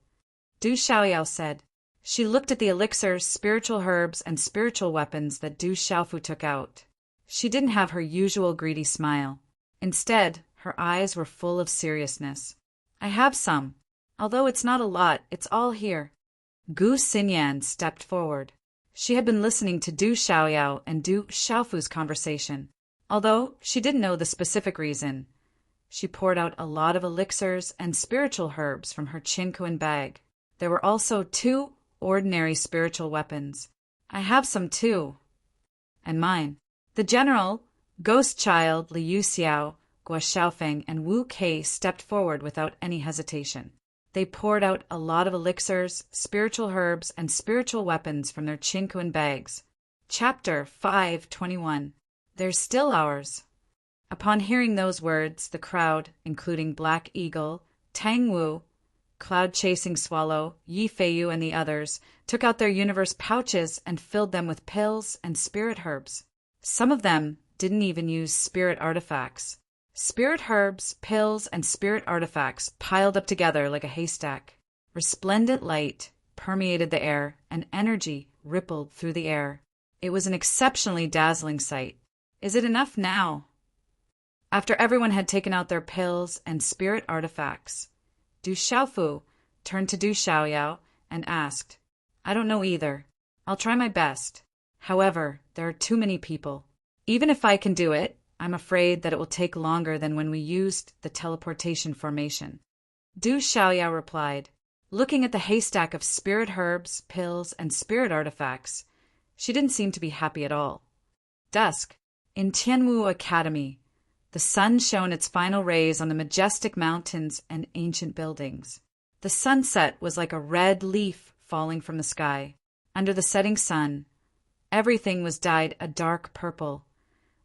Du Xiaoyao said. She looked at the elixirs, spiritual herbs, and spiritual weapons that Du Xiaofu took out. She didn't have her usual greedy smile. Instead, her eyes were full of seriousness. I have some. Although it's not a lot, it's all here. Gu Xinyan stepped forward. She had been listening to Du Xiaoyao and Du Xiaofu's conversation. Although she didn't know the specific reason, she poured out a lot of elixirs and spiritual herbs from her Qingquan bag. There were also 2 ordinary spiritual weapons. I have some too. And mine. The general, Ghost Child, Liu Xiao, Guo Xiaofeng, and Wu Kei stepped forward without any hesitation. They poured out a lot of elixirs, spiritual herbs, and spiritual weapons from their Qingquan bags. Chapter 5:21. They're still ours. Upon hearing those words, the crowd, including Black Eagle, Tang Wu, Cloud-Chasing Swallow, Yi Feiyu, and the others, took out their universe pouches and filled them with pills and spirit herbs. Some of them didn't even use spirit artifacts. Spirit herbs, pills, and spirit artifacts piled up together like a haystack. Resplendent light permeated the air, and energy rippled through the air. It was an exceptionally dazzling sight. Is it enough now? After everyone had taken out their pills and spirit artifacts, Du Xiaofu turned to Du Xiaoyao and asked, I don't know either. I'll try my best. However, there are too many people. Even if I can do it, I'm afraid that it will take longer than when we used the teleportation formation. Du Xiaoyao replied, looking at the haystack of spirit herbs, pills, and spirit artifacts. She didn't seem to be happy at all. Dusk. In Tianwu Academy, the sun shone its final rays on the majestic mountains and ancient buildings. The sunset was like a red leaf falling from the sky. Under the setting sun, everything was dyed a dark purple,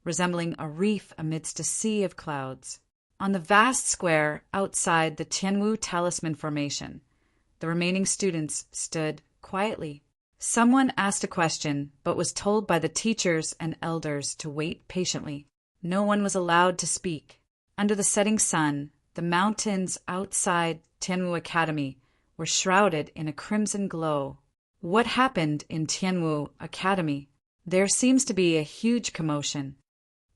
resembling a reef amidst a sea of clouds. On the vast square outside the Tianwu Talisman Formation, the remaining students stood quietly. Someone asked a question, but was told by the teachers and elders to wait patiently. No one was allowed to speak. Under the setting sun, the mountains outside Tianwu Academy were shrouded in a crimson glow. What happened in Tianwu Academy? There seems to be a huge commotion.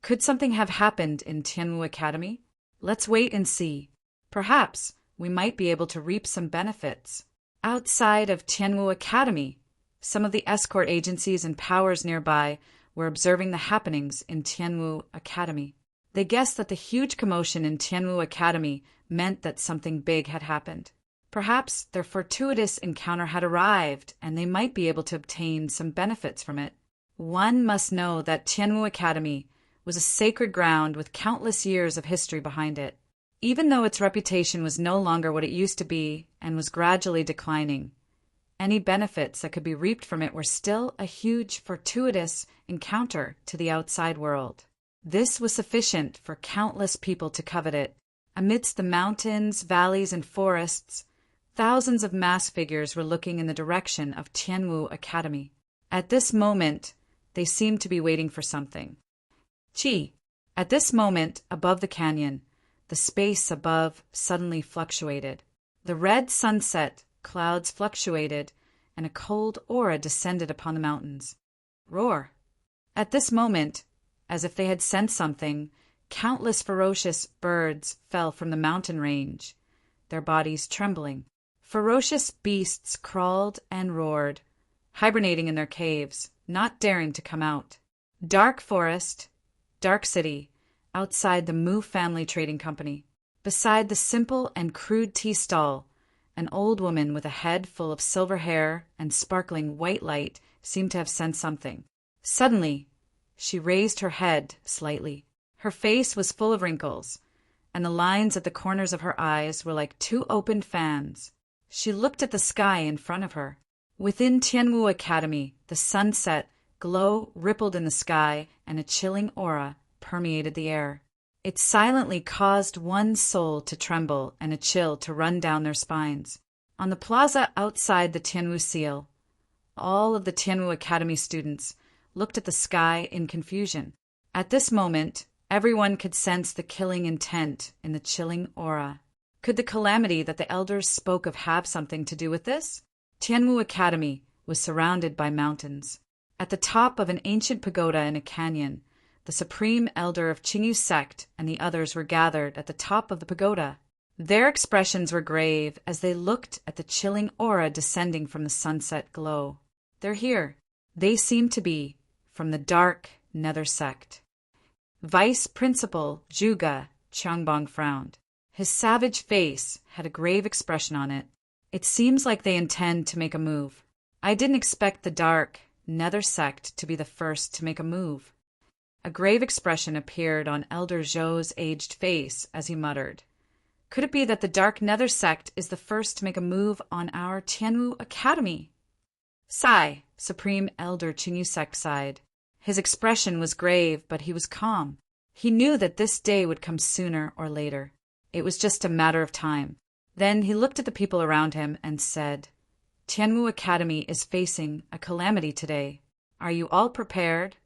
Could something have happened in Tianwu Academy? Let's wait and see. Perhaps we might be able to reap some benefits. Outside of Tianwu Academy, some of the escort agencies and powers nearby were observing the happenings in Tianwu Academy. They guessed that the huge commotion in Tianwu Academy meant that something big had happened. Perhaps their fortuitous encounter had arrived, and they might be able to obtain some benefits from it. One must know that Tianwu Academy was a sacred ground with countless years of history behind it. Even though its reputation was no longer what it used to be and was gradually declining, any benefits that could be reaped from it were still a huge, fortuitous encounter to the outside world. This was sufficient for countless people to covet it. Amidst the mountains, valleys, and forests, thousands of masked figures were looking in the direction of Tianwu Academy. At this moment, they seemed to be waiting for something. Qi. At this moment, above the canyon, the space above suddenly fluctuated. The red sunset clouds fluctuated, and a cold aura descended upon the mountains. Roar. At this moment, as if they had sensed something, countless ferocious birds fell from the mountain range, their bodies trembling. Ferocious beasts crawled and roared, hibernating in their caves, not daring to come out. Dark forest, dark city, outside the Mu family trading company. Beside the simple and crude tea stall, an old woman with a head full of silver hair and sparkling white light seemed to have sensed something. Suddenly, she raised her head slightly. Her face was full of wrinkles, and the lines at the corners of her eyes were like two opened fans. She looked at the sky in front of her. Within Tianwu Academy, the sunset glow rippled in the sky, and a chilling aura permeated the air. It silently caused one's soul to tremble and a chill to run down their spines. On the plaza outside the Tianwu Seal, all of the Tianwu Academy students looked at the sky in confusion. At this moment, everyone could sense the killing intent in the chilling aura. Could the calamity that the elders spoke of have something to do with this? Tianwu Academy was surrounded by mountains. At the top of an ancient pagoda in a canyon, the supreme elder of Qingyu sect and the others were gathered at the top of the pagoda. Their expressions were grave as they looked at the chilling aura descending from the sunset glow. They're here. They seem to be from the dark nether sect. Vice Principal Zhuge Changbong frowned. His savage face had a grave expression on it. It seems like they intend to make a move. I didn't expect the dark nether sect to be the first to make a move. A grave expression appeared on Elder Zhou's aged face as he muttered, "Could it be that the dark nether sect is the first to make a move on our Tianwu Academy?" Sigh, Supreme Elder Qingyu sect sighed. His expression was grave, but he was calm. He knew that this day would come sooner or later. It was just a matter of time. Then he looked at the people around him and said, "Tianwu Academy is facing a calamity today. Are you all prepared?"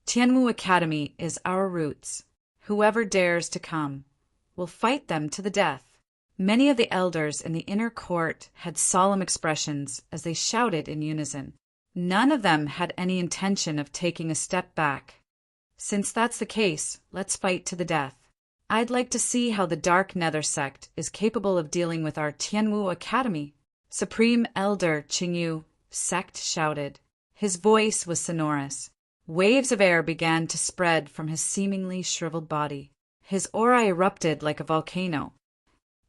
Tianwu Academy is our roots. Whoever dares to come, we'll fight them to the death." Many of the elders in the inner court had solemn expressions as they shouted in unison. None of them had any intention of taking a step back. "Since that's the case, let's fight to the death. I'd like to see how the Dark Nether sect is capable of dealing with our Tianwu Academy." Supreme Elder Qingyu sect shouted. His voice was sonorous. Waves of air began to spread from his seemingly shriveled body. His aura erupted like a volcano.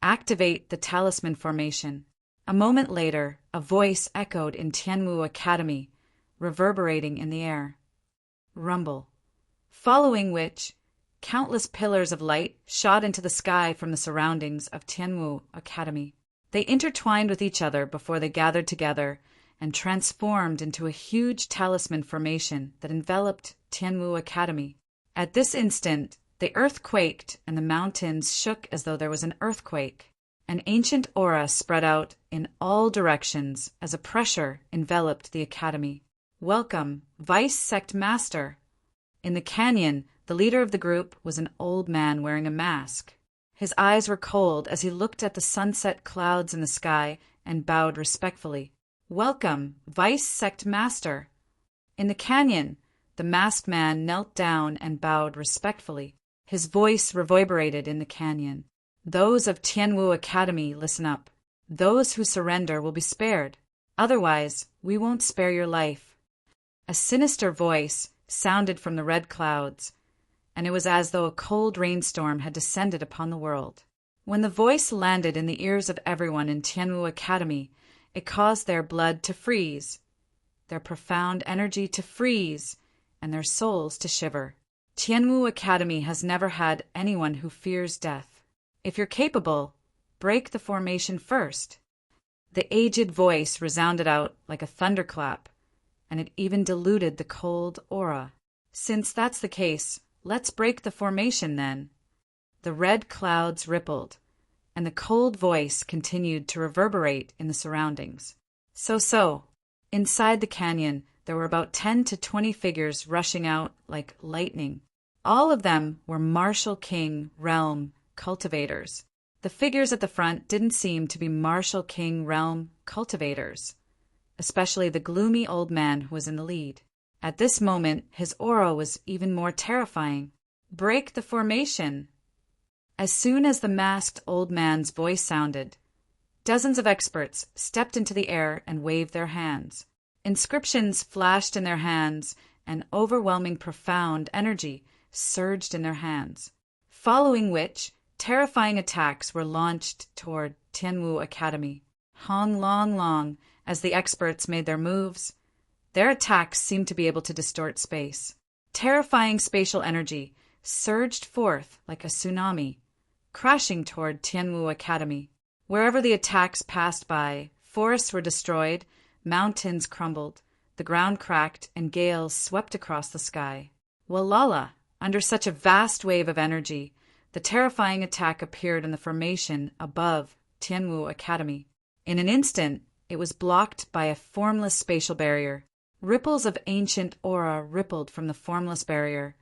"Activate the talisman formation." A moment later, a voice echoed in Tianwu Academy, reverberating in the air. Rumble. Following which, countless pillars of light shot into the sky from the surroundings of Tianwu Academy. They intertwined with each other before they gathered together and transformed into a huge talisman formation that enveloped Tianwu Academy. At this instant, the earth quaked and the mountains shook as though there was an earthquake. An ancient aura spread out in all directions as a pressure enveloped the academy. "Welcome, Vice Sect Master." In the canyon, the leader of the group was an old man wearing a mask. His eyes were cold as he looked at the sunset clouds in the sky and bowed respectfully. "Welcome, Vice Sect Master." In the canyon, the masked man knelt down and bowed respectfully. His voice reverberated in the canyon. "Those of Tianwu Academy, listen up. Those who surrender will be spared. Otherwise, we won't spare your life." A sinister voice sounded from the red clouds, and it was as though a cold rainstorm had descended upon the world. When the voice landed in the ears of everyone in Tianwu Academy, it caused their blood to freeze, their profound energy to freeze, and their souls to shiver. Tianwu Academy has never had anyone who fears death. If you're capable, break the formation first. The aged voice resounded out like a thunderclap, and it even diluted the cold aura. "Since that's the case, let's break the formation then." The red clouds rippled, and the cold voice continued to reverberate in the surroundings. So. Inside the canyon, there were about 10 to 20 figures rushing out like lightning. All of them were Martial King Realm cultivators. The figures at the front didn't seem to be Martial King Realm cultivators, especially the gloomy old man who was in the lead. At this moment, his aura was even more terrifying. "Break the formation." As soon as the masked old man's voice sounded, dozens of experts stepped into the air and waved their hands. Inscriptions flashed in their hands, and overwhelming profound energy surged in their hands. Following which, terrifying attacks were launched toward Tianwu Academy. Hong long long, as the experts made their moves, their attacks seemed to be able to distort space. Terrifying spatial energy surged forth like a tsunami, crashing toward Tianwu Academy. Wherever the attacks passed by, forests were destroyed, mountains crumbled, the ground cracked, and gales swept across the sky. Walala! Under such a vast wave of energy, the terrifying attack appeared in the formation above Tianwu Academy. In an instant, it was blocked by a formless spatial barrier. Ripples of ancient aura rippled from the formless barrier,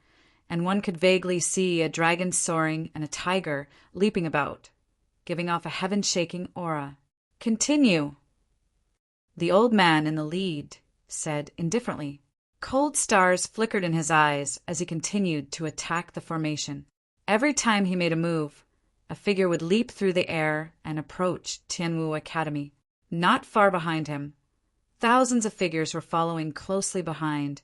and one could vaguely see a dragon soaring and a tiger leaping about, giving off a heaven-shaking aura. "Continue," the old man in the lead said indifferently. Cold stars flickered in his eyes as he continued to attack the formation. Every time he made a move, a figure would leap through the air and approach Tianwu Academy. Not far behind him, thousands of figures were following closely behind,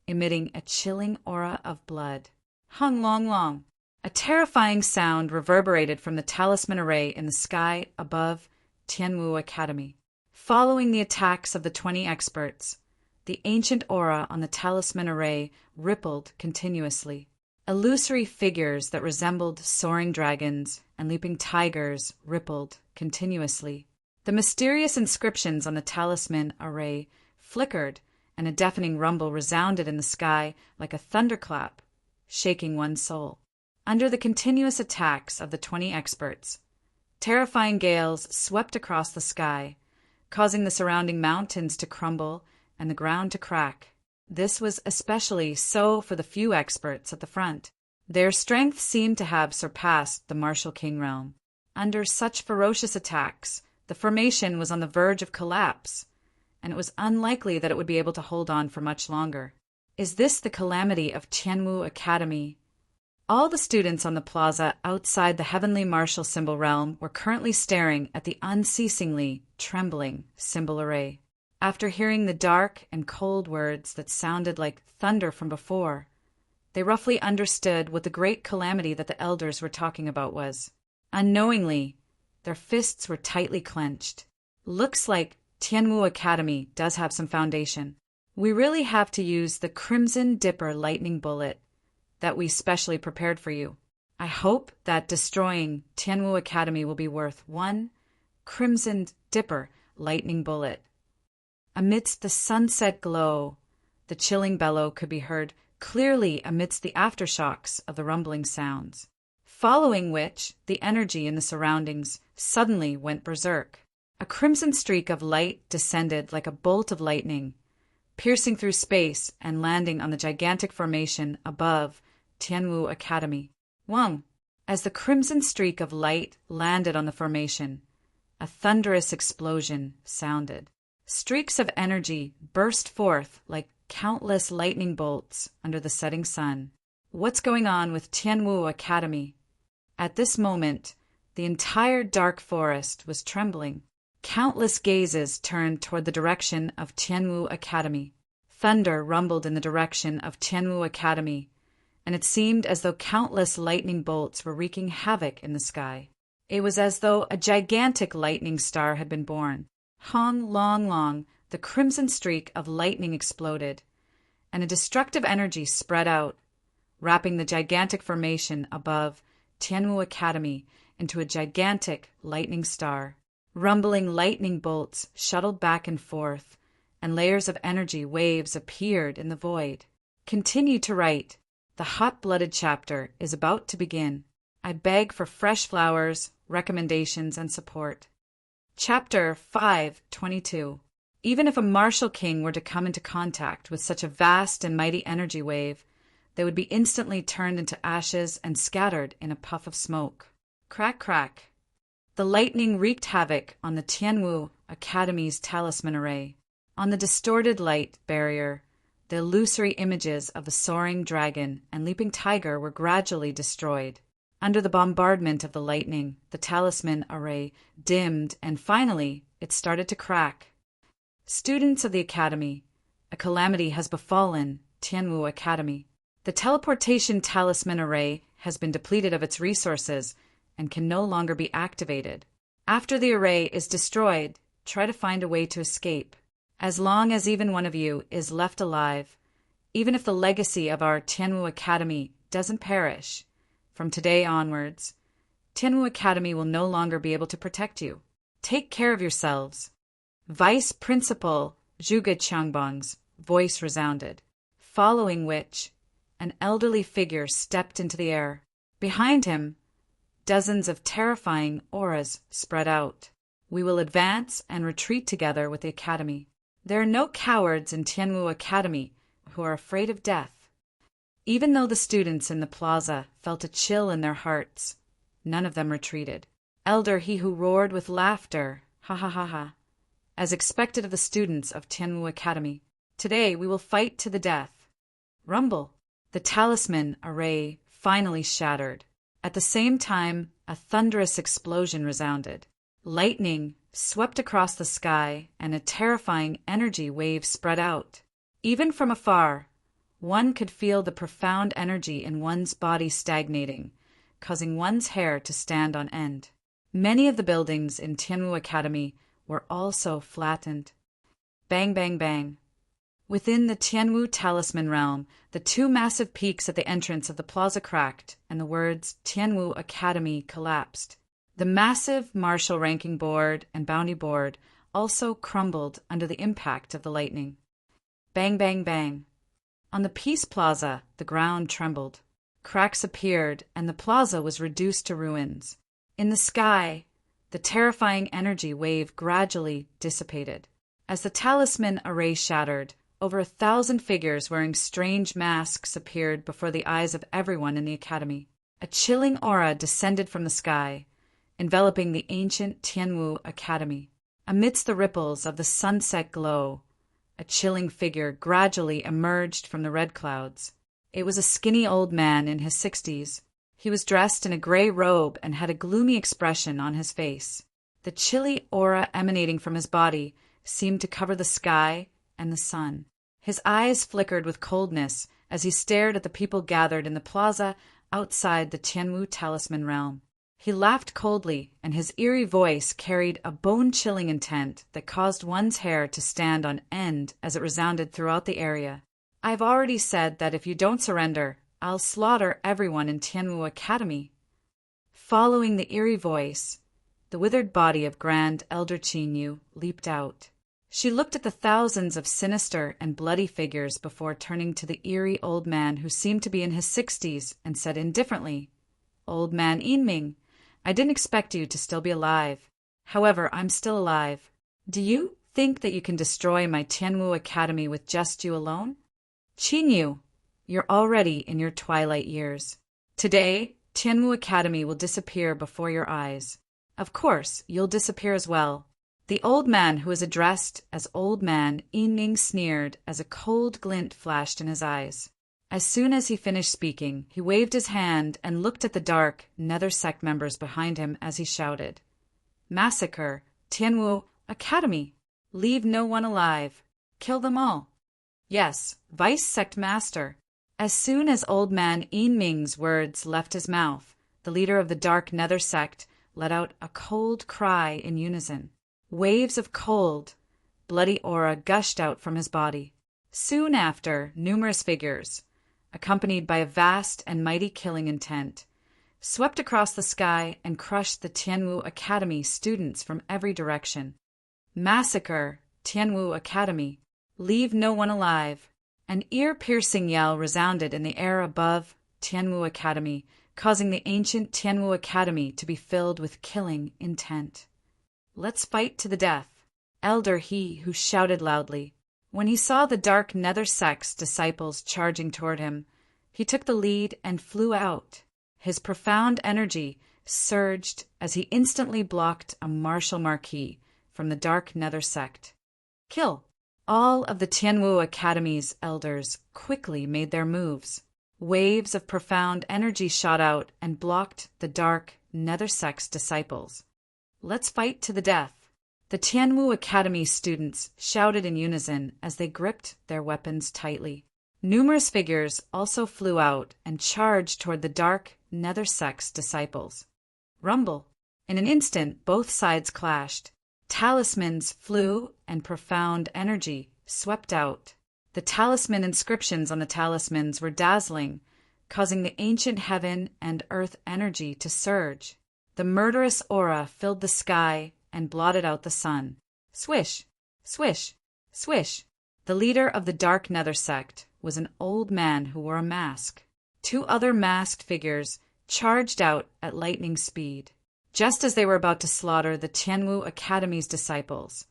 emitting a chilling aura of blood. Hung long long. A terrifying sound reverberated from the talisman array in the sky above Tianwu Academy. Following the attacks of the 20 experts, the ancient aura on the talisman array rippled continuously. Illusory figures that resembled soaring dragons and leaping tigers rippled continuously. The mysterious inscriptions on the talisman array flickered, and a deafening rumble resounded in the sky like a thunderclap, shaking one's soul. Under the continuous attacks of the 20 experts, terrifying gales swept across the sky, causing the surrounding mountains to crumble and the ground to crack. This was especially so for the few experts at the front. Their strength seemed to have surpassed the martial king realm. Under such ferocious attacks, the formation was on the verge of collapse, and it was unlikely that it would be able to hold on for much longer. Is this the calamity of Tianwu Academy? All the students on the plaza outside the heavenly martial symbol realm were currently staring at the unceasingly trembling symbol array. After hearing the dark and cold words that sounded like thunder from before, they roughly understood what the great calamity that the elders were talking about was. Unknowingly, their fists were tightly clenched. Looks like Tianwu Academy does have some foundation. We really have to use the Crimson Dipper lightning bullet that we specially prepared for you. I hope that destroying Tianwu Academy will be worth one Crimson Dipper lightning bullet. Amidst the sunset glow, the chilling bellow could be heard clearly amidst the aftershocks of the rumbling sounds, following which the energy in the surroundings suddenly went berserk. A crimson streak of light descended like a bolt of lightning, piercing through space and landing on the gigantic formation above Tianwu Academy. Wang! As the crimson streak of light landed on the formation, a thunderous explosion sounded. Streaks of energy burst forth like countless lightning bolts under the setting sun. What's going on with Tianwu Academy? At this moment, the entire dark forest was trembling. Countless gazes turned toward the direction of Tianwu Academy. Thunder rumbled in the direction of Tianwu Academy, and it seemed as though countless lightning bolts were wreaking havoc in the sky. It was as though a gigantic lightning star had been born. Hong long long, the crimson streak of lightning exploded, and a destructive energy spread out, wrapping the gigantic formation above Tianwu Academy into a gigantic lightning star. Rumbling lightning bolts shuttled back and forth, and layers of energy waves appeared in the void. Continue to write. The hot-blooded chapter is about to begin. I beg for fresh flowers, recommendations, and support. Chapter 5:22. Even if a martial king were to come into contact with such a vast and mighty energy wave, they would be instantly turned into ashes and scattered in a puff of smoke. Crack, crack. The lightning wreaked havoc on the Tianwu Academy's talisman array. On the distorted light barrier, the illusory images of the soaring dragon and leaping tiger were gradually destroyed. Under the bombardment of the lightning, the talisman array dimmed, and finally it started to crack. Students of the Academy, a calamity has befallen Tianwu Academy. The teleportation talisman array has been depleted of its resources and can no longer be activated. After the array is destroyed, try to find a way to escape. As long as even one of you is left alive, even if the legacy of our Tianwu Academy doesn't perish, from today onwards, Tianwu Academy will no longer be able to protect you. Take care of yourselves. Vice Principal Zhuge Qiangbang's voice resounded, following which an elderly figure stepped into the air. Behind him, dozens of terrifying auras spread out. We will advance and retreat together with the Academy. There are no cowards in Tianwu Academy who are afraid of death. Even though the students in the plaza felt a chill in their hearts, none of them retreated. Elder he who roared with laughter, ha ha ha ha, as expected of the students of Tianwu Academy. Today we will fight to the death. Rumble. The talisman array finally shattered. At the same time, a thunderous explosion resounded. Lightning swept across the sky, and a terrifying energy wave spread out. Even from afar, one could feel the profound energy in one's body stagnating, causing one's hair to stand on end. Many of the buildings in Tianwu Academy were also flattened. Bang, bang, bang. Within the Tianwu Talisman realm, the two massive peaks at the entrance of the plaza cracked, and the words Tianwu Academy collapsed. The massive martial ranking board and bounty board also crumbled under the impact of the lightning. Bang, bang, bang. On the Peace Plaza, the ground trembled. Cracks appeared, and the plaza was reduced to ruins. In the sky, the terrifying energy wave gradually dissipated. As the talisman array shattered, over 1,000 figures wearing strange masks appeared before the eyes of everyone in the academy. A chilling aura descended from the sky, enveloping the ancient Tianwu Academy. Amidst the ripples of the sunset glow, a chilling figure gradually emerged from the red clouds. It was a skinny old man in his 60s. He was dressed in a gray robe and had a gloomy expression on his face. The chilly aura emanating from his body seemed to cover the sky and the sun. His eyes flickered with coldness as he stared at the people gathered in the plaza outside the Tianwu Talisman realm. He laughed coldly, and his eerie voice carried a bone-chilling intent that caused one's hair to stand on end as it resounded throughout the area. "I've already said that if you don't surrender, I'll slaughter everyone in Tianwu Academy." Following the eerie voice, the withered body of Grand Elder Qinyu leaped out. She looked at the thousands of sinister and bloody figures before turning to the eerie old man who seemed to be in his 60s and said indifferently, "Old man Yinming, I didn't expect you to still be alive. However, I'm still alive. Do you think that you can destroy my Tianwu Academy with just you alone? Qinyu, you're already in your twilight years. Today, Tianwu Academy will disappear before your eyes. Of course, you'll disappear as well." The old man who was addressed as Old Man Yinming sneered as a cold glint flashed in his eyes. As soon as he finished speaking, he waved his hand and looked at the dark Nether Sect members behind him as he shouted, "Massacre Tianwu Academy! Leave no one alive! Kill them all!" "Yes, Vice Sect Master." As soon as Old Man Yinming's words left his mouth, the leader of the dark Nether Sect let out a cold cry in unison. Waves of cold, bloody aura gushed out from his body. Soon after, numerous figures, accompanied by a vast and mighty killing intent, swept across the sky and crushed the Tianwu Academy students from every direction. "Massacre Tianwu Academy! Leave no one alive!" An ear-piercing yell resounded in the air above Tianwu Academy, causing the ancient Tianwu Academy to be filled with killing intent. "Let's fight to the death!" Elder He who shouted loudly. When he saw the dark Nether Sect's disciples charging toward him, he took the lead and flew out. His profound energy surged as he instantly blocked a martial marquee from the dark Nether Sect. "Kill!" All of the Tianwu Academy's elders quickly made their moves. Waves of profound energy shot out and blocked the dark Nether Sect's disciples. "Let's fight to the death!" The Tianwu Academy students shouted in unison as they gripped their weapons tightly. Numerous figures also flew out and charged toward the dark Nether Sect's disciples. Rumble! In an instant, both sides clashed. Talismans flew and profound energy swept out. The talisman inscriptions on the talismans were dazzling, causing the ancient heaven and earth energy to surge. The murderous aura filled the sky and blotted out the sun. Swish! Swish! Swish! The leader of the dark Nether Sect was an old man who wore a mask. Two other masked figures charged out at lightning speed. Just as they were about to slaughter the Tianwu Academy's disciples,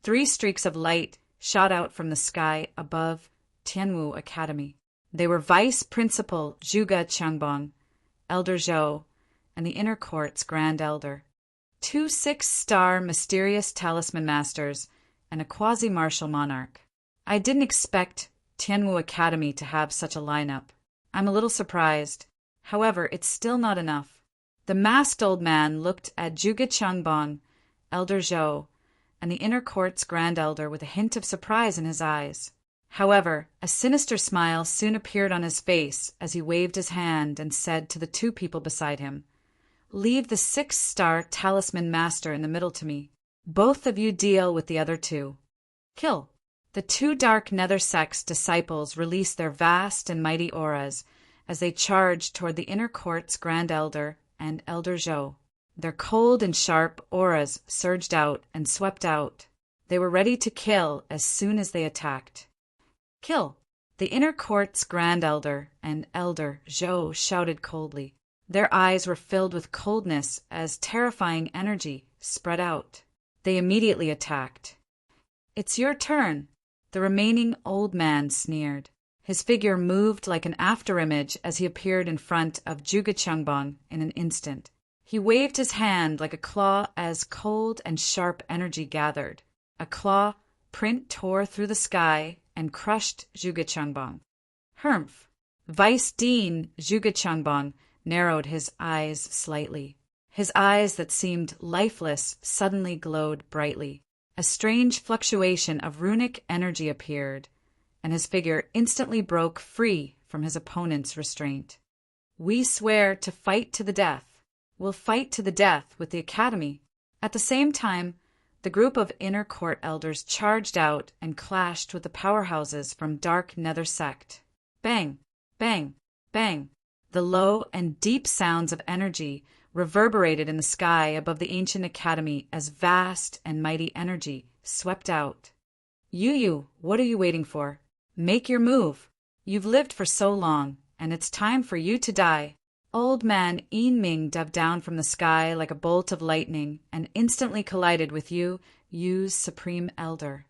3 streaks of light shot out from the sky above Tianwu Academy. They were Vice Principal Zhuge Qiangbong, Elder Zhou, and the Inner Court's Grand Elder. 2 6-star mysterious talisman masters and a quasi-martial monarch. I didn't expect Tianwu Academy to have such a lineup. I'm a little surprised. However, it's still not enough. The masked old man looked at Zhuge Qiangbong, Elder Zhou, and the Inner Court's Grand Elder with a hint of surprise in his eyes. However, a sinister smile soon appeared on his face as he waved his hand and said to the 2 people beside him, "Leave the 6-star talisman master in the middle to me. Both of you deal with the other 2. Kill." The 2 dark Nether Sect's disciples released their vast and mighty auras as they charged toward the Inner Court's Grand Elder and Elder Zhou. Their cold and sharp auras surged out and swept out. They were ready to kill as soon as they attacked. "Kill!" The Inner Court's Grand Elder and Elder Zhou shouted coldly. Their eyes were filled with coldness as terrifying energy spread out. They immediately attacked. "It's your turn." The remaining old man sneered. His figure moved like an afterimage as he appeared in front of Jugachangbong in an instant. He waved his hand like a claw as cold and sharp energy gathered. A claw print tore through the sky and crushed Jugachangbong. Humph! Vice Dean Jugachangbong narrowed his eyes slightly. His eyes that seemed lifeless suddenly glowed brightly. A strange fluctuation of runic energy appeared, and his figure instantly broke free from his opponent's restraint. We swear to fight to the death. We'll fight to the death with the Academy. At the same time, the group of inner court elders charged out and clashed with the powerhouses from Dark Nether Sect. Bang! Bang! Bang! The low and deep sounds of energy reverberated in the sky above the ancient academy as vast and mighty energy swept out. You, what are you waiting for? Make your move. You've lived for so long, and it's time for you to die. Old man Yin Ming dove down from the sky like a bolt of lightning and instantly collided with Yu's Supreme Elder.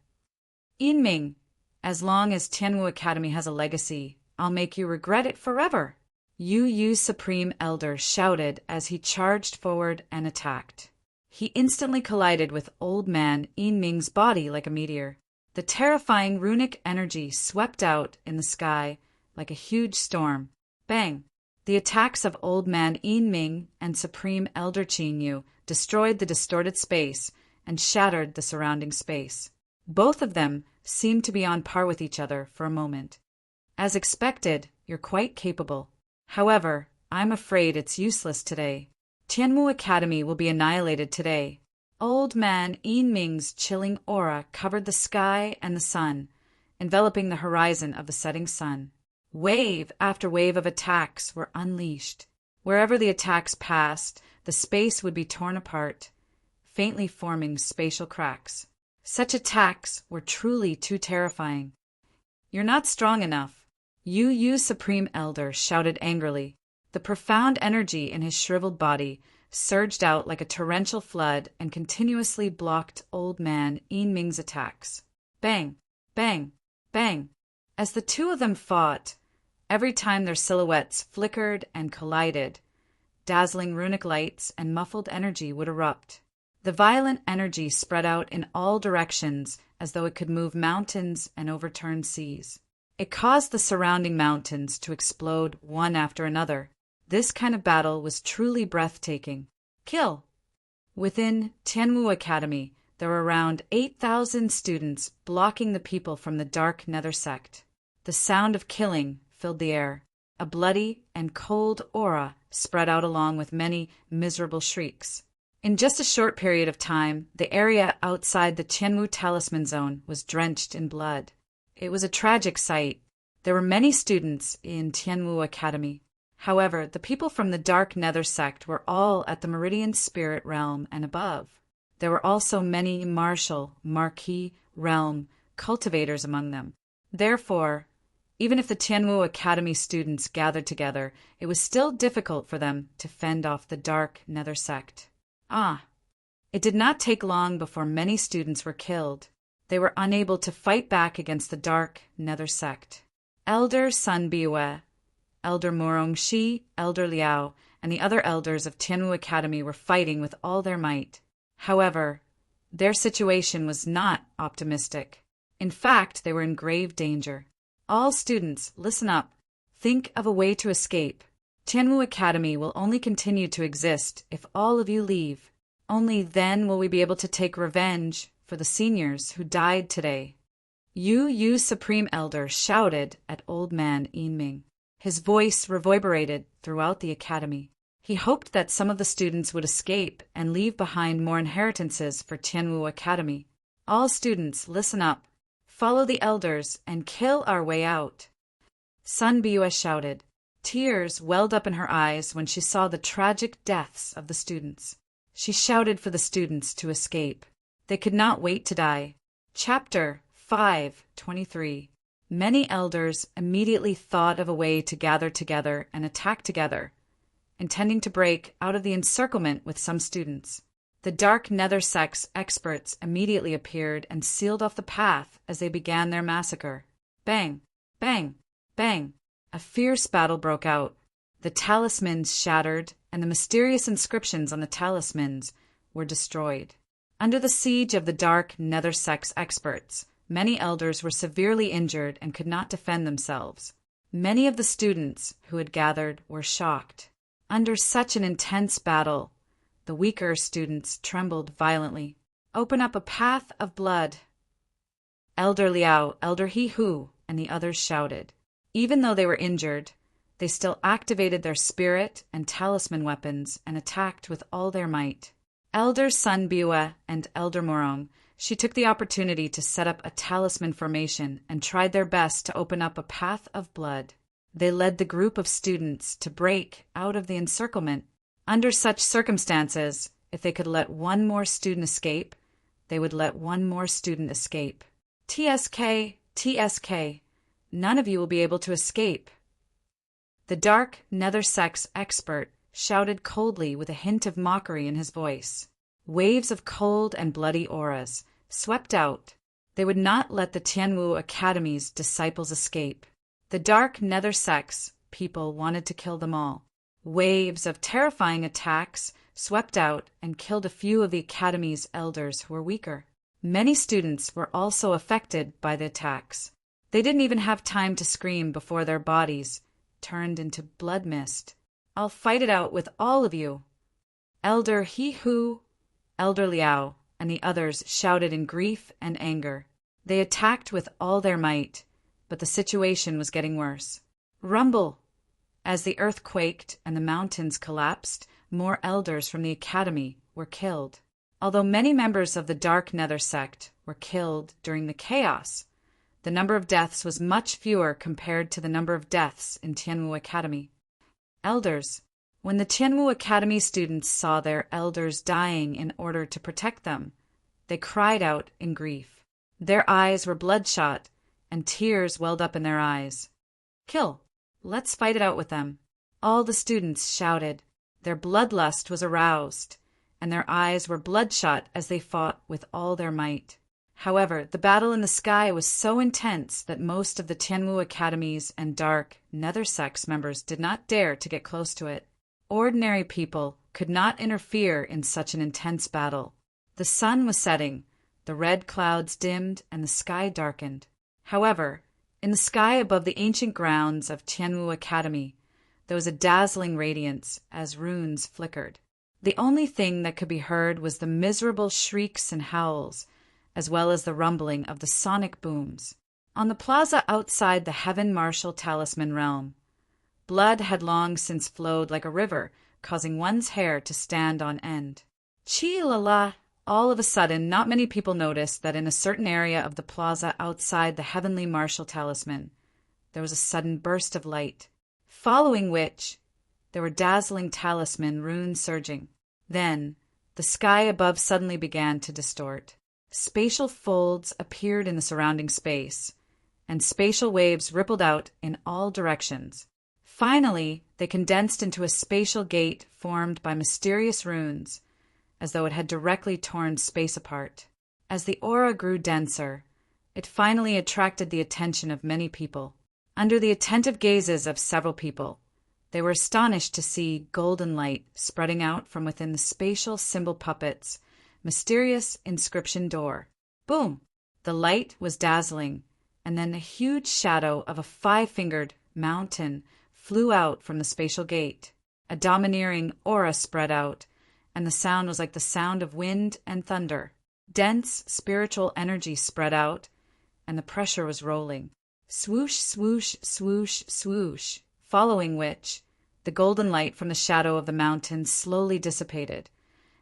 Yin Ming, as long as Tianwu Academy has a legacy, I'll make you regret it forever. Yu's Supreme Elder shouted as he charged forward and attacked. He instantly collided with old man Yin Ming's body like a meteor. The terrifying runic energy swept out in the sky like a huge storm. Bang! The attacks of old man Yin Ming and Supreme Elder Qin Yu destroyed the distorted space and shattered the surrounding space. Both of them seemed to be on par with each other for a moment. As expected, you're quite capable. However, I'm afraid it's useless today. Tianwu Academy will be annihilated today. Old man Yin Ming's chilling aura covered the sky and the sun, enveloping the horizon of the setting sun. Wave after wave of attacks were unleashed. Wherever the attacks passed, the space would be torn apart, faintly forming spatial cracks. Such attacks were truly too terrifying. You're not strong enough. Yu's Supreme Elder shouted angrily. The profound energy in his shriveled body surged out like a torrential flood and continuously blocked old man Yin Ming's attacks. Bang! Bang! Bang! As the two of them fought, every time their silhouettes flickered and collided, dazzling runic lights and muffled energy would erupt. The violent energy spread out in all directions as though it could move mountains and overturn seas. It caused the surrounding mountains to explode one after another. This kind of battle was truly breathtaking. Kill! Within Tianwu Academy, there were around 8,000 students blocking the people from the Dark Nether Sect. The sound of killing filled the air. A bloody and cold aura spread out along with many miserable shrieks. In just a short period of time, the area outside the Tianwu Talisman Zone was drenched in blood. It was a tragic sight. There were many students in Tianwu Academy. However, the people from the Dark Nether Sect were all at the Meridian Spirit Realm and above. There were also many martial, marquis realm cultivators among them. Therefore, even if the Tianwu Academy students gathered together, it was still difficult for them to fend off the Dark Nether Sect. It did not take long before many students were killed. They were unable to fight back against the Dark Nether Sect. Elder Sun Biwe, Elder Morongxi, Elder Liao, and the other elders of Tianwu Academy were fighting with all their might. However, their situation was not optimistic. In fact, they were in grave danger. All students, listen up. Think of a way to escape. Tianwu Academy will only continue to exist if all of you leave. Only then will we be able to take revenge for the seniors who died today. Yu's Supreme Elder shouted at old man Yin Ming. His voice reverberated throughout the academy. He hoped that some of the students would escape and leave behind more inheritances for Tianwu Academy. All students, listen up. Follow the elders and kill our way out. Sun Biwe shouted. Tears welled up in her eyes when she saw the tragic deaths of the students. She shouted for the students to escape. They could not wait to die. Chapter 5:23. Many elders immediately thought of a way to gather together and attack together, intending to break out of the encirclement with some students. The dark nether sex experts immediately appeared and sealed off the path as they began their massacre. Bang! Bang! Bang! A fierce battle broke out. The talismans shattered, and the mysterious inscriptions on the talismans were destroyed. Under the siege of the dark nether sex experts, many elders were severely injured and could not defend themselves. Many of the students who had gathered were shocked. Under such an intense battle, the weaker students trembled violently. Open up a path of blood. Elder Liao, Elder He Hu, and the others shouted. Even though they were injured, they still activated their spirit and talisman weapons and attacked with all their might. Elder Sun Biwa and Elder Morong, she took the opportunity to set up a talisman formation and tried their best to open up a path of blood. They led the group of students to break out of the encirclement. Under such circumstances, if they could let one more student escape, they would let one more student escape. TSK, TSK, none of you will be able to escape. The dark nether sex expert shouted coldly with a hint of mockery in his voice. Waves of cold and bloody auras swept out. They would not let the Tianwu Academy's disciples escape. The dark nether sex people wanted to kill them all. Waves of terrifying attacks swept out and killed a few of the Academy's elders who were weaker. Many students were also affected by the attacks. They didn't even have time to scream before their bodies turned into blood mist. I'll fight it out with all of you. Elder He Hu, Elder Liao, and the others shouted in grief and anger. They attacked with all their might, but the situation was getting worse. Rumble! As the earth quaked and the mountains collapsed, more elders from the academy were killed. Although many members of the Dark Nether sect were killed during the chaos, the number of deaths was much fewer compared to the number of deaths in Tianwu Academy. Elders. When the Tianwu Academy students saw their elders dying in order to protect them, they cried out in grief. Their eyes were bloodshot, and tears welled up in their eyes. Kill! Let's fight it out with them. All the students shouted. Their bloodlust was aroused, and their eyes were bloodshot as they fought with all their might. However, the battle in the sky was so intense that most of the Tianwu Academy's and Dark Nether Sects members did not dare to get close to it. Ordinary people could not interfere in such an intense battle. The sun was setting, the red clouds dimmed, and the sky darkened. However, in the sky above the ancient grounds of Tianwu Academy, there was a dazzling radiance as runes flickered. The only thing that could be heard was the miserable shrieks and howls, as well as the rumbling of the sonic booms. On the plaza outside the Heaven Martial Talisman realm, blood had long since flowed like a river, causing one's hair to stand on end. Chee-la-la! All of a sudden, not many people noticed that in a certain area of the plaza outside the Heavenly Martial Talisman, there was a sudden burst of light, following which there were dazzling talisman runes surging. Then, the sky above suddenly began to distort. Spatial folds appeared in the surrounding space, and spatial waves rippled out in all directions. Finally, they condensed into a spatial gate formed by mysterious runes, as though it had directly torn space apart. As the aura grew denser, it finally attracted the attention of many people. Under the attentive gazes of several people, they were astonished to see golden light spreading out from within the spatial symbol puppet's mysterious inscription door. Boom! The light was dazzling, and then a huge shadow of a 5-fingered mountain flew out from the spatial gate. A domineering aura spread out, and the sound was like the sound of wind and thunder. Dense spiritual energy spread out, and the pressure was rolling. Swoosh, swoosh, swoosh, swoosh, following which, the golden light from the shadow of the mountain slowly dissipated,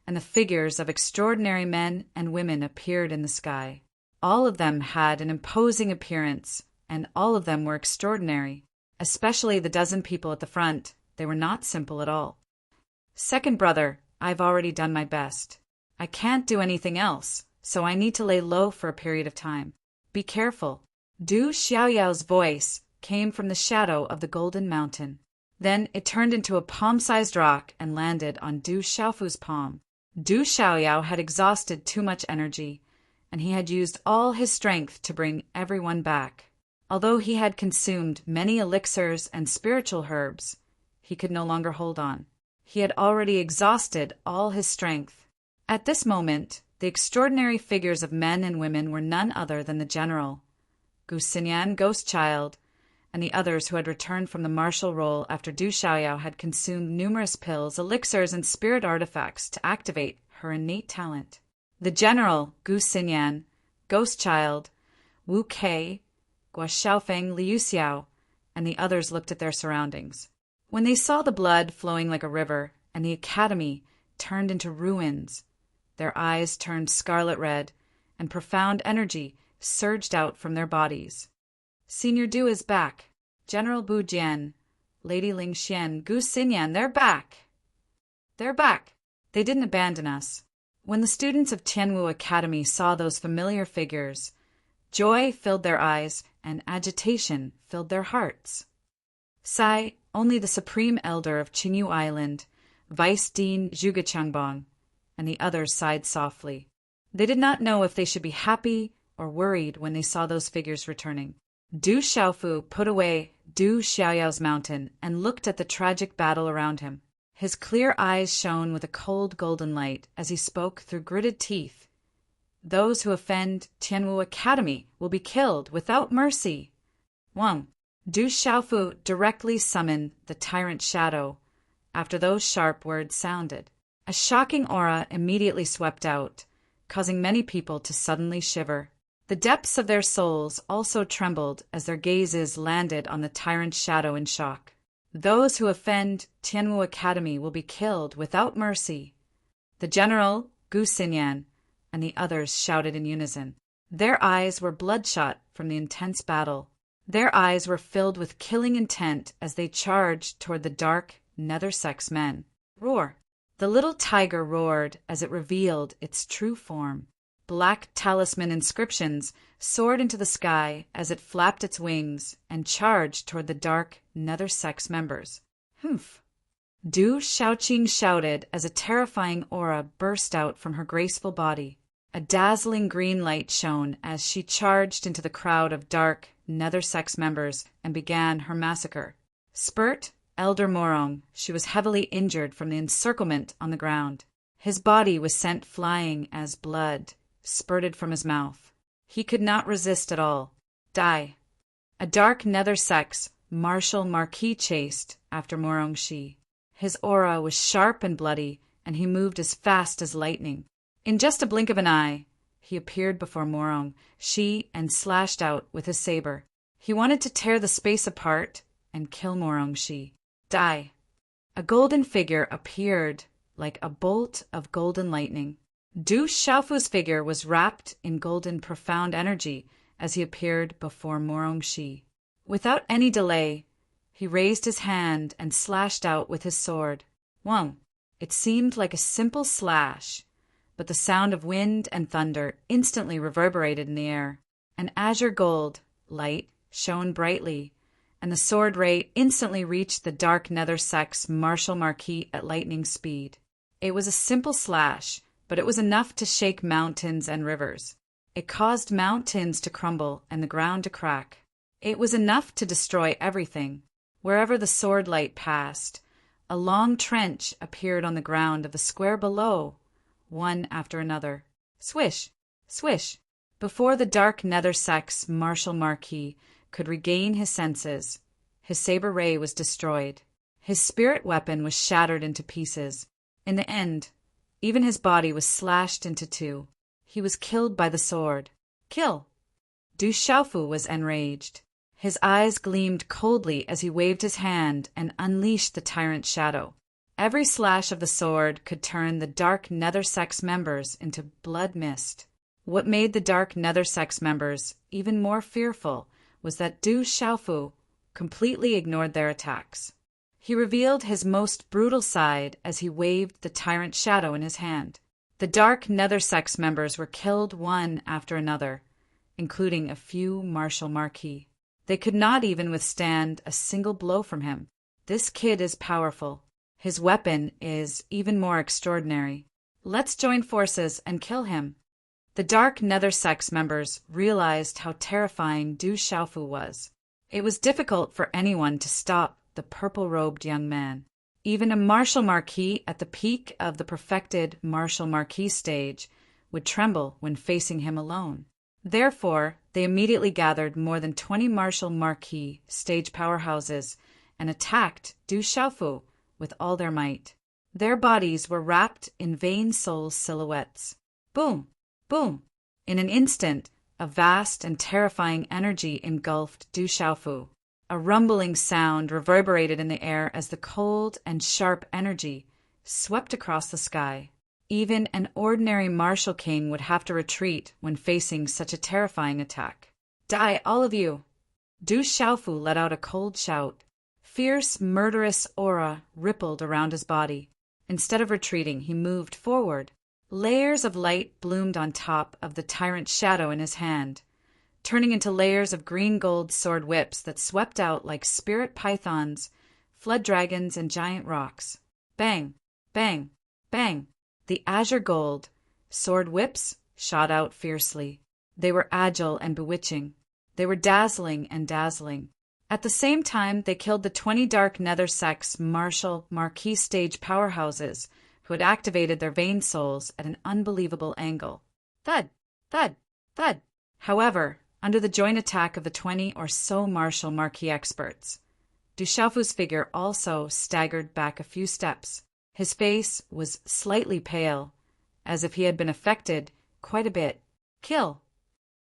and the figures of extraordinary men and women appeared in the sky. All of them had an imposing appearance, and all of them were extraordinary. Especially the dozen people at the front, they were not simple at all. Second brother, I've already done my best. I can't do anything else, so I need to lay low for a period of time. Be careful. Du Xiaoyao's voice came from the shadow of the golden mountain. Then it turned into a palm-sized rock and landed on Du Xiaofu's palm. Du Xiaoyao had exhausted too much energy, and he had used all his strength to bring everyone back. Although he had consumed many elixirs and spiritual herbs, he could no longer hold on. He had already exhausted all his strength. At this moment, the extraordinary figures of men and women were none other than the general, Gu Xinyan, Ghost Child, and the others who had returned from the martial role after Du Xiaoyao had consumed numerous pills, elixirs, and spirit artifacts to activate her innate talent. The general, Gu Xinyan, Ghost Child, Wu Kei, Guo Xiaofeng, Liu Xiao, and the others looked at their surroundings. When they saw the blood flowing like a river and the academy turned into ruins, their eyes turned scarlet red, and profound energy surged out from their bodies. Senior Du is back. General Bu Jian, Lady Ling Xian, Gu Xinyan, they're back. They're back. They didn't abandon us. When the students of Tianwu Academy saw those familiar figures, joy filled their eyes and agitation filled their hearts. Sai, only the supreme elder of Qingyu Island, Vice Dean Zhuge Changbang, and the others sighed softly. They did not know if they should be happy or worried when they saw those figures returning. Du Xiaofu put away Du Xiaoyao's mountain and looked at the tragic battle around him. His clear eyes shone with a cold golden light as he spoke through gritted teeth. Those who offend Tianwu Academy will be killed without mercy. Wang, Du Xiaofu directly summoned the tyrant shadow. After those sharp words sounded, a shocking aura immediately swept out, causing many people to suddenly shiver. The depths of their souls also trembled as their gazes landed on the tyrant's shadow in shock. Those who offend Tianwu Academy will be killed without mercy. The general, Gu Xinyan, and the others shouted in unison. Their eyes were bloodshot from the intense battle. Their eyes were filled with killing intent as they charged toward the dark, nether-sex men. Roar! The little tiger roared as it revealed its true form. Black talisman inscriptions soared into the sky as it flapped its wings and charged toward the dark, nether-sex members. Humph! Du Xiaoqing shouted as a terrifying aura burst out from her graceful body. A dazzling green light shone as she charged into the crowd of dark, nether-sex members and began her massacre. Spurt, Elder Morong, she was heavily injured from the encirclement on the ground. His body was sent flying as blood spurted from his mouth. He could not resist at all. Die. A dark nether-sex martial marquis chased after Morong Shi. His aura was sharp and bloody, and he moved as fast as lightning. In just a blink of an eye, he appeared before Morong Shi and slashed out with his saber. He wanted to tear the space apart and kill Morong Shi. Die. A golden figure appeared like a bolt of golden lightning. Du Xiaofu's figure was wrapped in golden profound energy as he appeared before Morong Shi. Without any delay, he raised his hand and slashed out with his sword. Wang! It seemed like a simple slash, but the sound of wind and thunder instantly reverberated in the air. An azure gold light shone brightly, and the sword ray instantly reached the dark nether-sex martial marquis at lightning speed. It was a simple slash, but it was enough to shake mountains and rivers. It caused mountains to crumble and the ground to crack. It was enough to destroy everything. Wherever the sword light passed, a long trench appeared on the ground of the square below, one after another. Swish! Swish! Before the dark nether-sex martial marquis could regain his senses, his saber ray was destroyed. His spirit weapon was shattered into pieces. In the end, even his body was slashed into two. He was killed by the sword. Kill! Du Xiaofu was enraged. His eyes gleamed coldly as he waved his hand and unleashed the tyrant's shadow. Every slash of the sword could turn the dark nether-sex members into blood mist. What made the dark nether-sex members even more fearful was that Du Xiaofu completely ignored their attacks. He revealed his most brutal side as he waved the tyrant's shadow in his hand. The dark nether-sex members were killed one after another, including a few martial marquis. They could not even withstand a single blow from him. This kid is powerful. His weapon is even more extraordinary. Let's join forces and kill him. The dark nether sex members realized how terrifying Du Xiaofu was. It was difficult for anyone to stop the purple-robed young man. Even a martial marquis at the peak of the perfected martial marquis stage would tremble when facing him alone. Therefore, they immediately gathered more than 20 martial marquis stage powerhouses and attacked Du Xiaofu with all their might. Their bodies were wrapped in vain soul silhouettes. Boom! Boom! In an instant, a vast and terrifying energy engulfed Du Xiaofu. A rumbling sound reverberated in the air as the cold and sharp energy swept across the sky. Even an ordinary martial king would have to retreat when facing such a terrifying attack. Die, all of you! Du Xiaofu let out a cold shout. Fierce, murderous aura rippled around his body. Instead of retreating, he moved forward. Layers of light bloomed on top of the tyrant's shadow in his hand, turning into layers of green-gold sword whips that swept out like spirit pythons, flood dragons, and giant rocks. Bang! Bang! Bang! The azure gold sword whips shot out fiercely. They were agile and bewitching. They were dazzling and dazzling. At the same time, they killed the 20 dark nether sex martial marquis stage powerhouses who had activated their vain souls at an unbelievable angle. Thud! Thud! Thud! However, under the joint attack of the 20 or so martial marquis experts, Du Xiaofu's figure also staggered back a few steps. His face was slightly pale, as if he had been affected quite a bit. Kill!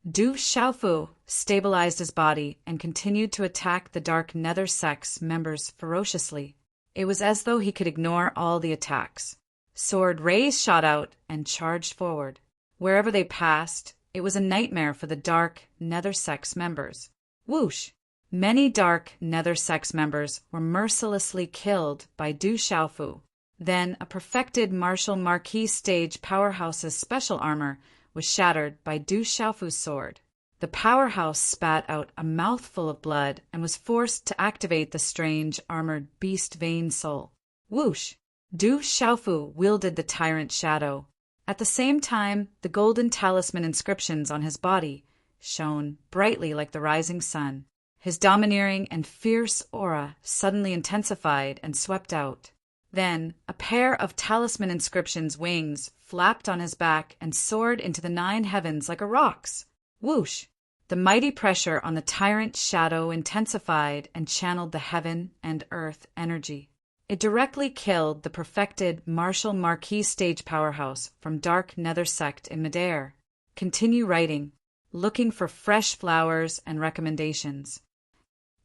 Du Xiaofu stabilized his body and continued to attack the dark nether sex members ferociously. It was as though he could ignore all the attacks. Sword rays shot out and charged forward. Wherever they passed, it was a nightmare for the dark nether sex members. Whoosh! Many dark nether sex members were mercilessly killed by Du Xiaofu. Then a perfected martial marquis stage powerhouse's special armor was shattered by Du Xiaofu's sword. The powerhouse spat out a mouthful of blood and was forced to activate the strange armored beast vein soul. Whoosh! Du Xiaofu wielded the tyrant shadow. At the same time, the golden talisman inscriptions on his body shone brightly like the rising sun. His domineering and fierce aura suddenly intensified and swept out. Then, a pair of talisman inscriptions' wings flapped on his back and soared into the 9 heavens like a roc's. Whoosh! The mighty pressure on the tyrant's shadow intensified and channeled the heaven and earth energy. It directly killed the perfected martial marquis stage powerhouse from dark nether sect in midair. Continue writing, looking for fresh flowers and recommendations.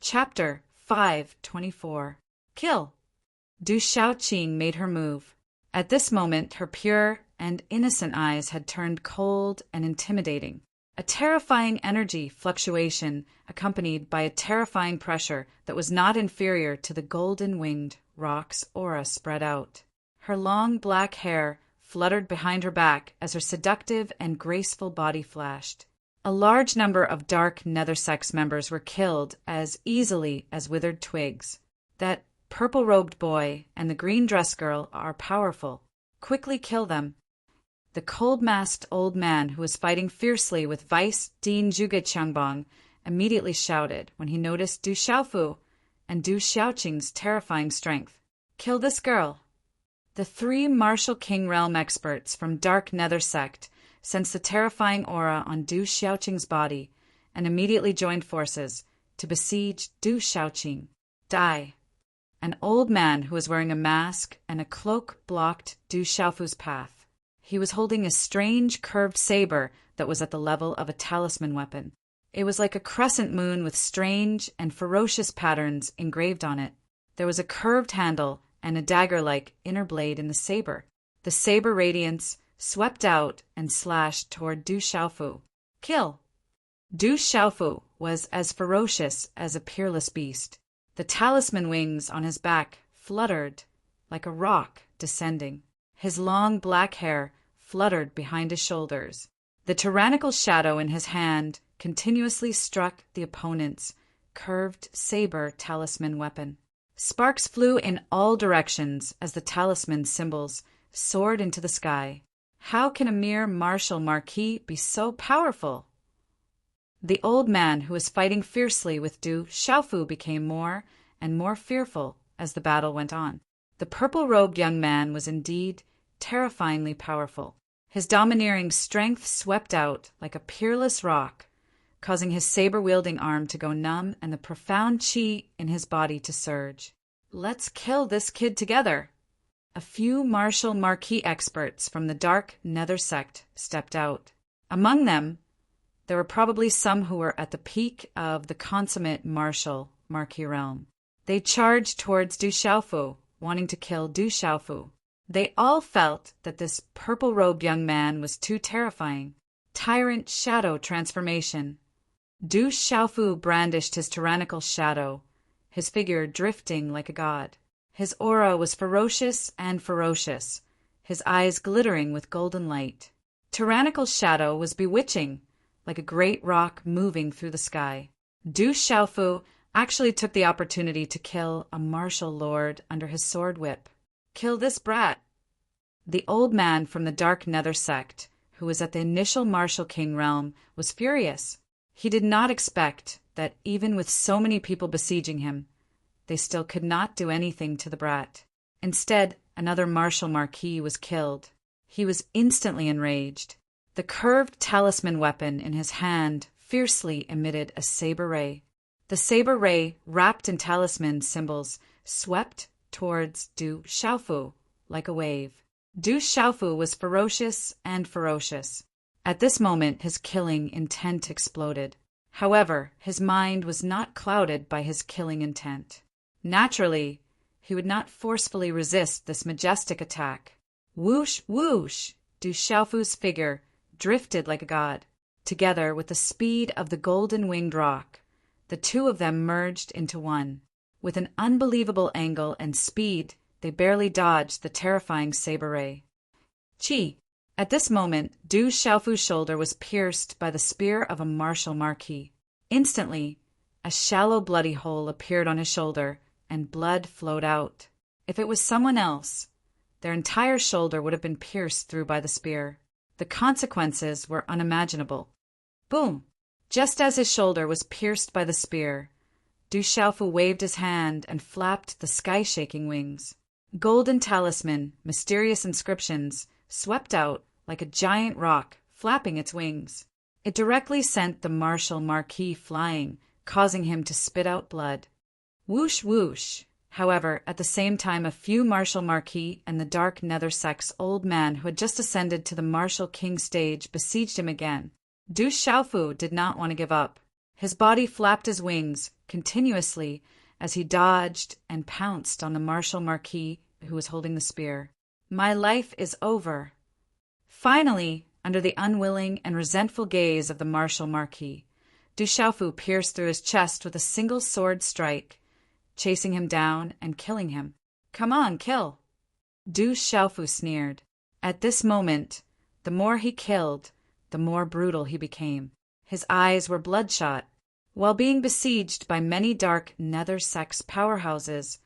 Chapter 524. Kill! Du Xiaoqing made her move. At this moment, her pure and innocent eyes had turned cold and intimidating. A terrifying energy fluctuation accompanied by a terrifying pressure that was not inferior to the golden-winged rock's aura spread out. Her long black hair fluttered behind her back as her seductive and graceful body flashed. A large number of dark nether sex members were killed as easily as withered twigs. That purple-robed boy and the green dress girl are powerful. Quickly kill them. The cold-masked old man who was fighting fiercely with Vice Dean Zhuge Qiangbang immediately shouted when he noticed Du Xiaofu and Du Xiaoqing's terrifying strength. Kill this girl. The 3 martial king realm experts from dark nether sect sensed the terrifying aura on Du Xiaoqing's body and immediately joined forces to besiege Du Xiaoqing. Die. An old man who was wearing a mask and a cloak blocked Du Xiaofu's path. He was holding a strange curved saber that was at the level of a talisman weapon. It was like a crescent moon with strange and ferocious patterns engraved on it. There was a curved handle and a dagger-like inner blade in the saber. The saber radiance swept out and slashed toward Du Xiaofu. Kill! Du Xiaofu was as ferocious as a peerless beast. The talisman wings on his back fluttered like a rock descending. His long black hair fluttered behind his shoulders. The tyrannical shadow in his hand continuously struck the opponent's curved saber talisman weapon. Sparks flew in all directions as the talisman symbols soared into the sky. How can a mere martial marquis be so powerful? The old man who was fighting fiercely with Du Xiaofu became more and more fearful as the battle went on. The purple-robed young man was indeed terrifyingly powerful. His domineering strength swept out like a peerless rock, causing his saber-wielding arm to go numb and the profound qi in his body to surge. "Let's kill this kid together." A few martial marquis experts from the dark nether sect stepped out. Among them, there were probably some who were at the peak of the consummate martial marquis realm. They charged towards Du Xiaofu, wanting to kill Du Xiaofu. They all felt that this purple-robed young man was too terrifying. Tyrant shadow transformation. Du Xiaofu brandished his tyrannical shadow, his figure drifting like a god. His aura was ferocious and ferocious, his eyes glittering with golden light. Tyrannical shadow was bewitching, like a great rock moving through the sky. Du Xiaofu actually took the opportunity to kill a martial lord under his sword whip. "Kill this brat." The old man from the dark nether sect, who was at the initial martial king realm, was furious. He did not expect that even with so many people besieging him, they still could not do anything to the brat. Instead, another martial marquis was killed. He was instantly enraged. The curved talisman weapon in his hand fiercely emitted a saber ray. The saber ray, wrapped in talisman symbols, swept towards Du Xiaofu like a wave. Du Xiaofu was ferocious and ferocious. At this moment, his killing intent exploded. However, his mind was not clouded by his killing intent. Naturally, he would not forcefully resist this majestic attack. Whoosh, whoosh! Du Xiaofu's figure drifted like a god. Together with the speed of the golden-winged rock, the two of them merged into one. With an unbelievable angle and speed, they barely dodged the terrifying saber ray. Chi! At this moment, Du Xiaofu's shoulder was pierced by the spear of a martial marquis. Instantly, a shallow bloody hole appeared on his shoulder, and blood flowed out. If it was someone else, their entire shoulder would have been pierced through by the spear. The consequences were unimaginable. Boom! Just as his shoulder was pierced by the spear, Du Xiaofu waved his hand and flapped the sky-shaking wings. Golden talisman, mysterious inscriptions, swept out like a giant rock, flapping its wings. It directly sent the martial marquis flying, causing him to spit out blood. Whoosh, whoosh! However, at the same time, a few martial marquis and the dark nether sect's old man who had just ascended to the martial king stage besieged him again. Du Xiaofu did not want to give up. His body flapped his wings continuously as he dodged and pounced on the martial marquis who was holding the spear. "My life is over." Finally, under the unwilling and resentful gaze of the martial marquis, Du Xiaofu pierced through his chest with a single sword strike, chasing him down and killing him. "Come on, kill!" Du Xiaofu sneered. At this moment, the more he killed, the more brutal he became. His eyes were bloodshot. While being besieged by many dark nether sects powerhouses,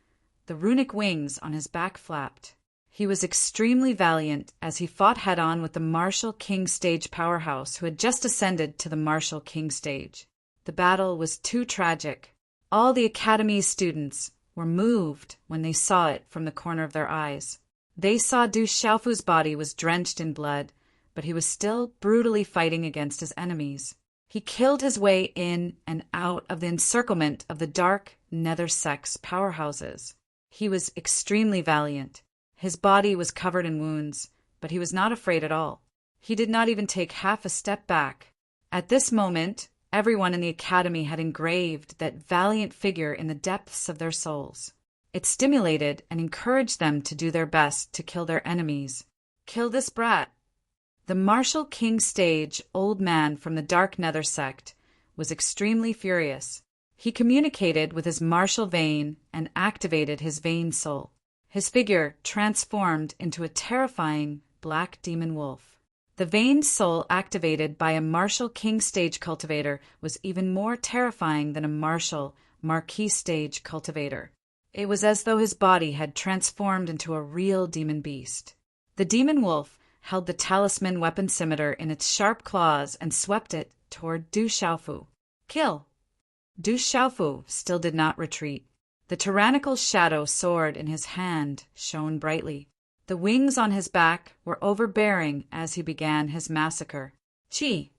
the runic wings on his back flapped. He was extremely valiant as he fought head-on with the martial king stage powerhouse who had just ascended to the martial king stage. The battle was too tragic. All the academy's students were moved when they saw it from the corner of their eyes. They saw Du Xiaofu's body was drenched in blood, but he was still brutally fighting against his enemies. He killed his way in and out of the encirclement of the dark nether sects powerhouses. He was extremely valiant. His body was covered in wounds, but he was not afraid at all. He did not even take half a step back. At this moment, everyone in the academy had engraved that valiant figure in the depths of their souls. It stimulated and encouraged them to do their best to kill their enemies. "Kill this brat." The martial king stage old man from the dark nether sect was extremely furious. He communicated with his martial vein and activated his vein soul. His figure transformed into a terrifying black demon wolf. The vein soul activated by a martial king stage cultivator was even more terrifying than a martial marquis stage cultivator. It was as though his body had transformed into a real demon beast. The demon wolf held the talisman weapon scimitar in its sharp claws and swept it toward Du Xiaofu. Kill! Du Xiaofu still did not retreat. The tyrannical shadow sword in his hand shone brightly. The wings on his back were overbearing as he began his massacre. Qi!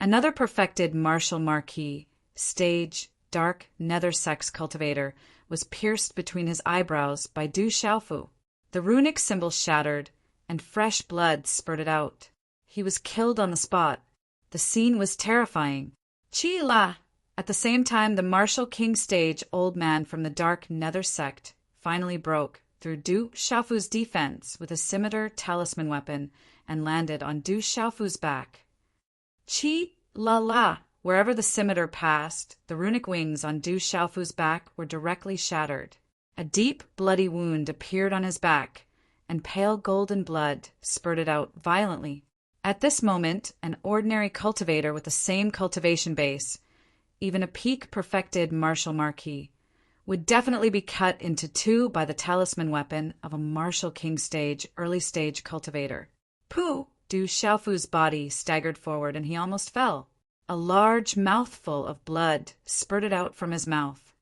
Another perfected martial marquis, stage, dark nether sex cultivator, was pierced between his eyebrows by Du Xiaofu. The runic symbol shattered, and fresh blood spurted out. He was killed on the spot. The scene was terrifying. Qi la! At the same time, the martial king stage old man from the dark nether sect finally broke through Du Xiaofu's defense with a scimitar talisman weapon and landed on Du Xiaofu's back. Qi la la! Wherever the scimitar passed, the runic wings on Du Xiaofu's back were directly shattered. A deep, bloody wound appeared on his back, and pale golden blood spurted out violently. At this moment, an ordinary cultivator with the same cultivation base, even a peak-perfected martial marquis, would definitely be cut into two by the talisman weapon of a martial king stage, early stage cultivator. Pooh! Du Xiaofu's body staggered forward and he almost fell. A large mouthful of blood spurted out from his mouth.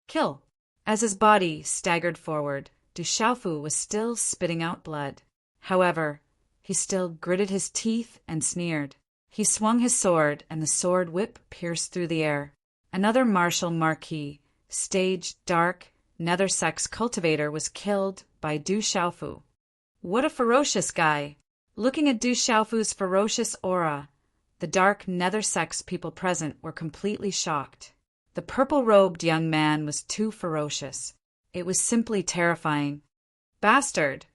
Kill! As his body staggered forward, Du Xiaofu was still spitting out blood. However, he still gritted his teeth and sneered. He swung his sword, and the sword whip pierced through the air. Another martial marquis, stage dark, nether sex cultivator, was killed by Du Xiaofu. What a ferocious guy! Looking at Du Xiaofu's ferocious aura, the dark nether sex people present were completely shocked. The purple-robed young man was too ferocious. It was simply terrifying. Bastard!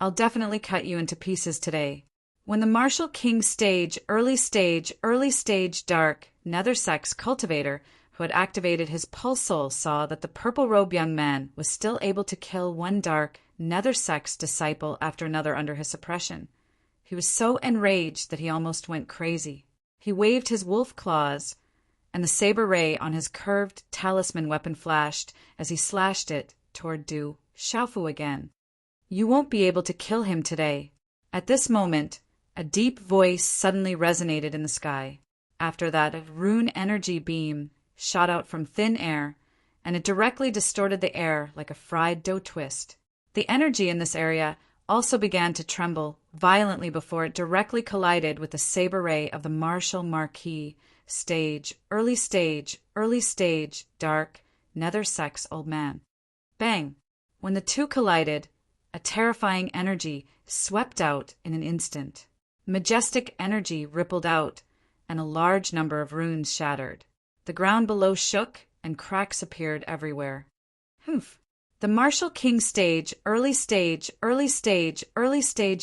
I'll definitely cut you into pieces today. When the martial king stage, early stage dark, nether sex cultivator who had activated his pulse soul saw that the purple-robed young man was still able to kill one dark, nether sex disciple after another under his suppression, he was so enraged that he almost went crazy. He waved his wolf claws, and the saber ray on his curved talisman weapon flashed as he slashed it toward Du Xiaofu again. You won't be able to kill him today. At this moment, a deep voice suddenly resonated in the sky. After that, a rune energy beam shot out from thin air, and it directly distorted the air like a fried dough twist. The energy in this area also began to tremble violently before it directly collided with the saber ray of the martial marquis, early stage, dark, nether sex old man. Bang! When the two collided, a terrifying energy swept out in an instant. Majestic energy rippled out, and a large number of runes shattered. The ground below shook, and cracks appeared everywhere. Humph! The martial king stage, early stage,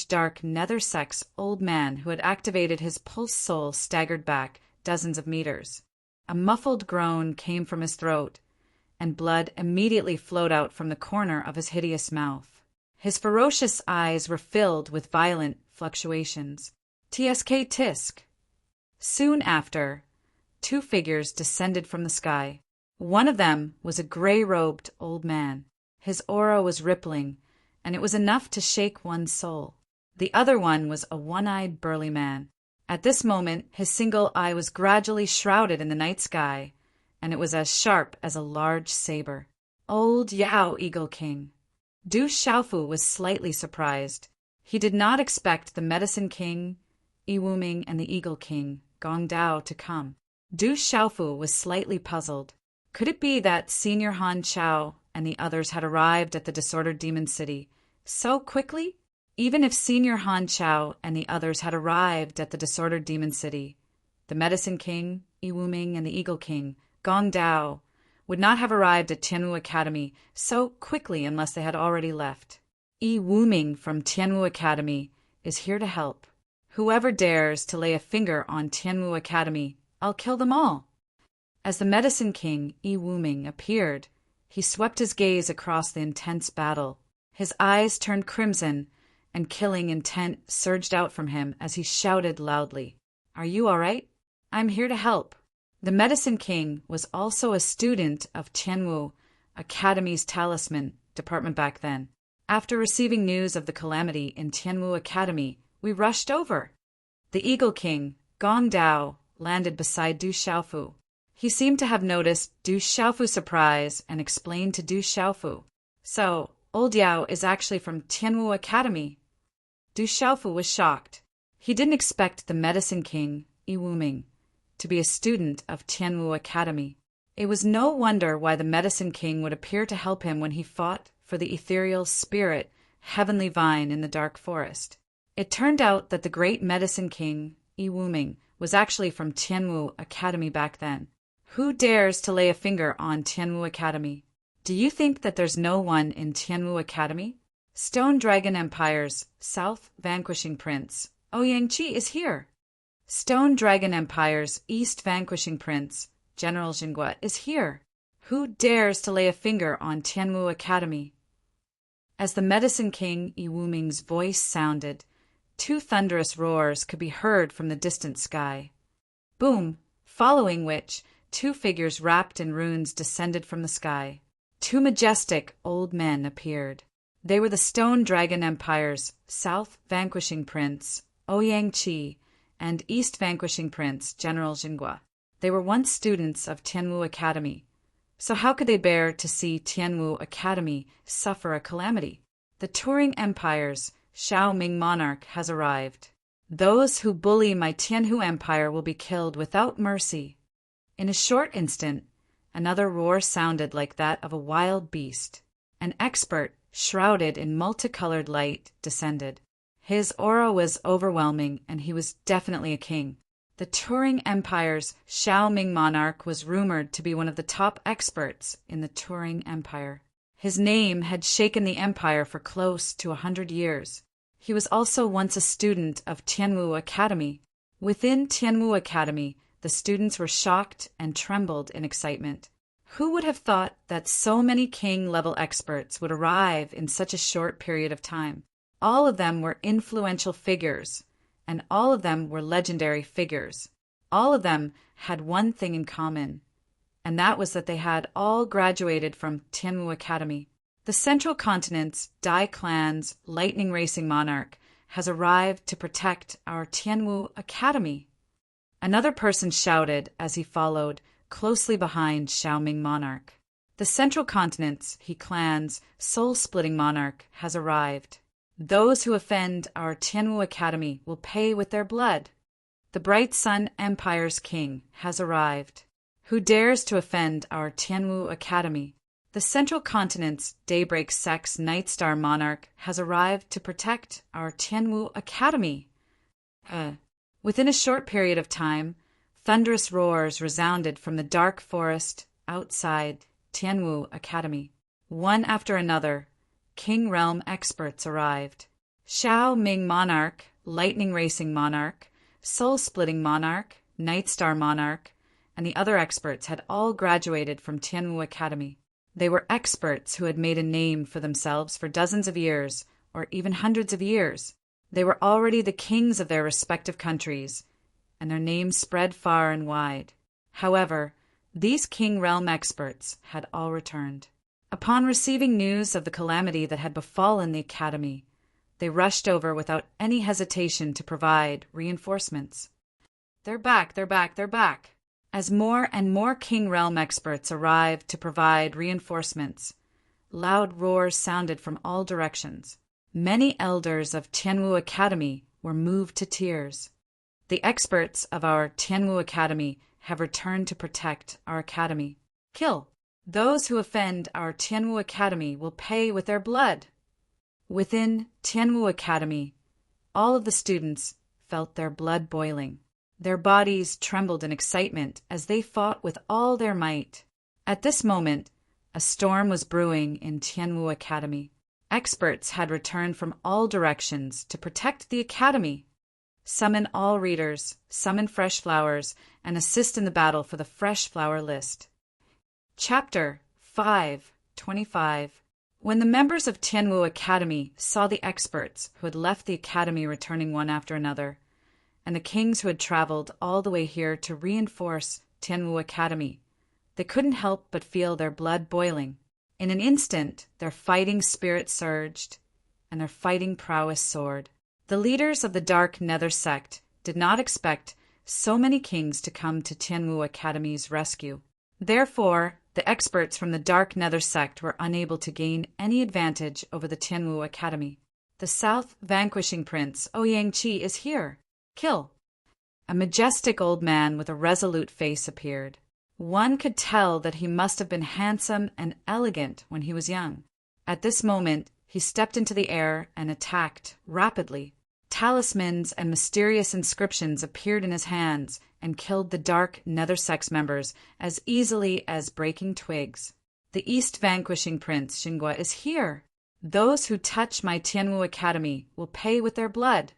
dark, nether sex old man who had activated his pulse soul staggered back dozens of meters. A muffled groan came from his throat, and blood immediately flowed out from the corner of his hideous mouth. His ferocious eyes were filled with violent fluctuations. Tsk tisk! Soon after, two figures descended from the sky. One of them was a gray-robed old man. His aura was rippling, and it was enough to shake one's soul. The other one was a one-eyed burly man. At this moment, his single eye was gradually shrouded in the night sky, and it was as sharp as a large saber. Old Yao Eagle King. Du Xiaofu was slightly surprised. He did not expect the Medicine King, Yi Wuming, and the Eagle King, Gong Dao, to come. Du Xiaofu was slightly puzzled. Could it be that Senior Han Chao and the others had arrived at the disordered demon city so quickly? Even if Senior Han Chao and the others had arrived at the disordered demon city, the Medicine King, Yi Wuming, and the Eagle King, Gong Dao, would not have arrived at Tianwu Academy so quickly unless they had already left. Yi Wuming from Tianwu Academy is here to help. Whoever dares to lay a finger on Tianwu Academy, I'll kill them all. As the Medicine King, Yi Wuming, appeared, he swept his gaze across the intense battle. His eyes turned crimson, and killing intent surged out from him as he shouted loudly, "Are you all right? I'm here to help." The Medicine King was also a student of Tianwu Academy's talisman department back then. After receiving news of the calamity in Tianwu Academy, we rushed over. The Eagle King, Gong Dao, landed beside Du Xiaofu. He seemed to have noticed Du Xiaofu's surprise and explained to Du Xiaofu, "So, old Yao is actually from Tianwu Academy." Du Xiaofu was shocked. He didn't expect the Medicine King, Yi Wuming, to be a student of Tianwu Academy. It was no wonder why the Medicine King would appear to help him when he fought for the ethereal spirit, heavenly vine in the dark forest. It turned out that the great Medicine King, Yi Wuming, was actually from Tianwu Academy back then. Who dares to lay a finger on Tianwu Academy? Do you think that there's no one in Tianwu Academy? Stone Dragon Empire's South Vanquishing Prince, Ouyang is here. Stone Dragon Empire's East Vanquishing Prince, General Jingguo, is here. Who dares to lay a finger on Tianwu Academy? As the Medicine King Yi Wuming's voice sounded, two thunderous roars could be heard from the distant sky. Boom! Following which, two figures wrapped in runes descended from the sky. Two majestic old men appeared. They were the Stone Dragon Empire's South Vanquishing Prince, Ouyang and East Vanquishing Prince, General Jingguo. They were once students of Tianwu Academy. So how could they bear to see Tianwu Academy suffer a calamity? The Turing Empire's Xiao Ming monarch has arrived. Those who bully my Tianwu Empire will be killed without mercy. In a short instant, another roar sounded like that of a wild beast. An expert, shrouded in multicolored light, descended. His aura was overwhelming, and he was definitely a king. The Turing Empire's Xiao Ming monarch was rumored to be one of the top experts in the Turing Empire. His name had shaken the empire for close to 100 years. He was also once a student of Tianwu Academy. Within Tianwu Academy, the students were shocked and trembled in excitement. Who would have thought that so many king-level experts would arrive in such a short period of time? All of them were influential figures, and all of them were legendary figures. All of them had one thing in common, and that was that they had all graduated from Tianwu Academy. The Central Continent's Dai Clan's lightning racing monarch has arrived to protect our Tianwu Academy. Another person shouted as he followed closely behind Xiao Ming monarch. The Central Continent's He Clan's soul-splitting monarch has arrived. Those who offend our Tianwu Academy will pay with their blood. The Bright Sun Empire's king has arrived. Who dares to offend our Tianwu Academy? The Central Continent's Daybreak Sect's Nightstar monarch has arrived to protect our Tianwu Academy. Within a short period of time, thunderous roars resounded from the dark forest outside Tianwu Academy. One after another, King Realm experts arrived. Xiao Ming monarch, lightning racing monarch, soul-splitting monarch, Nightstar monarch, and the other experts had all graduated from Tianwu Academy. They were experts who had made a name for themselves for dozens of years, or even hundreds of years. They were already the kings of their respective countries, and their names spread far and wide. However, these King Realm experts had all returned. Upon receiving news of the calamity that had befallen the Academy, they rushed over without any hesitation to provide reinforcements. They're back, they're back, they're back. As more and more King Realm experts arrived to provide reinforcements, loud roars sounded from all directions. Many elders of Tianwu Academy were moved to tears. The experts of our Tianwu Academy have returned to protect our academy. Kill. Those who offend our Tianwu Academy will pay with their blood. Within Tianwu Academy, all of the students felt their blood boiling. Their bodies trembled in excitement as they fought with all their might. At this moment, a storm was brewing in Tianwu Academy. Experts had returned from all directions to protect the academy. Summon all readers, summon fresh flowers, and assist in the battle for the fresh flower list. Chapter 5:25. When the members of Tianwu Academy saw the experts who had left the academy returning one after another, and the kings who had traveled all the way here to reinforce Tianwu Academy, they couldn't help but feel their blood boiling. In an instant, their fighting spirit surged, and their fighting prowess soared. The leaders of the Dark Nether sect did not expect so many kings to come to Tianwu Academy's rescue. Therefore, the experts from the Dark Nether sect were unable to gain any advantage over the Tianwu Academy. The South Vanquishing Prince, Ouyang Qi, is here. Kill. A majestic old man with a resolute face appeared. One could tell that he must have been handsome and elegant when he was young. At this moment, he stepped into the air and attacked rapidly. Talismans and mysterious inscriptions appeared in his hands and killed the Dark Nether Sect's members as easily as breaking twigs. The East Vanquishing Prince, Xingua, is here. Those who touch my Tianwu Academy will pay with their blood.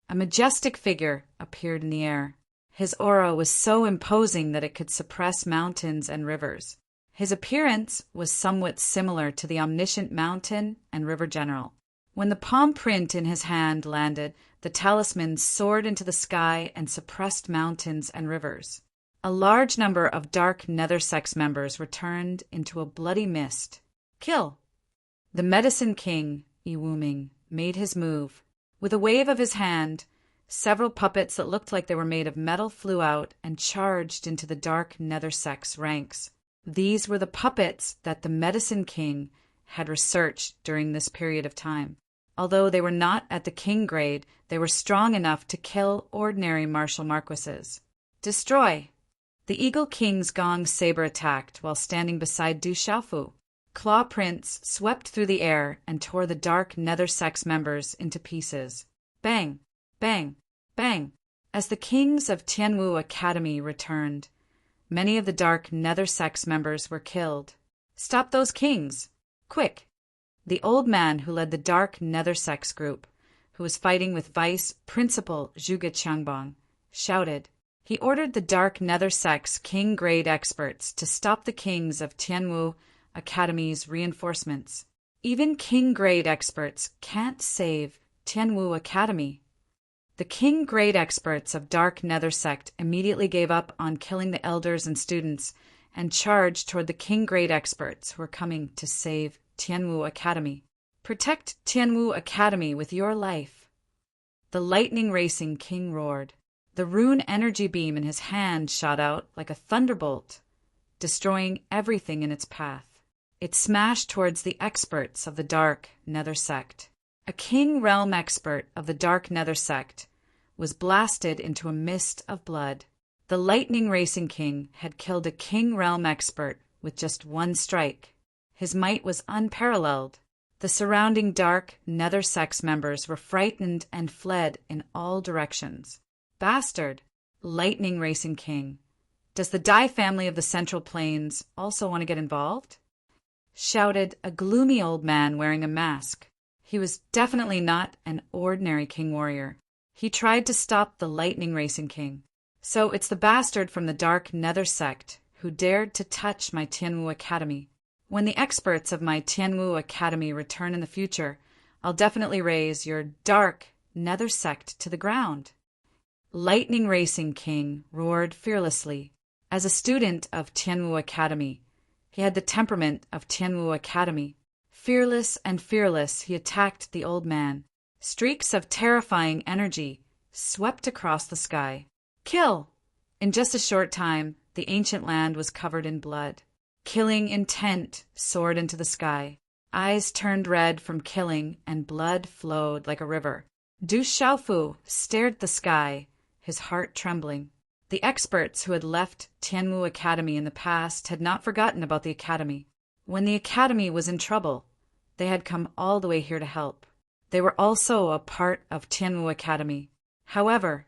A majestic figure appeared in the air. His aura was so imposing that it could suppress mountains and rivers. His appearance was somewhat similar to the omniscient mountain and river general. When the palm print in his hand landed, the talisman soared into the sky and suppressed mountains and rivers. A large number of Dark Nether Sect's members were turned into a bloody mist. Kill! The Medicine King, Yiwuming, made his move. With a wave of his hand, several puppets that looked like they were made of metal flew out and charged into the Dark Nether Sect's ranks. These were the puppets that the Medicine King had researched during this period of time. Although they were not at the king grade, they were strong enough to kill ordinary martial marquises. Destroy! The Eagle King's gong saber attacked while standing beside Du Xiaofu. Claw prints swept through the air and tore the Dark Nether Sect's members into pieces. Bang! Bang! Bang! As the kings of Tianwu Academy returned, many of the Dark Nether Sect's members were killed. Stop those kings! Quick! The old man who led the Dark Nether Sect's group, who was fighting with Vice Principal Zhuge Qiangbang, shouted. He ordered the Dark Nether Sect's king-grade experts to stop the kings of Tianwu Academy's reinforcements. Even king-grade experts can't save Tianwu Academy. The king-grade experts of Dark Nether Sect immediately gave up on killing the elders and students and charged toward the king-grade experts who were coming to save Tianwu Academy. Protect Tianwu Academy with your life. The lightning racing king roared. The rune energy beam in his hand shot out like a thunderbolt, destroying everything in its path. It smashed towards the experts of the Dark Nether Sect. A king realm expert of the Dark Nether Sect was blasted into a mist of blood. The lightning racing king had killed a king realm expert with just one strike. His might was unparalleled. The surrounding Dark Nether Sect's members were frightened and fled in all directions. Bastard! Lightning Racing King. Does the Dai family of the Central Plains also want to get involved? Shouted a gloomy old man wearing a mask. He was definitely not an ordinary king warrior. He tried to stop the Lightning Racing King. So it's the bastard from the Dark Nether Sect who dared to touch my Tianwu Academy. When the experts of my Tianwu Academy return in the future, I'll definitely raise your Dark Nether Sect to the ground. Lightning Racing King roared fearlessly. As a student of Tianwu Academy, he had the temperament of Tianwu Academy. Fearless and fearless, he attacked the old man. Streaks of terrifying energy swept across the sky. Kill! In just a short time, the ancient land was covered in blood. Killing intent soared into the sky. Eyes turned red from killing, and blood flowed like a river. Du Xiaofu stared at the sky, his heart trembling. The experts who had left Tianwu Academy in the past had not forgotten about the academy. When the academy was in trouble, they had come all the way here to help. They were also a part of Tianwu Academy. However,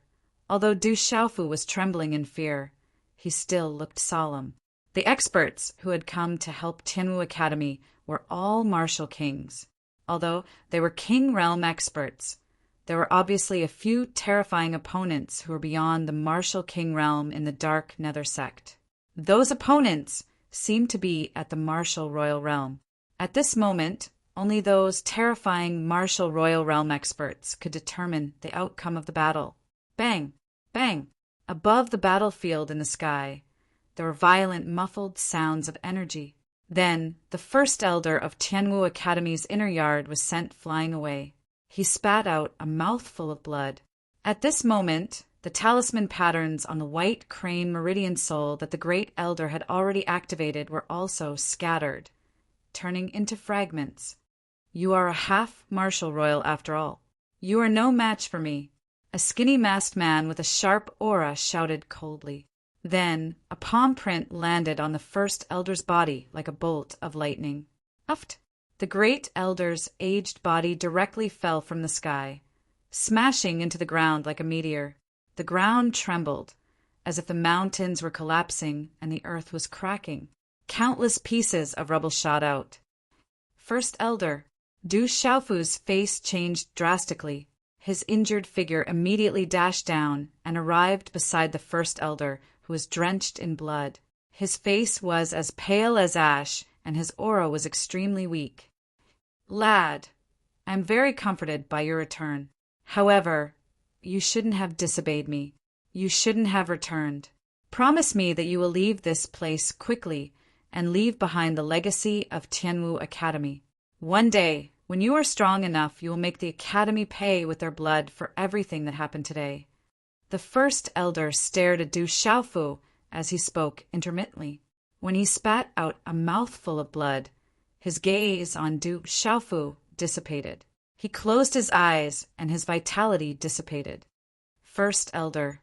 although Du Xiaofu was trembling in fear, he still looked solemn. The experts who had come to help Tianwu Academy were all martial kings. Although they were king realm experts, there were obviously a few terrifying opponents who were beyond the martial king realm in the Dark Nether Sect. Those opponents seemed to be at the martial royal realm. At this moment, only those terrifying martial royal realm experts could determine the outcome of the battle. Bang! Bang! Above the battlefield in the sky, there were violent, muffled sounds of energy. Then, the first elder of Tianwu Academy's inner yard was sent flying away. He spat out a mouthful of blood. At this moment, the talisman patterns on the white crane meridian soul that the great elder had already activated were also scattered, turning into fragments. You are a half martial royal after all. You are no match for me, a skinny masked man with a sharp aura shouted coldly. Then a palm print landed on the first elder's body like a bolt of lightning. Uft! The great elder's aged body directly fell from the sky, smashing into the ground like a meteor. The ground trembled, as if the mountains were collapsing and the earth was cracking. Countless pieces of rubble shot out. First elder, Du Xiaofu's face changed drastically. His injured figure immediately dashed down and arrived beside the first elder, who was drenched in blood. His face was as pale as ash, and his aura was extremely weak. Lad, I am very comforted by your return. However, you shouldn't have disobeyed me. You shouldn't have returned. Promise me that you will leave this place quickly and leave behind the legacy of Tianwu Academy. One day, when you are strong enough, you will make the Academy pay with their blood for everything that happened today. The first elder stared at Du Xiaofu as he spoke intermittently. When he spat out a mouthful of blood, his gaze on Du Xiaofu dissipated. He closed his eyes, and his vitality dissipated. First elder.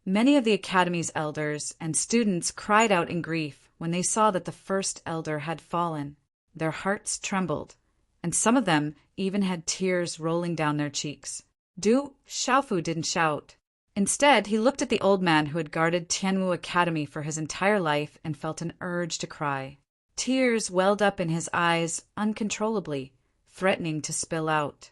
Many of the Academy's elders and students cried out in grief when they saw that the first elder had fallen. Their hearts trembled, and some of them even had tears rolling down their cheeks. Du Xiaofu didn't shout. Instead, he looked at the old man who had guarded Tianwu Academy for his entire life and felt an urge to cry. Tears welled up in his eyes uncontrollably, threatening to spill out.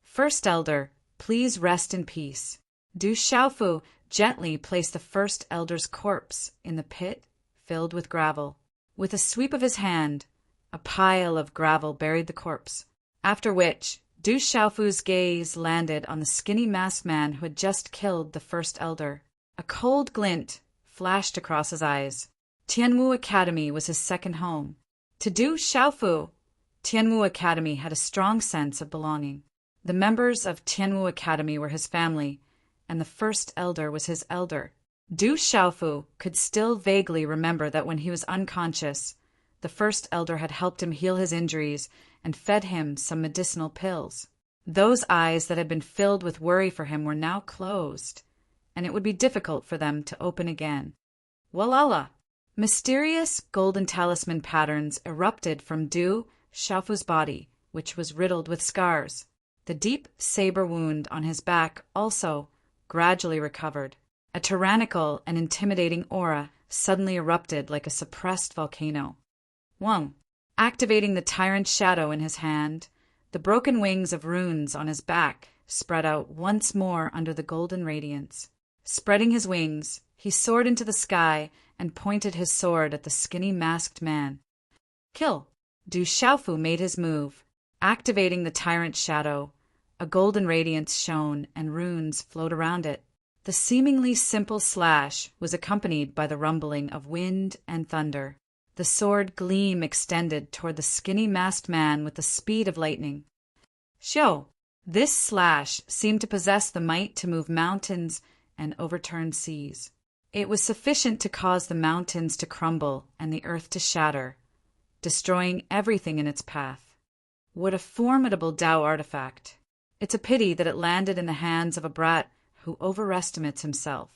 First elder, please rest in peace. Du Xiaofu gently placed the first elder's corpse in the pit filled with gravel. With a sweep of his hand, a pile of gravel buried the corpse, after which Du Xiaofu's gaze landed on the skinny masked man who had just killed the first elder. A cold glint flashed across his eyes. Tianwu Academy was his second home. To Du Xiaofu, Tianwu Academy had a strong sense of belonging. The members of Tianwu Academy were his family, and the first elder was his elder. Du Xiaofu could still vaguely remember that when he was unconscious, the first elder had helped him heal his injuries and fed him some medicinal pills. Those eyes that had been filled with worry for him were now closed, and it would be difficult for them to open again. Walala! Mysterious golden talisman patterns erupted from Du Xiaofu's body, which was riddled with scars. The deep saber wound on his back also gradually recovered. A tyrannical and intimidating aura suddenly erupted like a suppressed volcano. Wang, activating the tyrant's shadow in his hand, the broken wings of runes on his back spread out once more under the golden radiance. Spreading his wings, he soared into the sky and pointed his sword at the skinny masked man. Kill! Du Xiaofu made his move. Activating the tyrant's shadow, a golden radiance shone and runes flowed around it. The seemingly simple slash was accompanied by the rumbling of wind and thunder. The sword gleam extended toward the skinny masked man with the speed of lightning. Xiao! This slash seemed to possess the might to move mountains and overturn seas. It was sufficient to cause the mountains to crumble and the earth to shatter, destroying everything in its path. What a formidable Tao artifact! It's a pity that it landed in the hands of a brat who overestimates himself.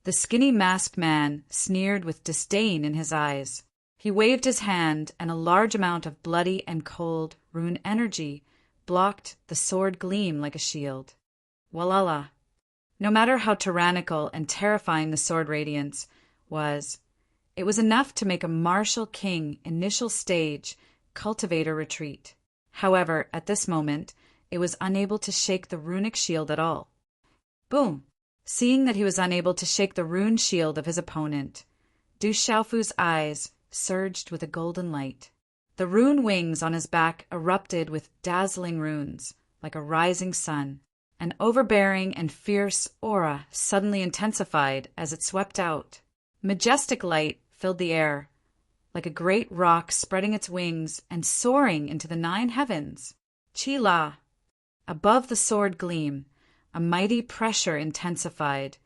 The skinny masked man sneered with disdain in his eyes. He waved his hand, and a large amount of bloody and cold rune energy blocked the sword gleam like a shield. Walala! No matter how tyrannical and terrifying the sword radiance was, it was enough to make a martial king initial stage cultivator retreat. However, at this moment, it was unable to shake the runic shield at all. Boom! Seeing that he was unable to shake the rune shield of his opponent, Du Xiaofu's eyes surged with a golden light. The rune wings on his back erupted with dazzling runes, like a rising sun. An overbearing and fierce aura suddenly intensified as it swept out. Majestic light filled the air, like a great rock spreading its wings and soaring into the 9 heavens. Chi-la. Above the sword gleam, a mighty pressure intensified,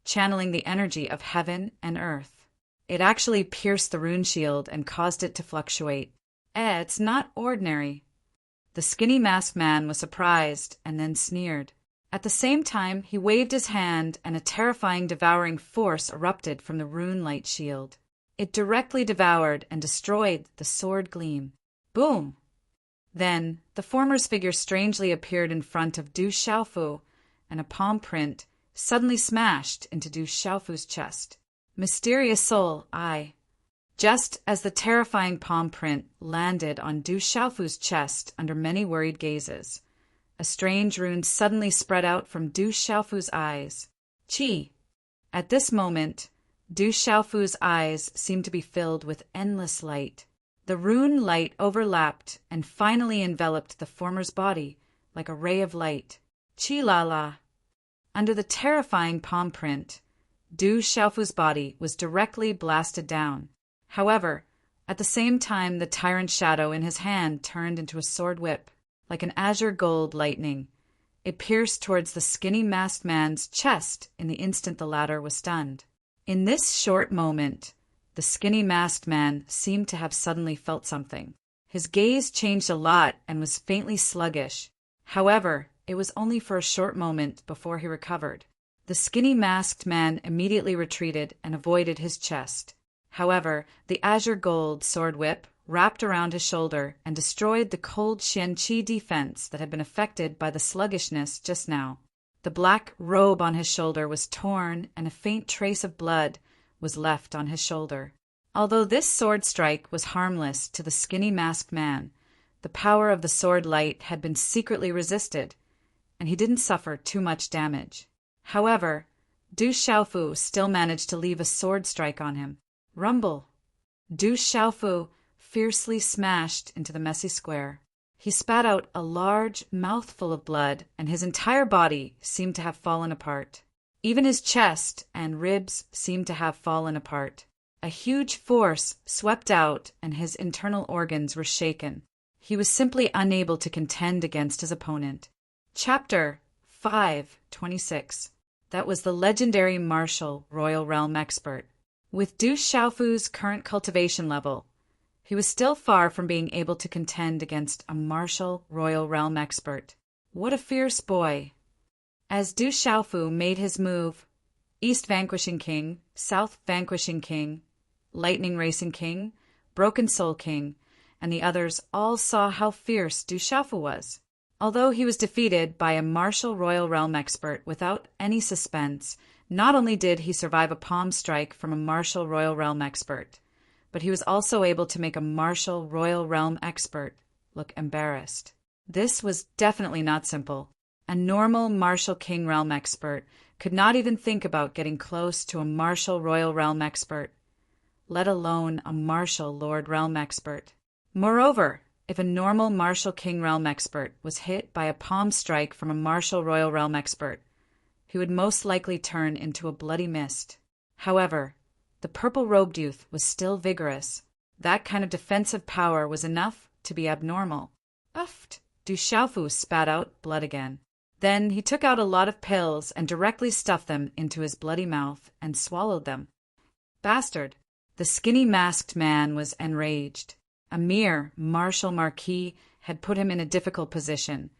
channeling the energy of heaven and earth. It actually pierced the rune shield and caused it to fluctuate. It's not ordinary. The skinny masked man was surprised and then sneered. At the same time, he waved his hand and a terrifying devouring force erupted from the rune light shield. It directly devoured and destroyed the sword gleam. Boom! Then, the former's figure strangely appeared in front of Du Xiaofu, and a palm print suddenly smashed into Du Xiaofu's chest. Mysterious soul, I. Just as the terrifying palm print landed on Du Xiaofu's chest under many worried gazes, a strange rune suddenly spread out from Du Xiaofu's eyes. Qi. At this moment, Du Xiaofu's eyes seemed to be filled with endless light. The rune light overlapped and finally enveloped the former's body like a ray of light. Qi-la-la. Under the terrifying palm print, Du Xiaofu's body was directly blasted down. However, at the same time the tyrant shadow in his hand turned into a sword whip, like an azure gold lightning. It pierced towards the skinny masked man's chest in the instant the latter was stunned. In this short moment, the skinny masked man seemed to have suddenly felt something. His gaze changed a lot and was faintly sluggish. However, it was only for a short moment before he recovered. The skinny masked man immediately retreated and avoided his chest. However, the azure gold sword whip wrapped around his shoulder and destroyed the cold Xianqi defense that had been affected by the sluggishness just now. The black robe on his shoulder was torn and a faint trace of blood was left on his shoulder. Although this sword strike was harmless to the skinny masked man, the power of the sword light had been secretly resisted, and he didn't suffer too much damage. However, Du Xiaofu still managed to leave a sword strike on him. Rumble! Du Xiaofu fiercely smashed into the messy square. He spat out a large mouthful of blood, and his entire body seemed to have fallen apart. Even his chest and ribs seemed to have fallen apart. A huge force swept out, and his internal organs were shaken. He was simply unable to contend against his opponent. Chapter 5:26. That was the legendary martial Royal Realm expert. With Du Xiaofu's current cultivation level, he was still far from being able to contend against a martial Royal Realm expert. What a fierce boy! As Du Xiaofu made his move, East Vanquishing King, South Vanquishing King, Lightning Racing King, Broken Soul King, and the others all saw how fierce Du Xiaofu was. Although he was defeated by a martial Royal Realm expert without any suspense, not only did he survive a palm strike from a martial Royal Realm expert, but he was also able to make a martial Royal Realm expert look embarrassed. This was definitely not simple. A normal martial King Realm expert could not even think about getting close to a martial Royal Realm expert, let alone a martial Lord Realm expert. Moreover, if a normal martial King Realm expert was hit by a palm strike from a martial Royal Realm expert, he would most likely turn into a bloody mist. However, the purple-robed youth was still vigorous. That kind of defensive power was enough to be abnormal. Uffed! Du Xiaofu spat out blood again. Then he took out a lot of pills and directly stuffed them into his bloody mouth and swallowed them. Bastard! The skinny masked man was enraged. A mere martial marquis had put him in a difficult position,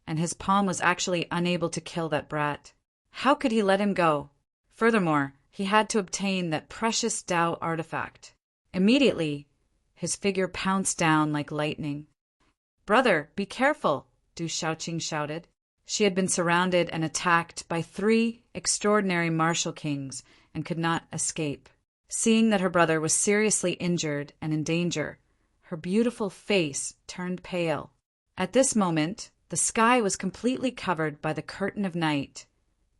and his palm was actually unable to kill that brat. How could he let him go? Furthermore, he had to obtain that precious Dao artifact. Immediately, his figure pounced down like lightning. "Brother, be careful," Du Xiaoqing shouted. She had been surrounded and attacked by 3 extraordinary martial kings and could not escape. Seeing that her brother was seriously injured and in danger, her beautiful face turned pale. At this moment, the sky was completely covered by the curtain of night,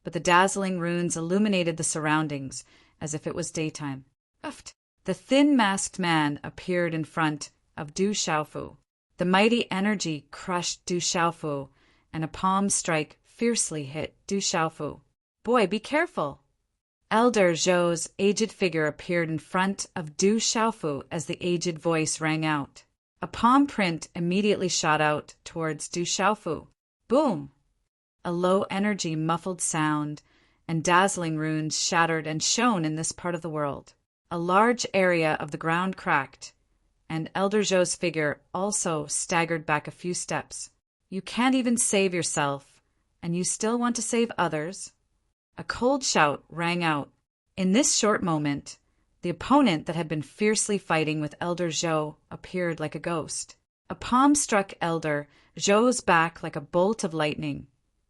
but the dazzling runes illuminated the surroundings as if it was daytime. Uffed! The thin masked man appeared in front of Du Xiaofu. The mighty energy crushed Du Xiaofu, and a palm strike fiercely hit Du Xiaofu. "Boy, be careful!" Elder Zhou's aged figure appeared in front of Du Xiaofu as the aged voice rang out. A palm print immediately shot out towards Du Xiaofu. Boom! A low-energy muffled sound and dazzling runes shattered and shone in this part of the world. A large area of the ground cracked, and Elder Zhou's figure also staggered back a few steps. You can't even save yourself, and you still want to save others? A cold shout rang out. In this short moment, the opponent that had been fiercely fighting with Elder Zhou appeared like a ghost. A palm struck Elder Zhou's back like a bolt of lightning,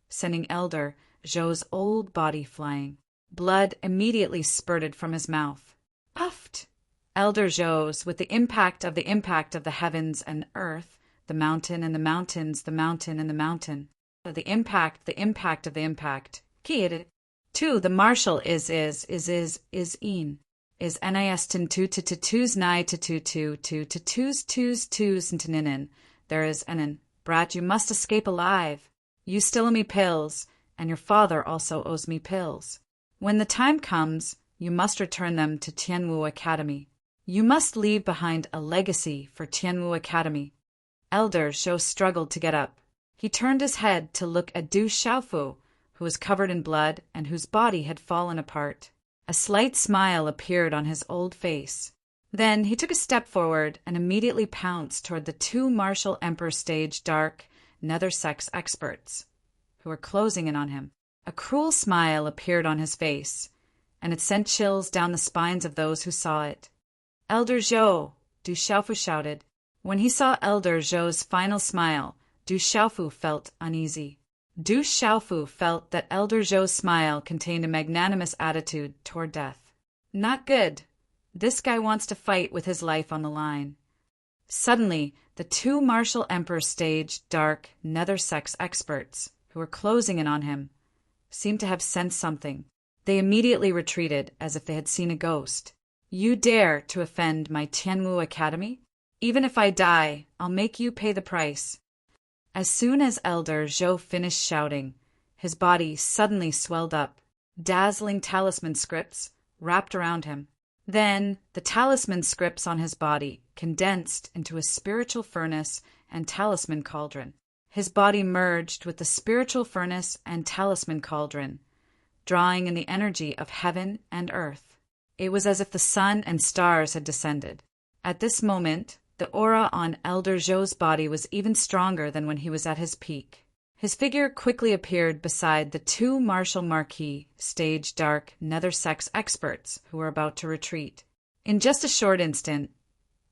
sending Elder Zhou's old body flying. Blood immediately spurted from his mouth. Puffed! Elder Zhou's, with the impact of the heavens and earth, the mountain and the mountains, the mountain and the mountain. The impact of the impact. Kid. 2. The marshal is in. Is nis tin two to twos nigh to two to twos and tininin. There is enin. Brat, you must escape alive. You still owe me pills, and your father also owes me pills. When the time comes, you must return them to Tianwu Academy. You must leave behind a legacy for Tianwu Academy. Elder Zhou struggled to get up. He turned his head to look at Du Xiaofu, who was covered in blood and whose body had fallen apart. A slight smile appeared on his old face. Then he took a step forward and immediately pounced toward the 2 martial emperor stage dark nether sex experts, who were closing in on him. A cruel smile appeared on his face, and it sent chills down the spines of those who saw it. Elder Zhou, Du Xiaofu shouted. When he saw Elder Zhou's final smile, Du Xiaofu felt uneasy. Du Xiaofu felt that Elder Zhou's smile contained a magnanimous attitude toward death. Not good. This guy wants to fight with his life on the line. Suddenly, the 2 martial emperor stage dark nether sex experts, who were closing in on him, seemed to have sensed something. They immediately retreated as if they had seen a ghost. You dare to offend my Tianwu Academy? Even if I die, I'll make you pay the price. As soon as Elder Zhou finished shouting, his body suddenly swelled up. Dazzling talisman scripts wrapped around him. Then the talisman scripts on his body condensed into a spiritual furnace and talisman cauldron. His body merged with the spiritual furnace and talisman cauldron, drawing in the energy of heaven and earth. It was as if the sun and stars had descended. At this moment, the aura on Elder Zhou's body was even stronger than when he was at his peak. His figure quickly appeared beside the 2 martial marquis stage dark nether sex experts who were about to retreat. In just a short instant,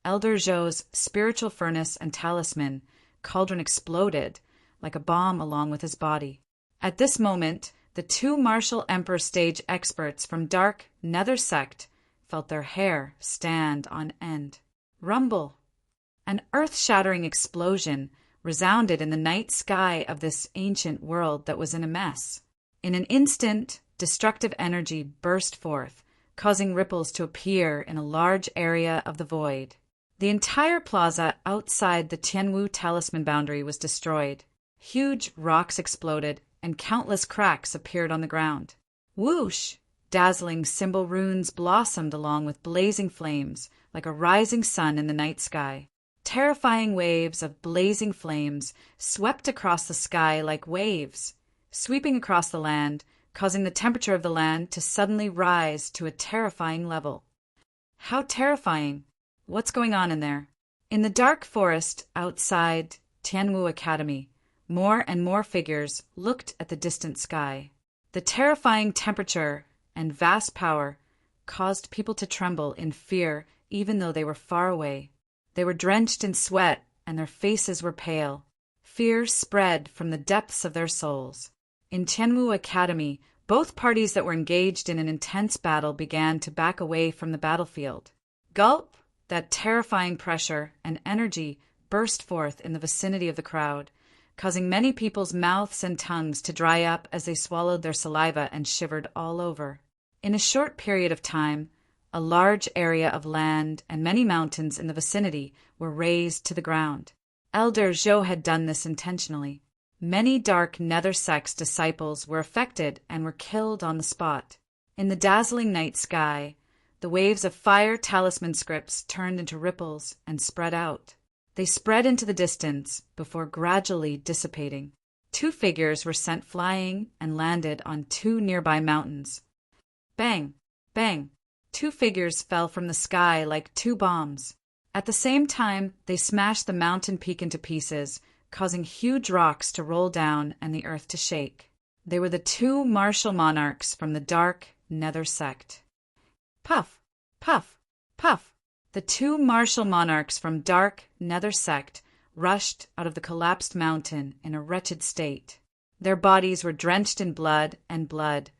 Elder Zhou's spiritual furnace and talisman cauldron exploded like a bomb along with his body. At this moment, the 2 martial emperor stage experts from dark nether sect felt their hair stand on end. Rumble! An earth-shattering explosion resounded in the night sky of this ancient world that was in a mess. In an instant, destructive energy burst forth, causing ripples to appear in a large area of the void. The entire plaza outside the Tianwu talisman boundary was destroyed. Huge rocks exploded, and countless cracks appeared on the ground. Whoosh! Dazzling symbol runes blossomed along with blazing flames, like a rising sun in the night sky. Terrifying waves of blazing flames swept across the sky like waves, sweeping across the land, causing the temperature of the land to suddenly rise to a terrifying level. How terrifying! What's going on in there? In the dark forest outside Tianwu Academy, more and more figures looked at the distant sky. The terrifying temperature and vast power caused people to tremble in fear even though they were far away. They were drenched in sweat, and their faces were pale. Fear spread from the depths of their souls. In Tianwu Academy, both parties that were engaged in an intense battle began to back away from the battlefield. Gulp! That terrifying pressure and energy burst forth in the vicinity of the crowd, causing many people's mouths and tongues to dry up as they swallowed their saliva and shivered all over. In a short period of time, a large area of land and many mountains in the vicinity were razed to the ground. Elder Zhou had done this intentionally. Many dark nether sex disciples were affected and were killed on the spot. In the dazzling night sky, the waves of fire talisman scripts turned into ripples and spread out. They spread into the distance before gradually dissipating. Two figures were sent flying and landed on two nearby mountains. Bang! Bang! Two figures fell from the sky like two bombs. At the same time, they smashed the mountain peak into pieces, causing huge rocks to roll down and the earth to shake. They were the two martial monarchs from the dark Nether sect. Puff! Puff! Puff! The two martial monarchs from dark Nether sect rushed out of the collapsed mountain in a wretched state. Their bodies were drenched in blood, and blood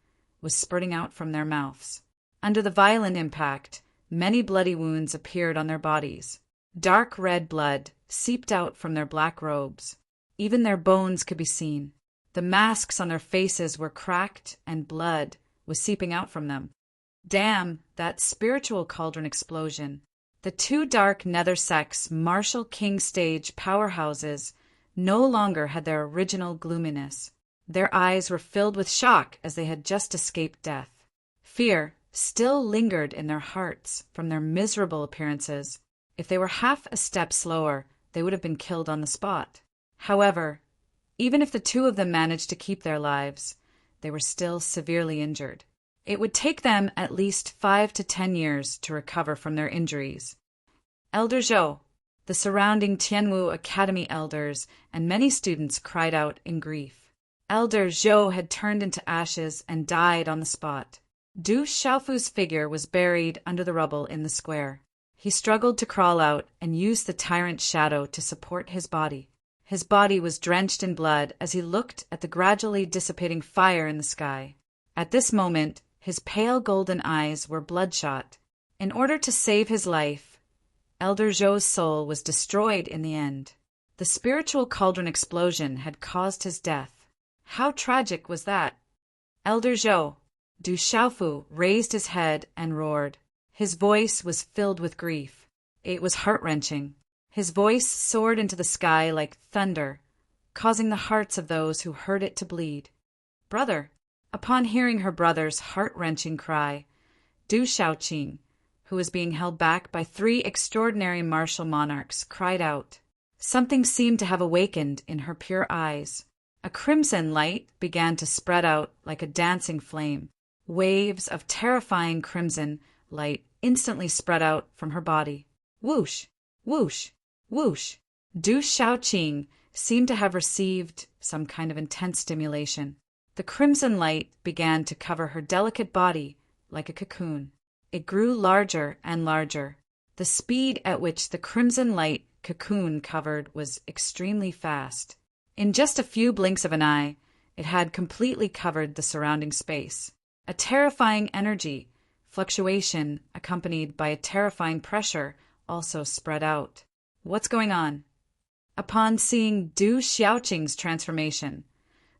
was spurting out from their mouths. Under the violent impact, many bloody wounds appeared on their bodies. Dark red blood seeped out from their black robes. Even their bones could be seen. The masks on their faces were cracked, and blood was seeping out from them. Damn, that spiritual cauldron explosion. The two dark Nether sects martial king stage powerhouses no longer had their original gloominess. Their eyes were filled with shock as they had just escaped death. Fear still lingered in their hearts from their miserable appearances. If they were half a step slower, they would have been killed on the spot. However, even if the two of them managed to keep their lives, they were still severely injured. It would take them at least 5 to 10 years to recover from their injuries. Elder Zhou, the surrounding Tianwu Academy elders, and many students cried out in grief. Elder Zhou had turned into ashes and died on the spot. Du Xiaofu's figure was buried under the rubble in the square. He struggled to crawl out and used the tyrant's shadow to support his body. His body was drenched in blood as he looked at the gradually dissipating fire in the sky. At this moment, his pale golden eyes were bloodshot. In order to save his life, Elder Zhou's soul was destroyed in the end. The spiritual cauldron explosion had caused his death. How tragic was that? Elder Zhou, Du Xiaofu, raised his head and roared. His voice was filled with grief. It was heart-wrenching. His voice soared into the sky like thunder, causing the hearts of those who heard it to bleed. Brother! Upon hearing her brother's heart-wrenching cry, Du Xiaoqing, who was being held back by 3 extraordinary martial monarchs, cried out. Something seemed to have awakened in her pure eyes. A crimson light began to spread out like a dancing flame. Waves of terrifying crimson light instantly spread out from her body. Whoosh! Whoosh! Whoosh! Du Xiaoqing seemed to have received some kind of intense stimulation. The crimson light began to cover her delicate body like a cocoon. It grew larger and larger. The speed at which the crimson light cocoon covered was extremely fast. In just a few blinks of an eye, it had completely covered the surrounding space. A terrifying energy, fluctuation accompanied by a terrifying pressure, also spread out. What's going on? Upon seeing Du Xiaoqing's transformation,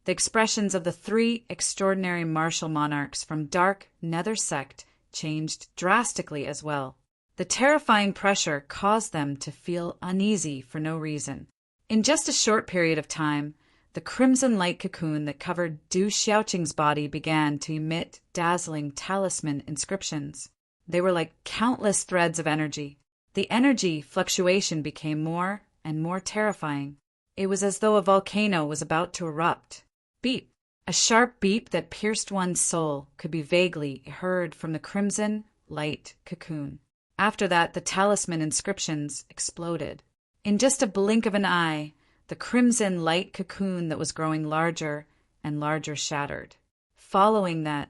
the expressions of the 3 extraordinary martial monarchs from dark Nether sect changed drastically as well. The terrifying pressure caused them to feel uneasy for no reason. In just a short period of time, the crimson light cocoon that covered Du Xiaoqing's body began to emit dazzling talisman inscriptions. They were like countless threads of energy. The energy fluctuation became more and more terrifying. It was as though a volcano was about to erupt. Beep! A sharp beep that pierced one's soul could be vaguely heard from the crimson light cocoon. After that, the talisman inscriptions exploded. In just a blink of an eye, the crimson light cocoon that was growing larger and larger shattered. Following that,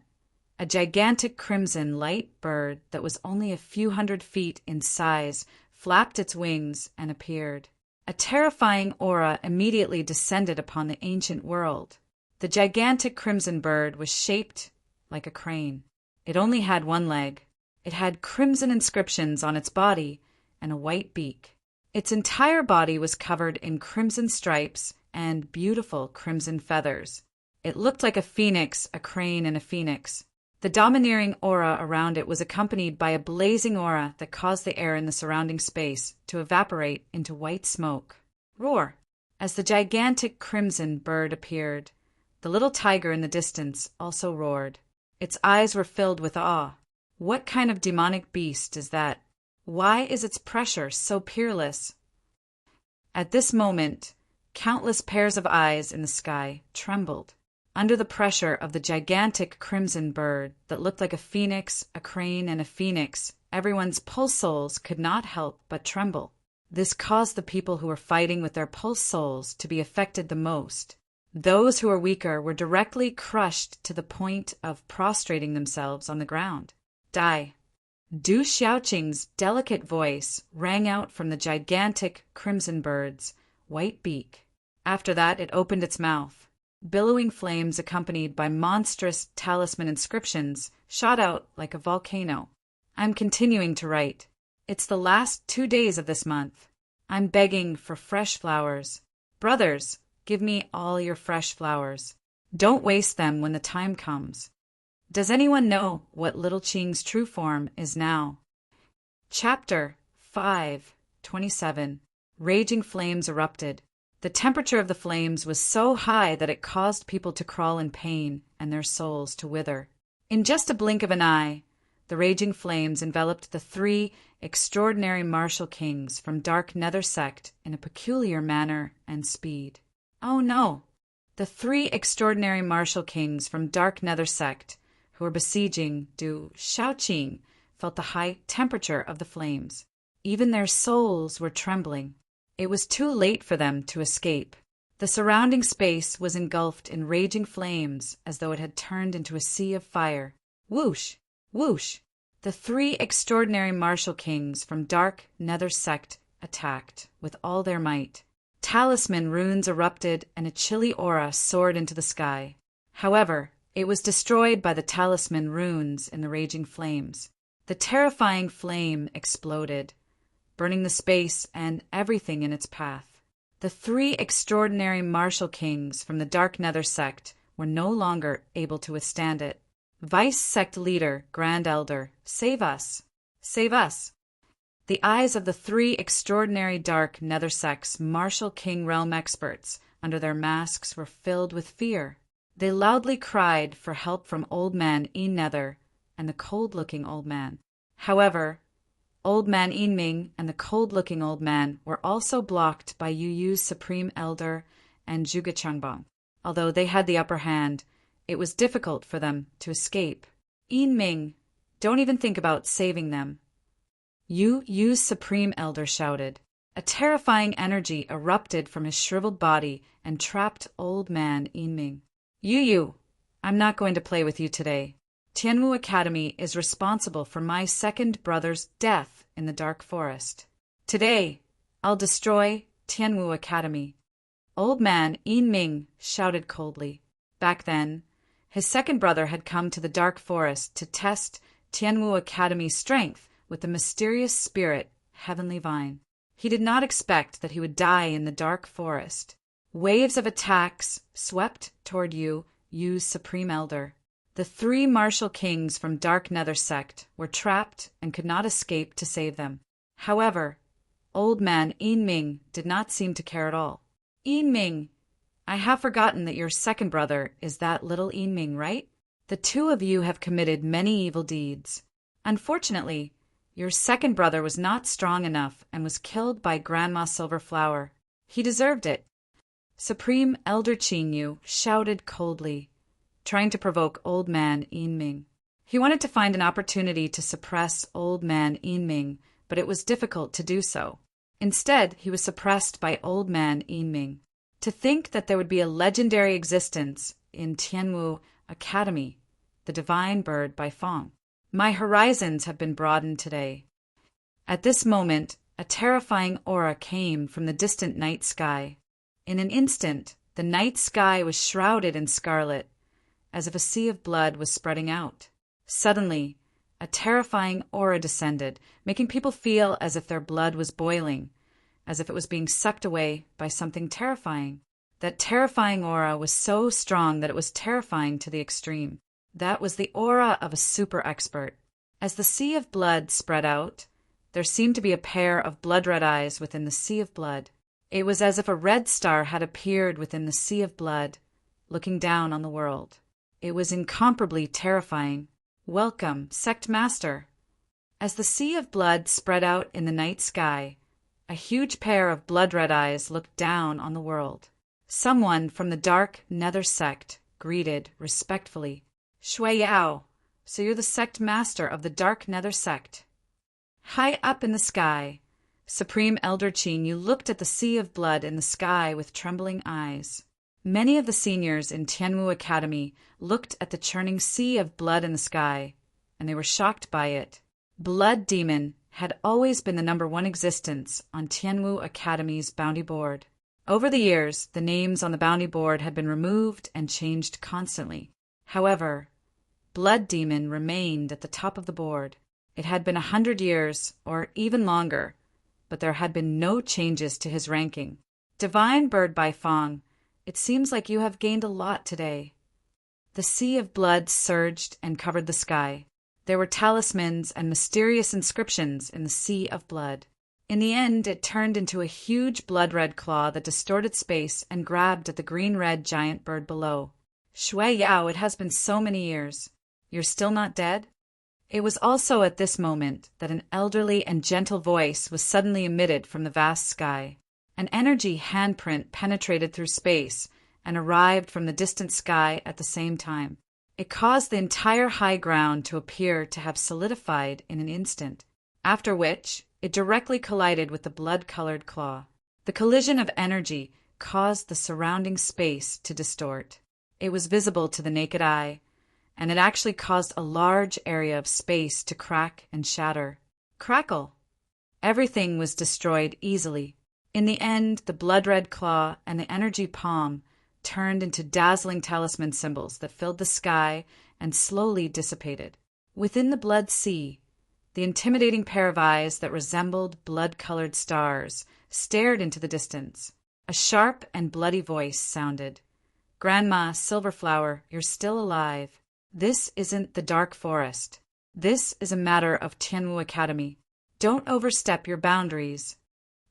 a gigantic crimson light bird that was only a few hundred feet in size flapped its wings and appeared. A terrifying aura immediately descended upon the ancient world. The gigantic crimson bird was shaped like a crane. It only had one leg. It had crimson inscriptions on its body and a white beak. Its entire body was covered in crimson stripes and beautiful crimson feathers. It looked like a phoenix, a crane, and a phoenix. The domineering aura around it was accompanied by a blazing aura that caused the air in the surrounding space to evaporate into white smoke. Roar! As the gigantic crimson bird appeared, the little tiger in the distance also roared. Its eyes were filled with awe. What kind of demonic beast is that? Why is its pressure so peerless? At this moment, countless pairs of eyes in the sky trembled under the pressure of the gigantic crimson bird that looked like a phoenix, a crane, and a phoenix. Everyone's pulse souls could not help but tremble. This caused the people who were fighting with their pulse souls to be affected the most. Those who were weaker were directly crushed to the point of prostrating themselves on the ground. Die. Du Xiaoqing's delicate voice rang out from the gigantic crimson bird's white beak. After that, it opened its mouth. Billowing flames accompanied by monstrous talisman inscriptions shot out like a volcano. I'm continuing to write. It's the last 2 days of this month. I'm begging for fresh flowers. Brothers, give me all your fresh flowers. Don't waste them when the time comes. Does anyone know what Little Qing's true form is now? Chapter 5:27. Raging flames erupted. The temperature of the flames was so high that it caused people to crawl in pain and their souls to wither. In just a blink of an eye, the raging flames enveloped the 3 extraordinary martial kings from dark nether sect in a peculiar manner and speed. Oh no! The 3 extraordinary martial kings from dark nether sect who were besieging Du Xiaoqing felt the high temperature of the flames. Even their souls were trembling. It was too late for them to escape. The surrounding space was engulfed in raging flames as though it had turned into a sea of fire. Whoosh! Whoosh! The 3 extraordinary martial kings from dark nether sect attacked with all their might. Talisman runes erupted and a chilly aura soared into the sky. However, it was destroyed by the talisman runes in the raging flames. The terrifying flame exploded, burning the space and everything in its path. The 3 extraordinary martial kings from the dark nether sect were no longer able to withstand it. Vice sect leader, Grand Elder, save us! Save us! The eyes of the 3 extraordinary dark nether sect's martial king realm experts under their masks were filled with fear. They loudly cried for help from Old Man In Nether and the cold-looking old man. However, Old Man In Ming and the cold-looking old man were also blocked by Yu Yu's Supreme Elder and Zhuge Changbang. Although they had the upper hand, it was difficult for them to escape. In Ming, don't even think about saving them. Yu Yu's Supreme Elder shouted. A terrifying energy erupted from his shriveled body and trapped Old Man In Ming. Yu, I'm not going to play with you today. Tianwu Academy is responsible for my second brother's death in the dark forest. Today, I'll destroy Tianwu Academy. Old Man In Ming shouted coldly. Back then, his second brother had come to the dark forest to test Tianwu Academy's strength with the mysterious spirit, Heavenly Vine. He did not expect that he would die in the dark forest. Waves of attacks swept toward Yu's Supreme Elder. The 3 martial kings from dark nether sect were trapped and could not escape to save them. However, Old Man In Ming did not seem to care at all. In Ming, I have forgotten that your second brother is that little In Ming, right? The 2 of you have committed many evil deeds. Unfortunately, your second brother was not strong enough and was killed by Grandma Silverflower. He deserved it. Supreme Elder Qingyu shouted coldly, trying to provoke Old Man In Ming. He wanted to find an opportunity to suppress Old Man In Ming, but it was difficult to do so. Instead, he was suppressed by Old Man In Ming. To think that there would be a legendary existence in Tianwu Academy, the Divine Bird by Fong. My horizons have been broadened today. At this moment, a terrifying aura came from the distant night sky. In an instant, the night sky was shrouded in scarlet, as if a sea of blood was spreading out. Suddenly, a terrifying aura descended, making people feel as if their blood was boiling, as if it was being sucked away by something terrifying. That terrifying aura was so strong that it was terrifying to the extreme. That was the aura of a super expert. As the sea of blood spread out, there seemed to be a pair of blood-red eyes within the sea of blood. It was as if a red star had appeared within the sea of blood, looking down on the world. it was incomparably terrifying. "Welcome, Sect Master." As the sea of blood spread out in the night sky, a huge pair of blood-red eyes looked down on the world. Someone from the dark Nether Sect greeted respectfully. "Shui Yao, so you're the Sect Master of the Dark Nether Sect." High up in the sky, Supreme Elder Qin, you looked at the sea of blood in the sky with trembling eyes. Many of the seniors in Tianwu Academy looked at the churning sea of blood in the sky, and they were shocked by it. Blood Demon had always been the #1 existence on Tianwu Academy's bounty board. Over the years, the names on the bounty board had been removed and changed constantly. However, Blood Demon remained at the top of the board. It had been 100 years, or even longer, but there had been no changes to his ranking. "Divine Bird Bai Fong, it seems like you have gained a lot today." The sea of blood surged and covered the sky. There were talismans and mysterious inscriptions in the sea of blood. In the end, it turned into a huge blood-red claw that distorted space and grabbed at the green-red giant bird below. "Shui Yao, it has been so many years. You're still not dead?" It was also at this moment that an elderly and gentle voice was suddenly emitted from the vast sky. An energy handprint penetrated through space and arrived from the distant sky at the same time. It caused the entire high ground to appear to have solidified in an instant, after which it directly collided with the blood-colored claw. The collision of energy caused the surrounding space to distort. It was visible to the naked eye, and it actually caused a large area of space to crack and shatter. Crackle! Everything was destroyed easily. In the end, the blood-red claw and the energy palm turned into dazzling talisman symbols that filled the sky and slowly dissipated. Within the blood sea, the intimidating pair of eyes that resembled blood-colored stars stared into the distance. A sharp and bloody voice sounded. "Grandma Silverflower, you're still alive. This isn't the Dark Forest. This is a matter of Tianwu Academy. Don't overstep your boundaries.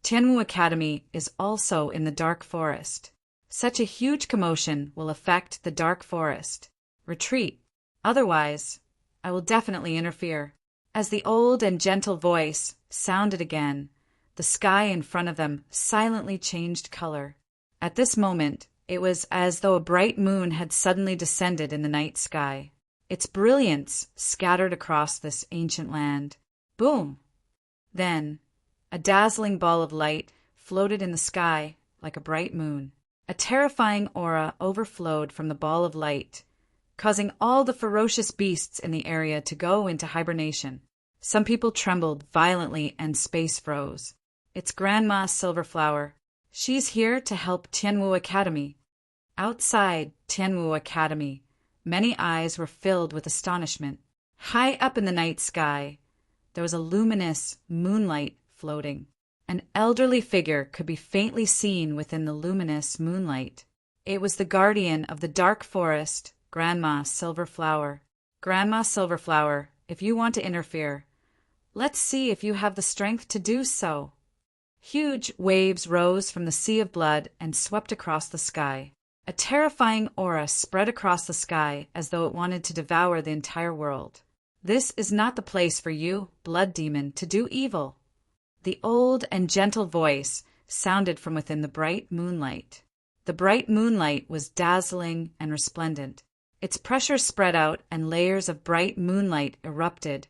Tianwu Academy is also in the Dark Forest. Such a huge commotion will affect the Dark Forest. Retreat. Otherwise, I will definitely interfere." As the old and gentle voice sounded again, the sky in front of them silently changed color. At this moment, it was as though a bright moon had suddenly descended in the night sky. Its brilliance scattered across this ancient land. Boom! Then, a dazzling ball of light floated in the sky like a bright moon. A terrifying aura overflowed from the ball of light, causing all the ferocious beasts in the area to go into hibernation. Some people trembled violently and space froze. "It's Grandma Silverflower. She's here to help Tianwu Academy." Outside Tianwu Academy, many eyes were filled with astonishment. High up in the night sky, there was a luminous moonlight floating. An elderly figure could be faintly seen within the luminous moonlight. It was the guardian of the dark forest, Grandma Silverflower. "Grandma Silverflower, if you want to interfere, let's see if you have the strength to do so." Huge waves rose from the sea of blood and swept across the sky. A terrifying aura spread across the sky as though it wanted to devour the entire world. "This is not the place for you, Blood Demon, to do evil." The old and gentle voice sounded from within the bright moonlight. The bright moonlight was dazzling and resplendent. Its pressure spread out and layers of bright moonlight erupted,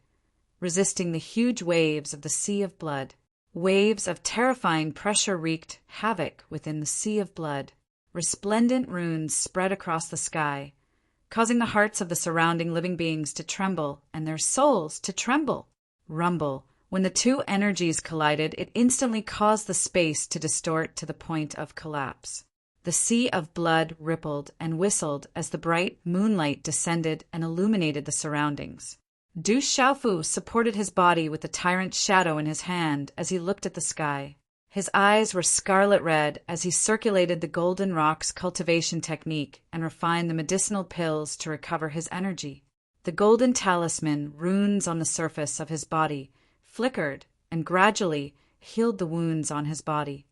resisting the huge waves of the sea of blood. Waves of terrifying pressure wreaked havoc within the sea of blood. Resplendent runes spread across the sky, causing the hearts of the surrounding living beings to tremble and their souls to tremble. Rumble. When the two energies collided, it instantly caused the space to distort to the point of collapse. The sea of blood rippled and whistled as the bright moonlight descended and illuminated the surroundings. Du Xiaofu supported his body with the tyrant's shadow in his hand as he looked at the sky. His eyes were scarlet red as he circulated the golden rocks cultivation technique and refined the medicinal pills to recover his energy. The golden talisman runes on the surface of his body flickered and gradually healed the wounds on his body.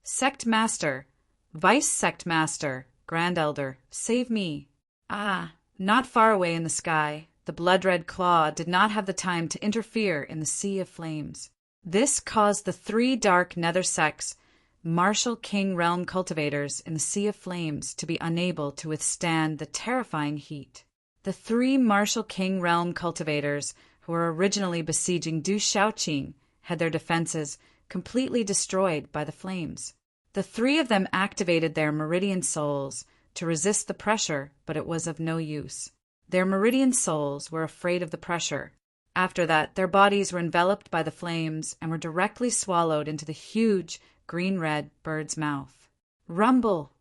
"Sect Master, Vice Sect Master, Grand Elder, save me." "Ah, Not far away in the sky, the blood-red claw did not have the time to interfere in the sea of flames. This caused the three dark nether sects, martial king realm cultivators in the sea of flames, to be unable to withstand the terrifying heat. The three martial king realm cultivators who were originally besieging Du Shaoqing had their defenses completely destroyed by the flames. The three of them activated their meridian souls to resist the pressure, but it was of no use. Their meridian souls were afraid of the pressure. After that, their bodies were enveloped by the flames and were directly swallowed into the huge green-red bird's mouth. Rumble!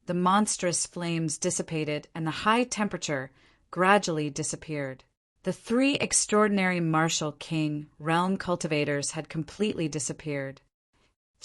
The monstrous flames dissipated and the high temperature gradually disappeared. The three extraordinary martial king realm cultivators had completely disappeared.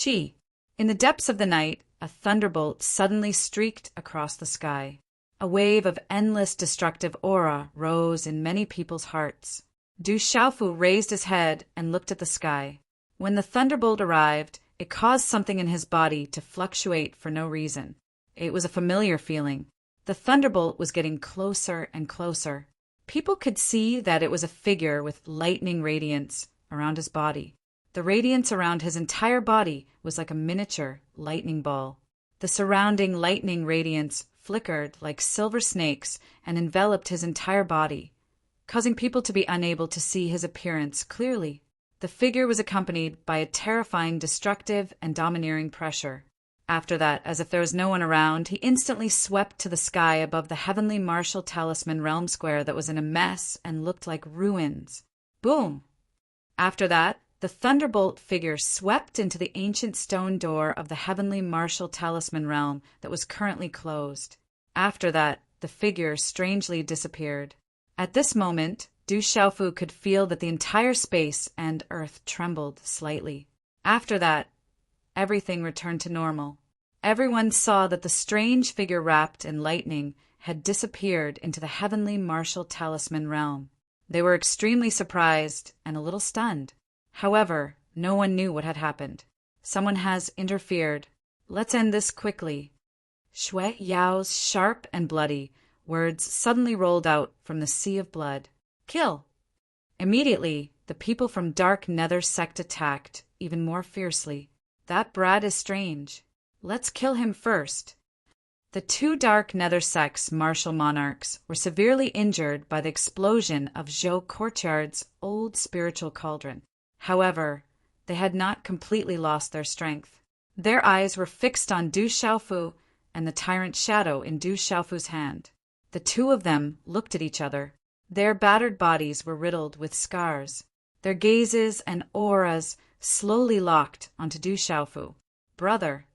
Chi! In the depths of the night, a thunderbolt suddenly streaked across the sky. A wave of endless destructive aura rose in many people's hearts. Du Xiaofu raised his head and looked at the sky. When the thunderbolt arrived, it caused something in his body to fluctuate for no reason. It was a familiar feeling. The thunderbolt was getting closer and closer. People could see that it was a figure with lightning radiance around his body. The radiance around his entire body was like a miniature lightning ball. The surrounding lightning radiance flickered like silver snakes and enveloped his entire body, causing people to be unable to see his appearance clearly. The figure was accompanied by a terrifying, destructive, and domineering pressure. After that, as if there was no one around, he instantly swept to the sky above the heavenly martial talisman realm square that was in a mess and looked like ruins. Boom! After that, the thunderbolt figure swept into the ancient stone door of the heavenly martial talisman realm that was currently closed. After that, the figure strangely disappeared. At this moment, Du Xiaofu could feel that the entire space and earth trembled slightly. After that, everything returned to normal. Everyone saw that the strange figure wrapped in lightning had disappeared into the heavenly martial talisman realm. They were extremely surprised and a little stunned. However, no one knew what had happened. Someone has interfered. Let's end this quickly. Shui Yao's sharp and bloody words suddenly rolled out from the sea of blood. Kill! Immediately, the people from Dark Nether sect attacked, even more fiercely. That brat is strange. Let's kill him first. The two Dark Nether sect's martial monarchs were severely injured by the explosion of Zhou Courtyard's old spiritual cauldron. However, they had not completely lost their strength. Their eyes were fixed on Du Xiaofu and the tyrant shadow in Du Xiaofu's hand. The two of them looked at each other. Their battered bodies were riddled with scars. Their gazes and auras slowly locked onto Du Xiaofu. Brother!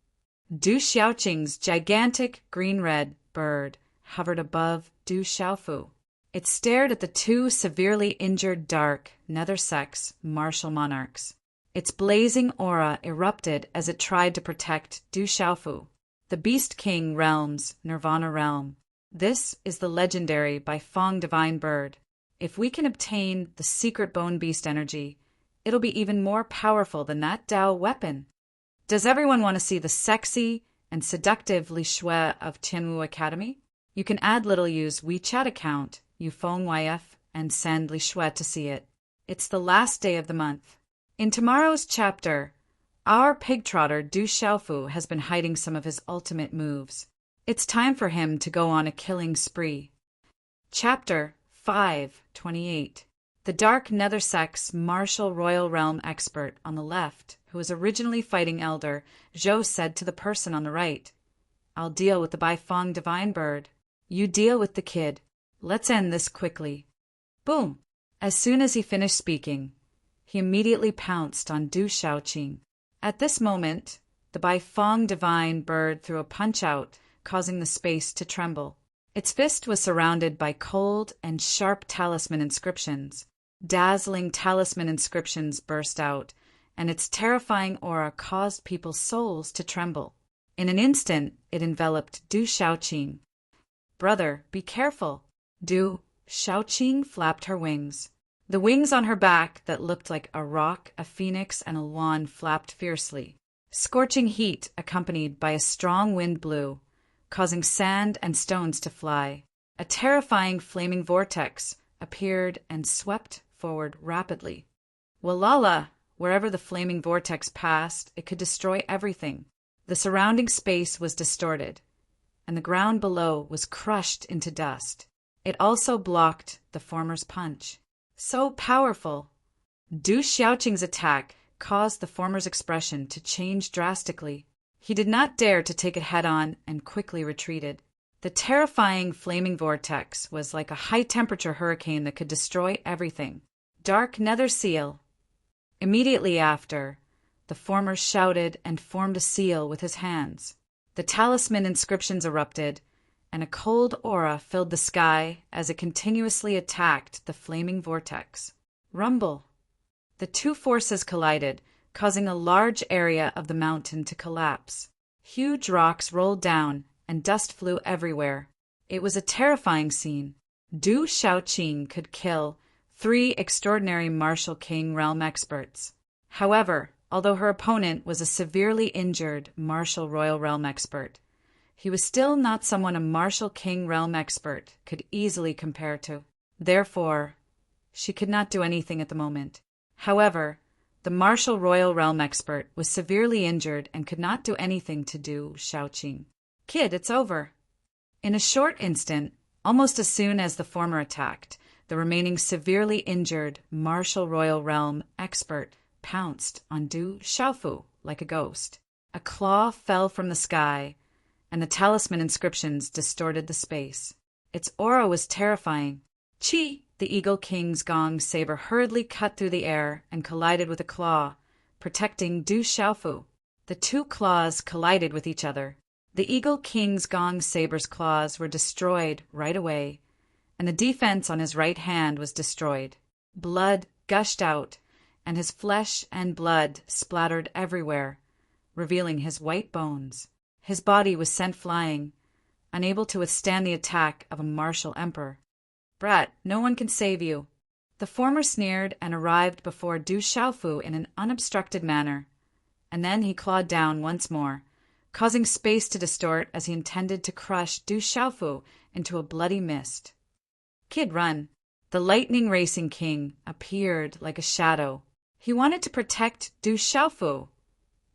Du Xiaoqing's gigantic green-red bird hovered above Du Xiaofu. It stared at the two severely injured Dark Nether sect's martial monarchs. Its blazing aura erupted as it tried to protect Du Xiaofu, the Beast King realm's Nirvana realm. This is the legendary Baifeng divine bird. If we can obtain the secret bone beast energy, it'll be even more powerful than that Dao weapon. Does everyone want to see the sexy and seductive Li Shui of Tianwu Academy? You can add Little Yu's WeChat account, YF, and send Li Shui to see it. It's the last day of the month. In tomorrow's chapter, our pig trotter Du Xiaofu has been hiding some of his ultimate moves. It's time for him to go on a killing spree. Chapter 5:28. The Dark Nether sect's martial royal realm expert on the left, who was originally fighting Elder, Zhou said to the person on the right, "I'll deal with the Baifeng divine bird. You deal with the kid. Let's end this quickly." Boom! As soon as he finished speaking, he immediately pounced on Du Xiaoqing. At this moment, the Baifeng divine bird threw a punch-out, causing the space to tremble. Its fist was surrounded by cold and sharp talisman inscriptions. Dazzling talisman inscriptions burst out, and its terrifying aura caused people's souls to tremble. In an instant, it enveloped Du Xiaoqing. "Brother, be careful." Du Xiaoqing flapped her wings. The wings on her back that looked like a roc, a phoenix, and a swan flapped fiercely. Scorching heat accompanied by a strong wind blew, causing sand and stones to fly. A terrifying flaming vortex appeared and swept forward rapidly. Walala! Wherever the flaming vortex passed, it could destroy everything. The surrounding space was distorted, and the ground below was crushed into dust. It also blocked the former's punch. So powerful! Du Xiaoqing's attack caused the former's expression to change drastically. He did not dare to take it head-on and quickly retreated. The terrifying flaming vortex was like a high-temperature hurricane that could destroy everything. Dark nether seal. Immediately after, the former shouted and formed a seal with his hands. The talisman inscriptions erupted, and a cold aura filled the sky as it continuously attacked the flaming vortex. Rumble. The two forces collided, causing a large area of the mountain to collapse. Huge rocks rolled down, and dust flew everywhere. It was a terrifying scene. Du Xiaoqing could kill 3 extraordinary martial king realm experts. However, although her opponent was a severely injured martial royal realm expert, he was still not someone a martial king realm expert could easily compare to. Therefore, she could not do anything at the moment. However, the martial royal realm expert was severely injured and could not do anything to Du Xiaoqing. Kid, it's over. In a short instant, almost as soon as the former attacked, the remaining severely injured martial royal realm expert pounced on Du Xiaofu like a ghost. A claw fell from the sky, and the talisman inscriptions distorted the space. Its aura was terrifying. Chi, the Eagle King's gong saber, hurriedly cut through the air and collided with a claw, protecting Du Xiaofu. The two claws collided with each other. The Eagle King's gong saber's claws were destroyed right away, and the defense on his right hand was destroyed. Blood gushed out, and his flesh and blood splattered everywhere, revealing his white bones. His body was sent flying, unable to withstand the attack of a martial emperor. Brat, no one can save you. The former sneered and arrived before Du Xiaofu in an unobstructed manner, and then he clawed down once more, causing space to distort as he intended to crush Du Xiaofu into a bloody mist. Kid, run. The Lightning Racing King appeared like a shadow. He wanted to protect Du Xiaofu,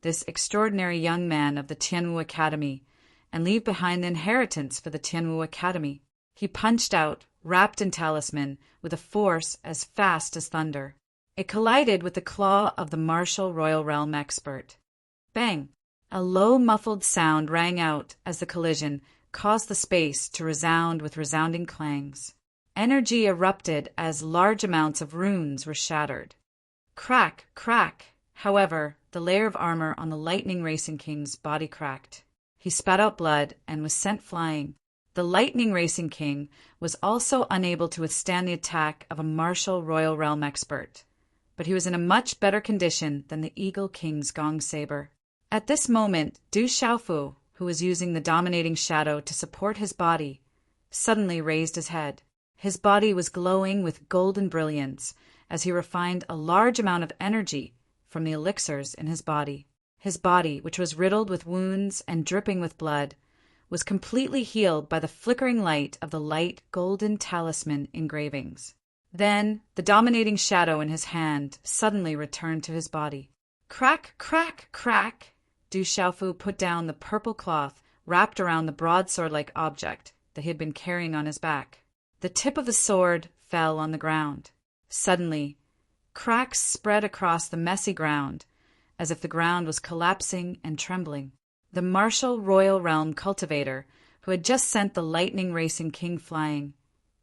this extraordinary young man of the Tianwu Academy, and leave behind the inheritance for the Tianwu Academy. He punched out, wrapped in talisman, with a force as fast as thunder. It collided with the claw of the martial royal realm expert. Bang! A low muffled sound rang out as the collision caused the space to resound with resounding clangs. Energy erupted as large amounts of runes were shattered. Crack, crack! However, the layer of armor on the Lightning Racing King's body cracked. He spat out blood and was sent flying. The Lightning Racing King was also unable to withstand the attack of a martial royal realm expert, but he was in a much better condition than the Eagle King's gong saber. At this moment, Du Xiaofu, who was using the dominating shadow to support his body, suddenly raised his head. His body was glowing with golden brilliance as he refined a large amount of energy from the elixirs in his body. His body, which was riddled with wounds and dripping with blood, was completely healed by the flickering light of the light golden talisman engravings. Then the dominating shadow in his hand suddenly returned to his body. Crack, crack, crack! Du Xiaofu put down the purple cloth wrapped around the broadsword-like object that he had been carrying on his back. The tip of the sword fell on the ground. Suddenly, cracks spread across the messy ground, as if the ground was collapsing and trembling. The martial royal realm cultivator, who had just sent the Lightning Racing King flying,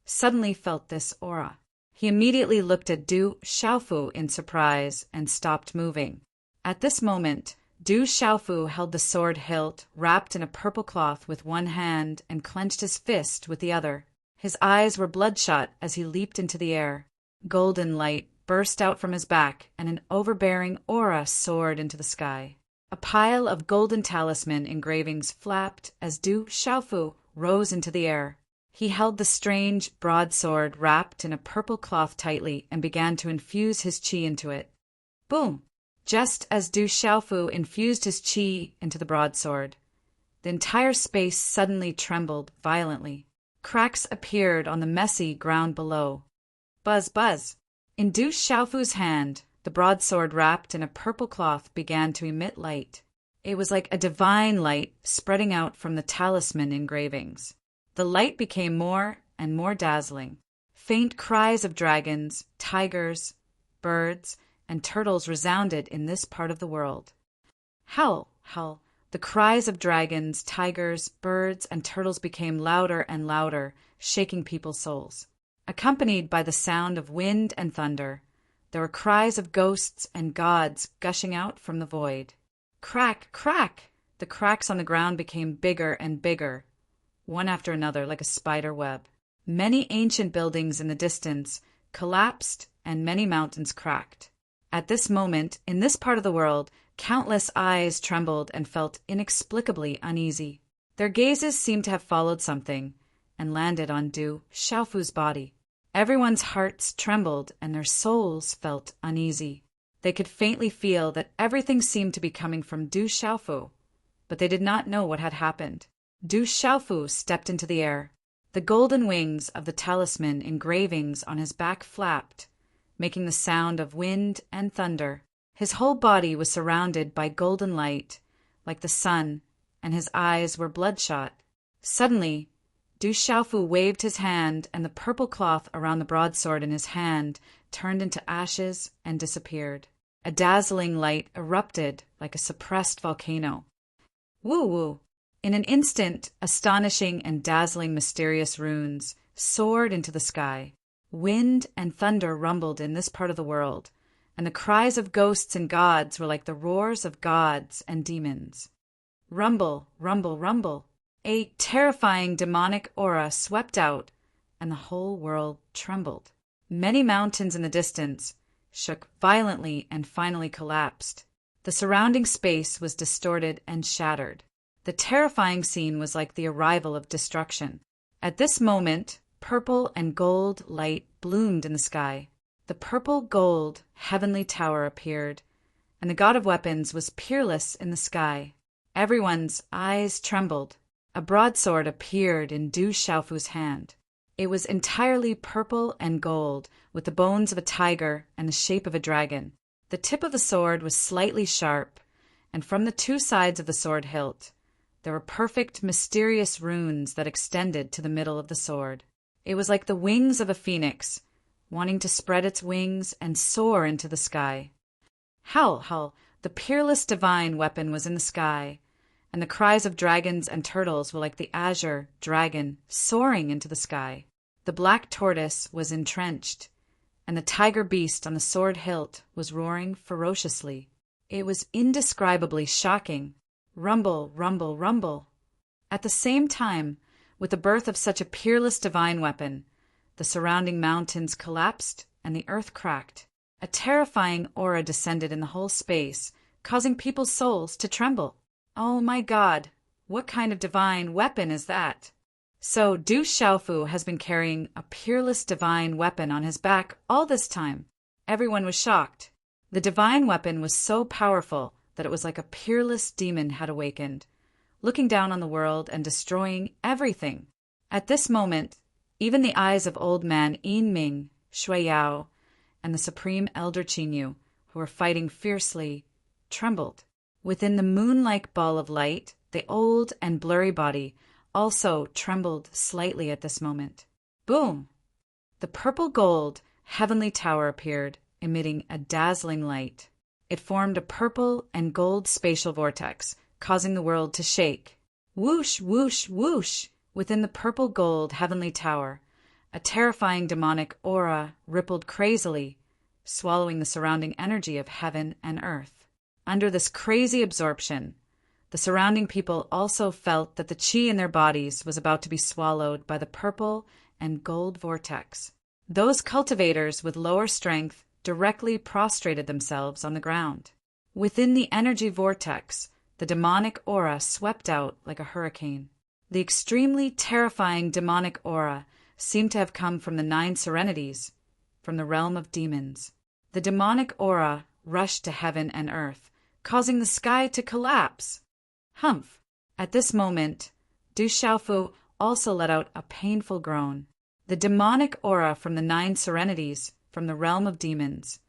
suddenly felt this aura. He immediately looked at Du Xiaofu in surprise and stopped moving. At this moment, Du Xiaofu held the sword hilt wrapped in a purple cloth with one hand and clenched his fist with the other. His eyes were bloodshot as he leaped into the air. Golden light burst out from his back, and an overbearing aura soared into the sky. A pile of golden talisman engravings flapped as Du Xiaofu rose into the air. He held the strange broadsword wrapped in a purple cloth tightly and began to infuse his qi into it. Boom! Just as Du Xiaofu infused his qi into the broadsword, the entire space suddenly trembled violently. Cracks appeared on the messy ground below. Buzz, buzz. In Du Xiaofu's hand, the broadsword wrapped in a purple cloth began to emit light. It was like a divine light spreading out from the talisman engravings. The light became more and more dazzling. Faint cries of dragons, tigers, birds, and turtles resounded in this part of the world. Howl, howl. The cries of dragons, tigers, birds, and turtles became louder and louder, shaking people's souls. Accompanied by the sound of wind and thunder, there were cries of ghosts and gods gushing out from the void. Crack, crack! The cracks on the ground became bigger and bigger, one after another like a spider web. Many ancient buildings in the distance collapsed and many mountains cracked. At this moment, in this part of the world, countless eyes trembled and felt inexplicably uneasy. Their gazes seemed to have followed something and landed on Du Xiaofu's body. Everyone's hearts trembled and their souls felt uneasy. They could faintly feel that everything seemed to be coming from Du Xiaofu, but they did not know what had happened. Du Xiaofu stepped into the air. The golden wings of the talisman engravings on his back flapped, making the sound of wind and thunder. His whole body was surrounded by golden light, like the sun, and his eyes were bloodshot. Suddenly, Du Xiaofu waved his hand, and the purple cloth around the broadsword in his hand turned into ashes and disappeared. A dazzling light erupted like a suppressed volcano. Woo-woo! In an instant, astonishing and dazzling mysterious runes soared into the sky. Wind and thunder rumbled in this part of the world, and the cries of ghosts and gods were like the roars of gods and demons. Rumble, rumble, rumble. A terrifying demonic aura swept out, and the whole world trembled. Many mountains in the distance shook violently and finally collapsed. The surrounding space was distorted and shattered. The terrifying scene was like the arrival of destruction. At this moment, purple and gold light bloomed in the sky. The purple-gold heavenly tower appeared, and the god of weapons was peerless in the sky. Everyone's eyes trembled. A broadsword appeared in Du Xiaofu's hand. It was entirely purple and gold, with the bones of a tiger and the shape of a dragon. The tip of the sword was slightly sharp, and from the two sides of the sword hilt, there were perfect, mysterious runes that extended to the middle of the sword. It was like the wings of a phoenix, wanting to spread its wings and soar into the sky. Howl, howl! The peerless divine weapon was in the sky, and the cries of dragons and turtles were like the azure dragon soaring into the sky. The black tortoise was entrenched, and the tiger beast on the sword hilt was roaring ferociously. It was indescribably shocking. Rumble, rumble, rumble. At the same time, with the birth of such a peerless divine weapon, the surrounding mountains collapsed and the earth cracked. A terrifying aura descended in the whole space, causing people's souls to tremble. Oh my God, what kind of divine weapon is that? So Du Xiaofu has been carrying a peerless divine weapon on his back all this time. Everyone was shocked. The divine weapon was so powerful that it was like a peerless demon had awakened, looking down on the world and destroying everything. At this moment, even the eyes of old man Yin Ming, Shui Yao, and the supreme elder Qinyu, who were fighting fiercely, trembled. Within the moon-like ball of light, the old and blurry body also trembled slightly at this moment. Boom! The purple-gold heavenly tower appeared, emitting a dazzling light. It formed a purple and gold spatial vortex, causing the world to shake. Whoosh, whoosh, whoosh! Within the purple-gold heavenly tower, a terrifying demonic aura rippled crazily, swallowing the surrounding energy of heaven and earth. Under this crazy absorption, the surrounding people also felt that the qi in their bodies was about to be swallowed by the purple and gold vortex. Those cultivators with lower strength directly prostrated themselves on the ground. Within the energy vortex, the demonic aura swept out like a hurricane. The extremely terrifying demonic aura seemed to have come from the 9 serenities, from the realm of demons. The demonic aura rushed to heaven and earth, causing the sky to collapse. Humph! At this moment, Du Xiaofu also let out a painful groan. The demonic aura from the 9 serenities, from the realm of demons,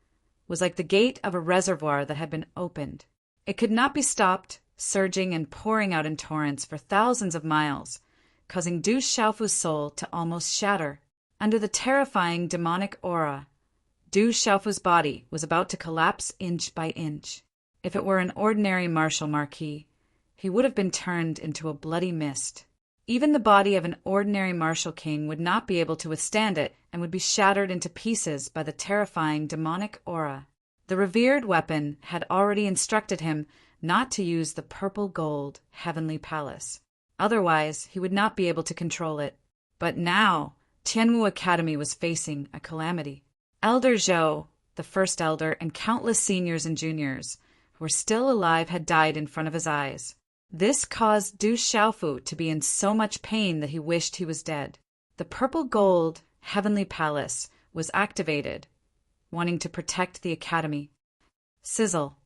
was like the gate of a reservoir that had been opened. It could not be stopped, surging and pouring out in torrents for thousands of miles, causing Du Xiaofu's soul to almost shatter. Under the terrifying demonic aura, Du Xiaofu's body was about to collapse inch by inch. If it were an ordinary martial marquis, he would have been turned into a bloody mist. Even the body of an ordinary martial king would not be able to withstand it and would be shattered into pieces by the terrifying demonic aura. The revered weapon had already instructed him not to use the purple gold heavenly palace. Otherwise, he would not be able to control it. But now, Tianwu Academy was facing a calamity. Elder Zhou, the first elder, and countless seniors and juniors who were still alive had died in front of his eyes. This caused Du Xiaofu to be in so much pain that he wished he was dead. The purple gold heavenly palace was activated, wanting to protect the academy. Sizzle.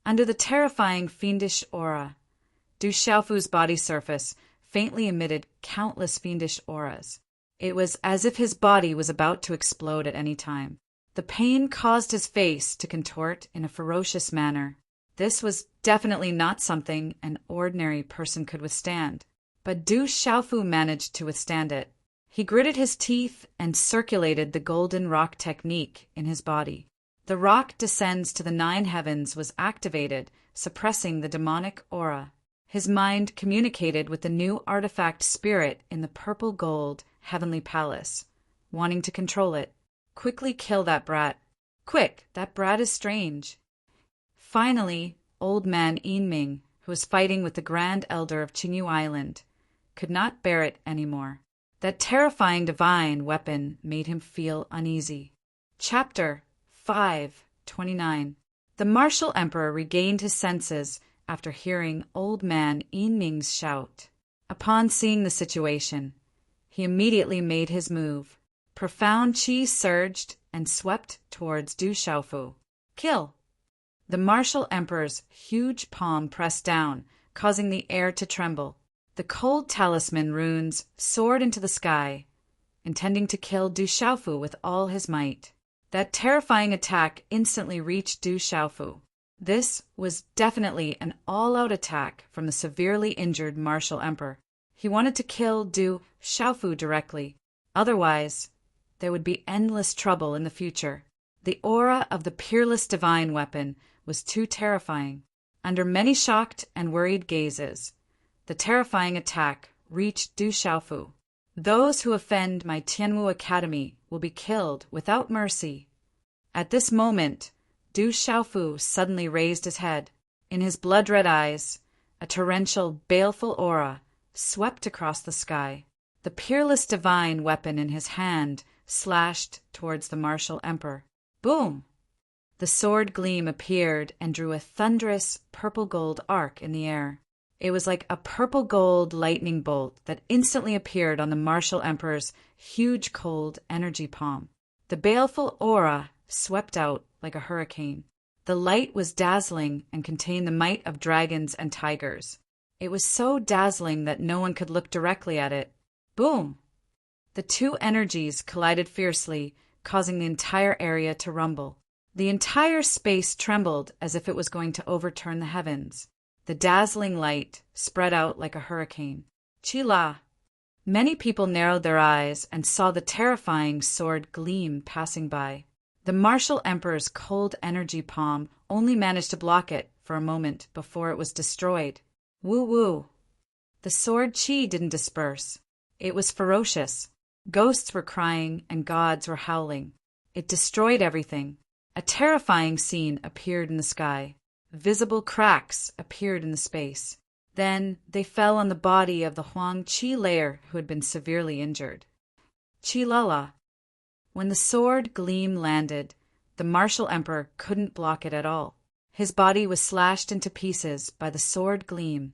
Under the terrifying fiendish aura, Du Xiaofu's body surface faintly emitted countless fiendish auras. It was as if his body was about to explode at any time. The pain caused his face to contort in a ferocious manner. This was definitely not something an ordinary person could withstand. But Du Xiaofu managed to withstand it. He gritted his teeth and circulated the golden rock technique in his body. The rock descends to the 9 heavens was activated, suppressing the demonic aura. His mind communicated with the new artifact spirit in the purple gold heavenly palace, wanting to control it. Quickly kill that brat. Quick, that brat is strange. Finally, old man Yinming, who was fighting with the Grand Elder of Qingyu Island, could not bear it anymore. That terrifying divine weapon made him feel uneasy. Chapter 5:29. The martial emperor regained his senses after hearing old man Yinming's shout. Upon seeing the situation, he immediately made his move. Profound qi surged and swept towards Du Xiaofu. Kill! The martial emperor's huge palm pressed down, causing the air to tremble. The cold talisman runes soared into the sky, intending to kill Du Xiaofu with all his might. That terrifying attack instantly reached Du Xiaofu. This was definitely an all-out attack from the severely injured martial emperor. He wanted to kill Du Xiaofu directly. Otherwise, there would be endless trouble in the future. The aura of the peerless divine weapon was too terrifying. Under many shocked and worried gazes, the terrifying attack reached Du Xiaofu. Those who offend my Tianwu Academy will be killed without mercy. At this moment, Du Xiaofu suddenly raised his head. In his blood-red eyes, a torrential, baleful aura swept across the sky. The peerless divine weapon in his hand slashed towards the martial emperor. Boom! The sword gleam appeared and drew a thunderous purple-gold arc in the air. It was like a purple-gold lightning bolt that instantly appeared on the martial emperor's huge cold energy palm. The baleful aura swept out like a hurricane. The light was dazzling and contained the might of dragons and tigers. It was so dazzling that no one could look directly at it. Boom! The two energies collided fiercely, causing the entire area to rumble. The entire space trembled as if it was going to overturn the heavens. The dazzling light spread out like a hurricane. Qila! Many people narrowed their eyes and saw the terrifying sword gleam passing by. The martial emperor's cold energy palm only managed to block it for a moment before it was destroyed. Woo-woo! The sword qi didn't disperse. It was ferocious. Ghosts were crying and gods were howling. It destroyed everything. A terrifying scene appeared in the sky. Visible cracks appeared in the space. Then they fell on the body of the Huang Qi layer who had been severely injured. Qilala. When the sword gleam landed, the martial emperor couldn't block it at all. His body was slashed into pieces by the sword gleam,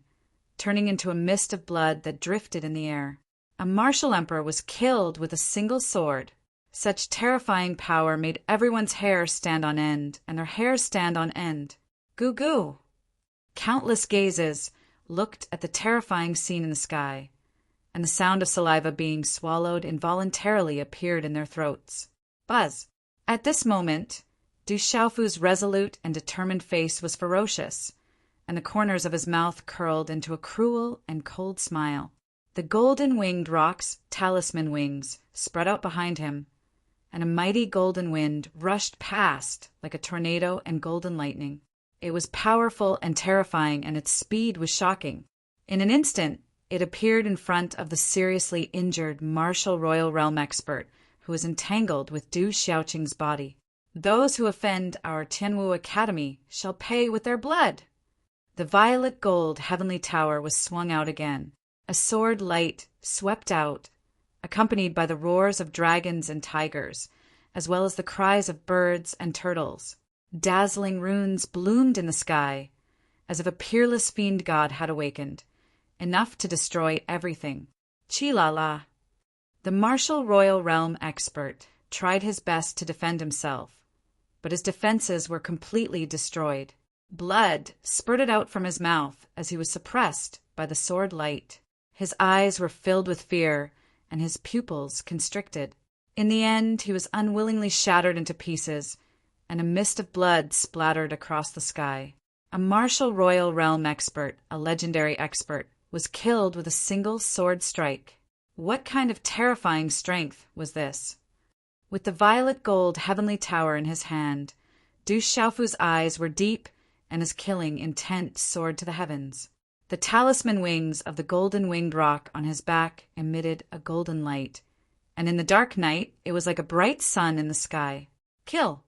turning into a mist of blood that drifted in the air. A martial emperor was killed with a single sword. Such terrifying power made everyone's hair stand on end, and their hair stand on end. Goo goo! Countless gazes looked at the terrifying scene in the sky, and the sound of saliva being swallowed involuntarily appeared in their throats. Buzz! At this moment, Du Xiaofu's resolute and determined face was ferocious, and the corners of his mouth curled into a cruel and cold smile. The golden-winged rock's talisman wings spread out behind him, and a mighty golden wind rushed past like a tornado and golden lightning. It was powerful and terrifying, and its speed was shocking. In an instant, it appeared in front of the seriously injured martial royal realm expert who was entangled with Du Xiaoqing's body. Those who offend our Tianwu Academy shall pay with their blood. The violet gold heavenly tower was swung out again. A sword light swept out, accompanied by the roars of dragons and tigers, as well as the cries of birds and turtles. Dazzling runes bloomed in the sky, as if a peerless fiend god had awakened, enough to destroy everything. Chi-la-la. The martial royal realm expert tried his best to defend himself, but his defenses were completely destroyed. Blood spurted out from his mouth as he was suppressed by the sword light. His eyes were filled with fear, and his pupils constricted. In the end, he was unwillingly shattered into pieces, and a mist of blood splattered across the sky. A martial royal realm expert, a legendary expert, was killed with a single sword strike. What kind of terrifying strength was this? With the violet gold heavenly tower in his hand, Du Xiaofu's eyes were deep, and his killing intent soared to the heavens. The talisman wings of the golden-winged rock on his back emitted a golden light, and in the dark night it was like a bright sun in the sky. Kill!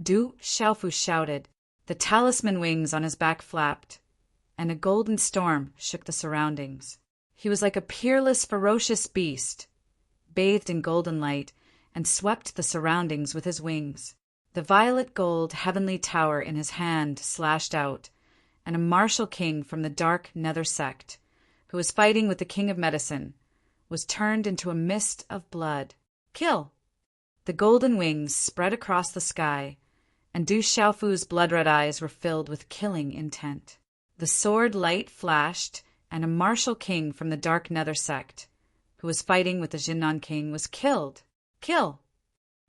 Du Xiaofu shouted. The talisman wings on his back flapped, and a golden storm shook the surroundings. He was like a peerless, ferocious beast, bathed in golden light, and swept the surroundings with his wings. The violet gold heavenly tower in his hand slashed out, and a martial king from the dark nether sect, who was fighting with the king of medicine, was turned into a mist of blood. Kill! The golden wings spread across the sky, and Du Xiaofu's blood-red eyes were filled with killing intent. The sword light flashed, and a martial king from the dark nether sect, who was fighting with the Jinnan king, was killed. Kill!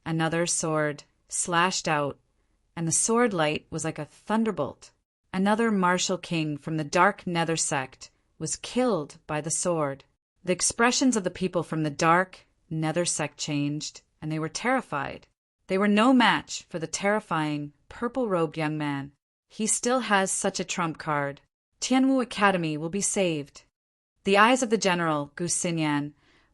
Another sword slashed out, and the sword light was like a thunderbolt. Another martial king from the dark nether sect was killed by the sword. The expressions of the people from the dark nether sect changed, and they were terrified. They were no match for the terrifying, purple-robed young man. He still has such a trump card. Tianwu Academy will be saved. The eyes of the general, Gu Xinyan,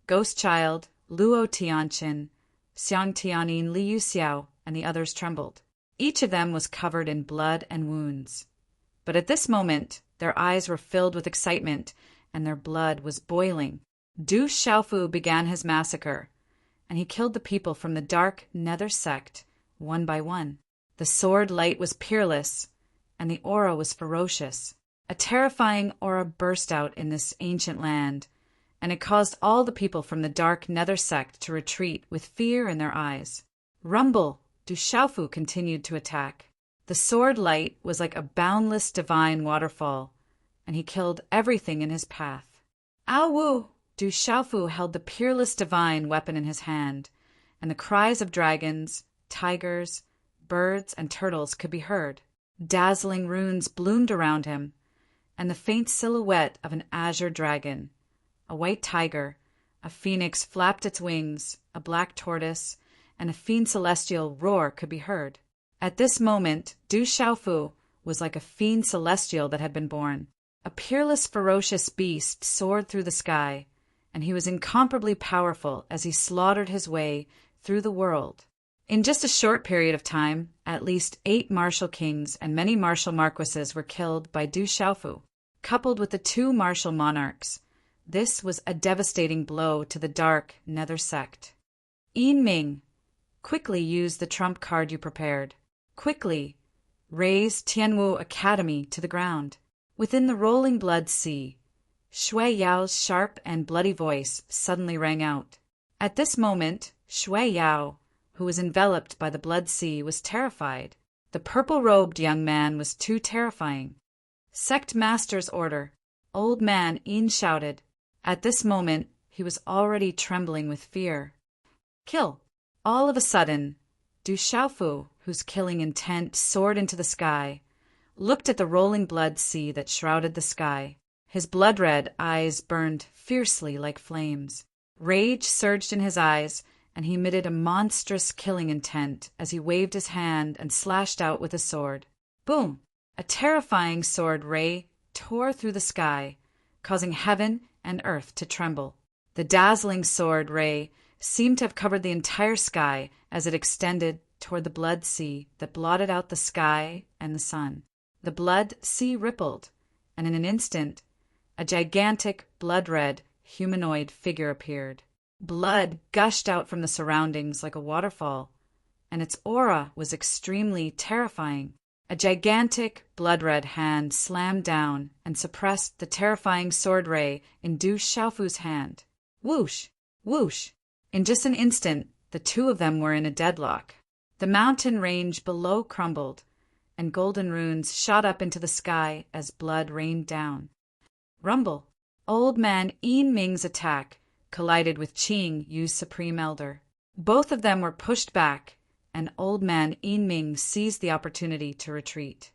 Ghost Child, Luo Tianqin, Xiang Tianin, Li Yuxiao, and the others trembled. Each of them was covered in blood and wounds. But at this moment, their eyes were filled with excitement, and their blood was boiling. Du Xiaofu began his massacre, and he killed the people from the dark nether sect, one by one. The sword light was peerless, and the aura was ferocious. A terrifying aura burst out in this ancient land, and it caused all the people from the dark nether sect to retreat with fear in their eyes. Rumble! Du Xiaofu continued to attack. The sword light was like a boundless divine waterfall, and he killed everything in his path. Ao Wu! Du Xiaofu held the peerless divine weapon in his hand, and the cries of dragons, tigers, birds, and turtles could be heard. Dazzling runes bloomed around him, and the faint silhouette of an azure dragon, a white tiger, a phoenix flapped its wings, a black tortoise, and a fiend celestial roar could be heard. At this moment, Du Xiaofu was like a fiend celestial that had been born. A peerless, ferocious beast soared through the sky, and he was incomparably powerful as he slaughtered his way through the world. In just a short period of time, at least 8 martial kings and many martial marquises were killed by Du Xiaofu. Coupled with the 2 martial monarchs, this was a devastating blow to the dark nether sect. Yin Ming, quickly use the trump card you prepared. Quickly, raise Tianwu Academy to the ground. Within the rolling blood sea, Shui Yao's sharp and bloody voice suddenly rang out. At this moment, Shui Yao, who was enveloped by the blood sea, was terrified. The purple-robed young man was too terrifying. Sect Master's order. Old man Yin shouted. At this moment, he was already trembling with fear. Kill! All of a sudden, Du Xiaofu, whose killing intent soared into the sky, looked at the rolling blood sea that shrouded the sky. His blood-red eyes burned fiercely like flames. Rage surged in his eyes, and he emitted a monstrous killing intent as he waved his hand and slashed out with his sword. Boom! A terrifying sword ray tore through the sky, causing heaven and earth to tremble. The dazzling sword ray seemed to have covered the entire sky as it extended toward the blood sea that blotted out the sky and the sun. The blood sea rippled, and in an instant, a gigantic, blood-red, humanoid figure appeared. Blood gushed out from the surroundings like a waterfall, and its aura was extremely terrifying. A gigantic, blood-red hand slammed down and suppressed the terrifying sword ray in Du Xiaofu's hand. Whoosh! Whoosh! In just an instant, the two of them were in a deadlock. The mountain range below crumbled, and golden runes shot up into the sky as blood rained down. Rumble! Old Man Yin Ming's attack collided with Qing Yu's Supreme Elder. Both of them were pushed back, and Old Man Yin Ming seized the opportunity to retreat.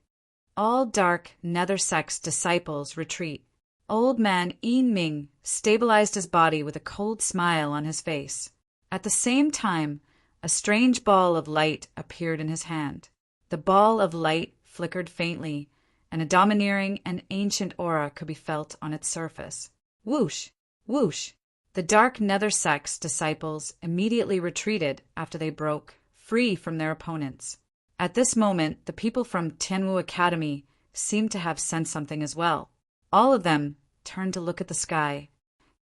All dark nether sex disciples retreat. Old Man Yin Ming stabilized his body with a cold smile on his face. At the same time, a strange ball of light appeared in his hand. The ball of light flickered faintly, and a domineering and ancient aura could be felt on its surface. Whoosh! Whoosh! The dark nether sex disciples immediately retreated after they broke free from their opponents. At this moment, the people from Tianwu Academy seemed to have sensed something as well. All of them turned to look at the sky.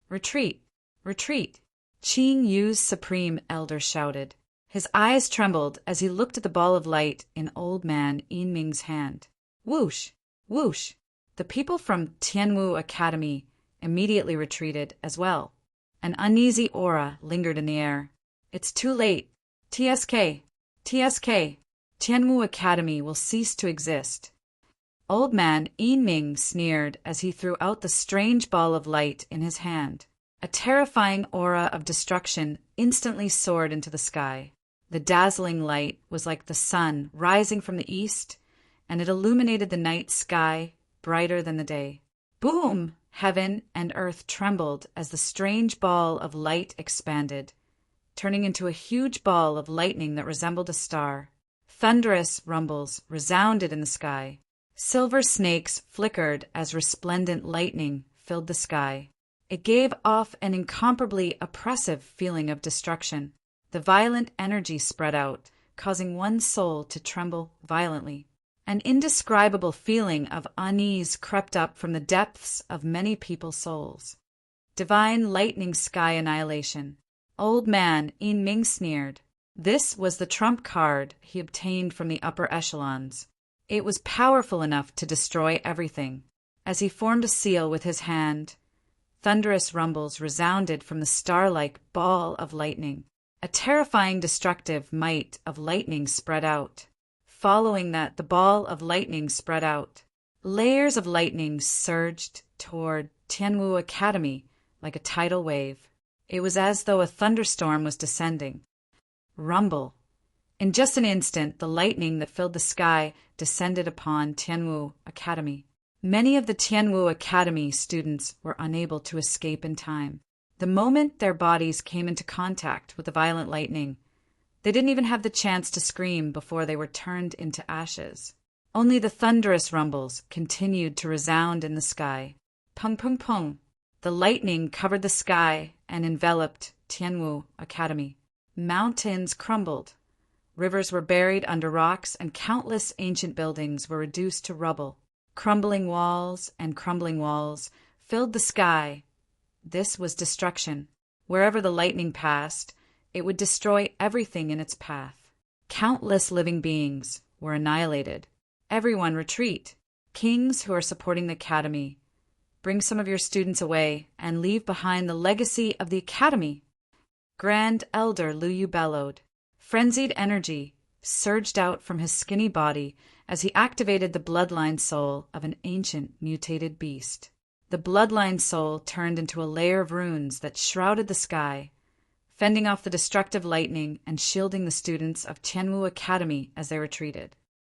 Retreat! Retreat! Qing Yu's Supreme Elder shouted. His eyes trembled as he looked at the ball of light in Old Man Yin Ming's hand. Whoosh! Whoosh! The people from Tianwu Academy immediately retreated as well. An uneasy aura lingered in the air. It's too late. TSK! TSK! Tianwu Academy will cease to exist. Old Man Yin Ming sneered as he threw out the strange ball of light in his hand. A terrifying aura of destruction instantly soared into the sky. The dazzling light was like the sun rising from the east, and it illuminated the night sky brighter than the day. Boom! Heaven and earth trembled as the strange ball of light expanded, turning into a huge ball of lightning that resembled a star. Thunderous rumbles resounded in the sky. Silver snakes flickered as resplendent lightning filled the sky. It gave off an incomparably oppressive feeling of destruction. The violent energy spread out, causing one's soul to tremble violently. An indescribable feeling of unease crept up from the depths of many people's souls. Divine lightning sky annihilation. Old Man Yin Ming sneered. This was the trump card he obtained from the upper echelons. It was powerful enough to destroy everything. As he formed a seal with his hand, thunderous rumbles resounded from the star-like ball of lightning. A terrifying destructive might of lightning spread out. Following that, the ball of lightning spread out. Layers of lightning surged toward Tianwu Academy like a tidal wave. It was as though a thunderstorm was descending. Rumble. In just an instant, the lightning that filled the sky descended upon Tianwu Academy. Many of the Tianwu Academy students were unable to escape in time. The moment their bodies came into contact with the violent lightning, they didn't even have the chance to scream before they were turned into ashes. Only the thunderous rumbles continued to resound in the sky. Pung pung pung. The lightning covered the sky and enveloped Tianwu Academy. Mountains crumbled. Rivers were buried under rocks, and countless ancient buildings were reduced to rubble. Crumbling walls filled the sky. This was destruction. Wherever the lightning passed, it would destroy everything in its path. Countless living beings were annihilated. Everyone retreat. Kings who are supporting the academy, bring some of your students away and leave behind the legacy of the academy. Grand Elder Lu Yu bellowed. Frenzied energy surged out from his skinny body as he activated the bloodline soul of an ancient mutated beast. The bloodline soul turned into a layer of runes that shrouded the sky, fending off the destructive lightning and shielding the students of Tianwu Academy as they retreated.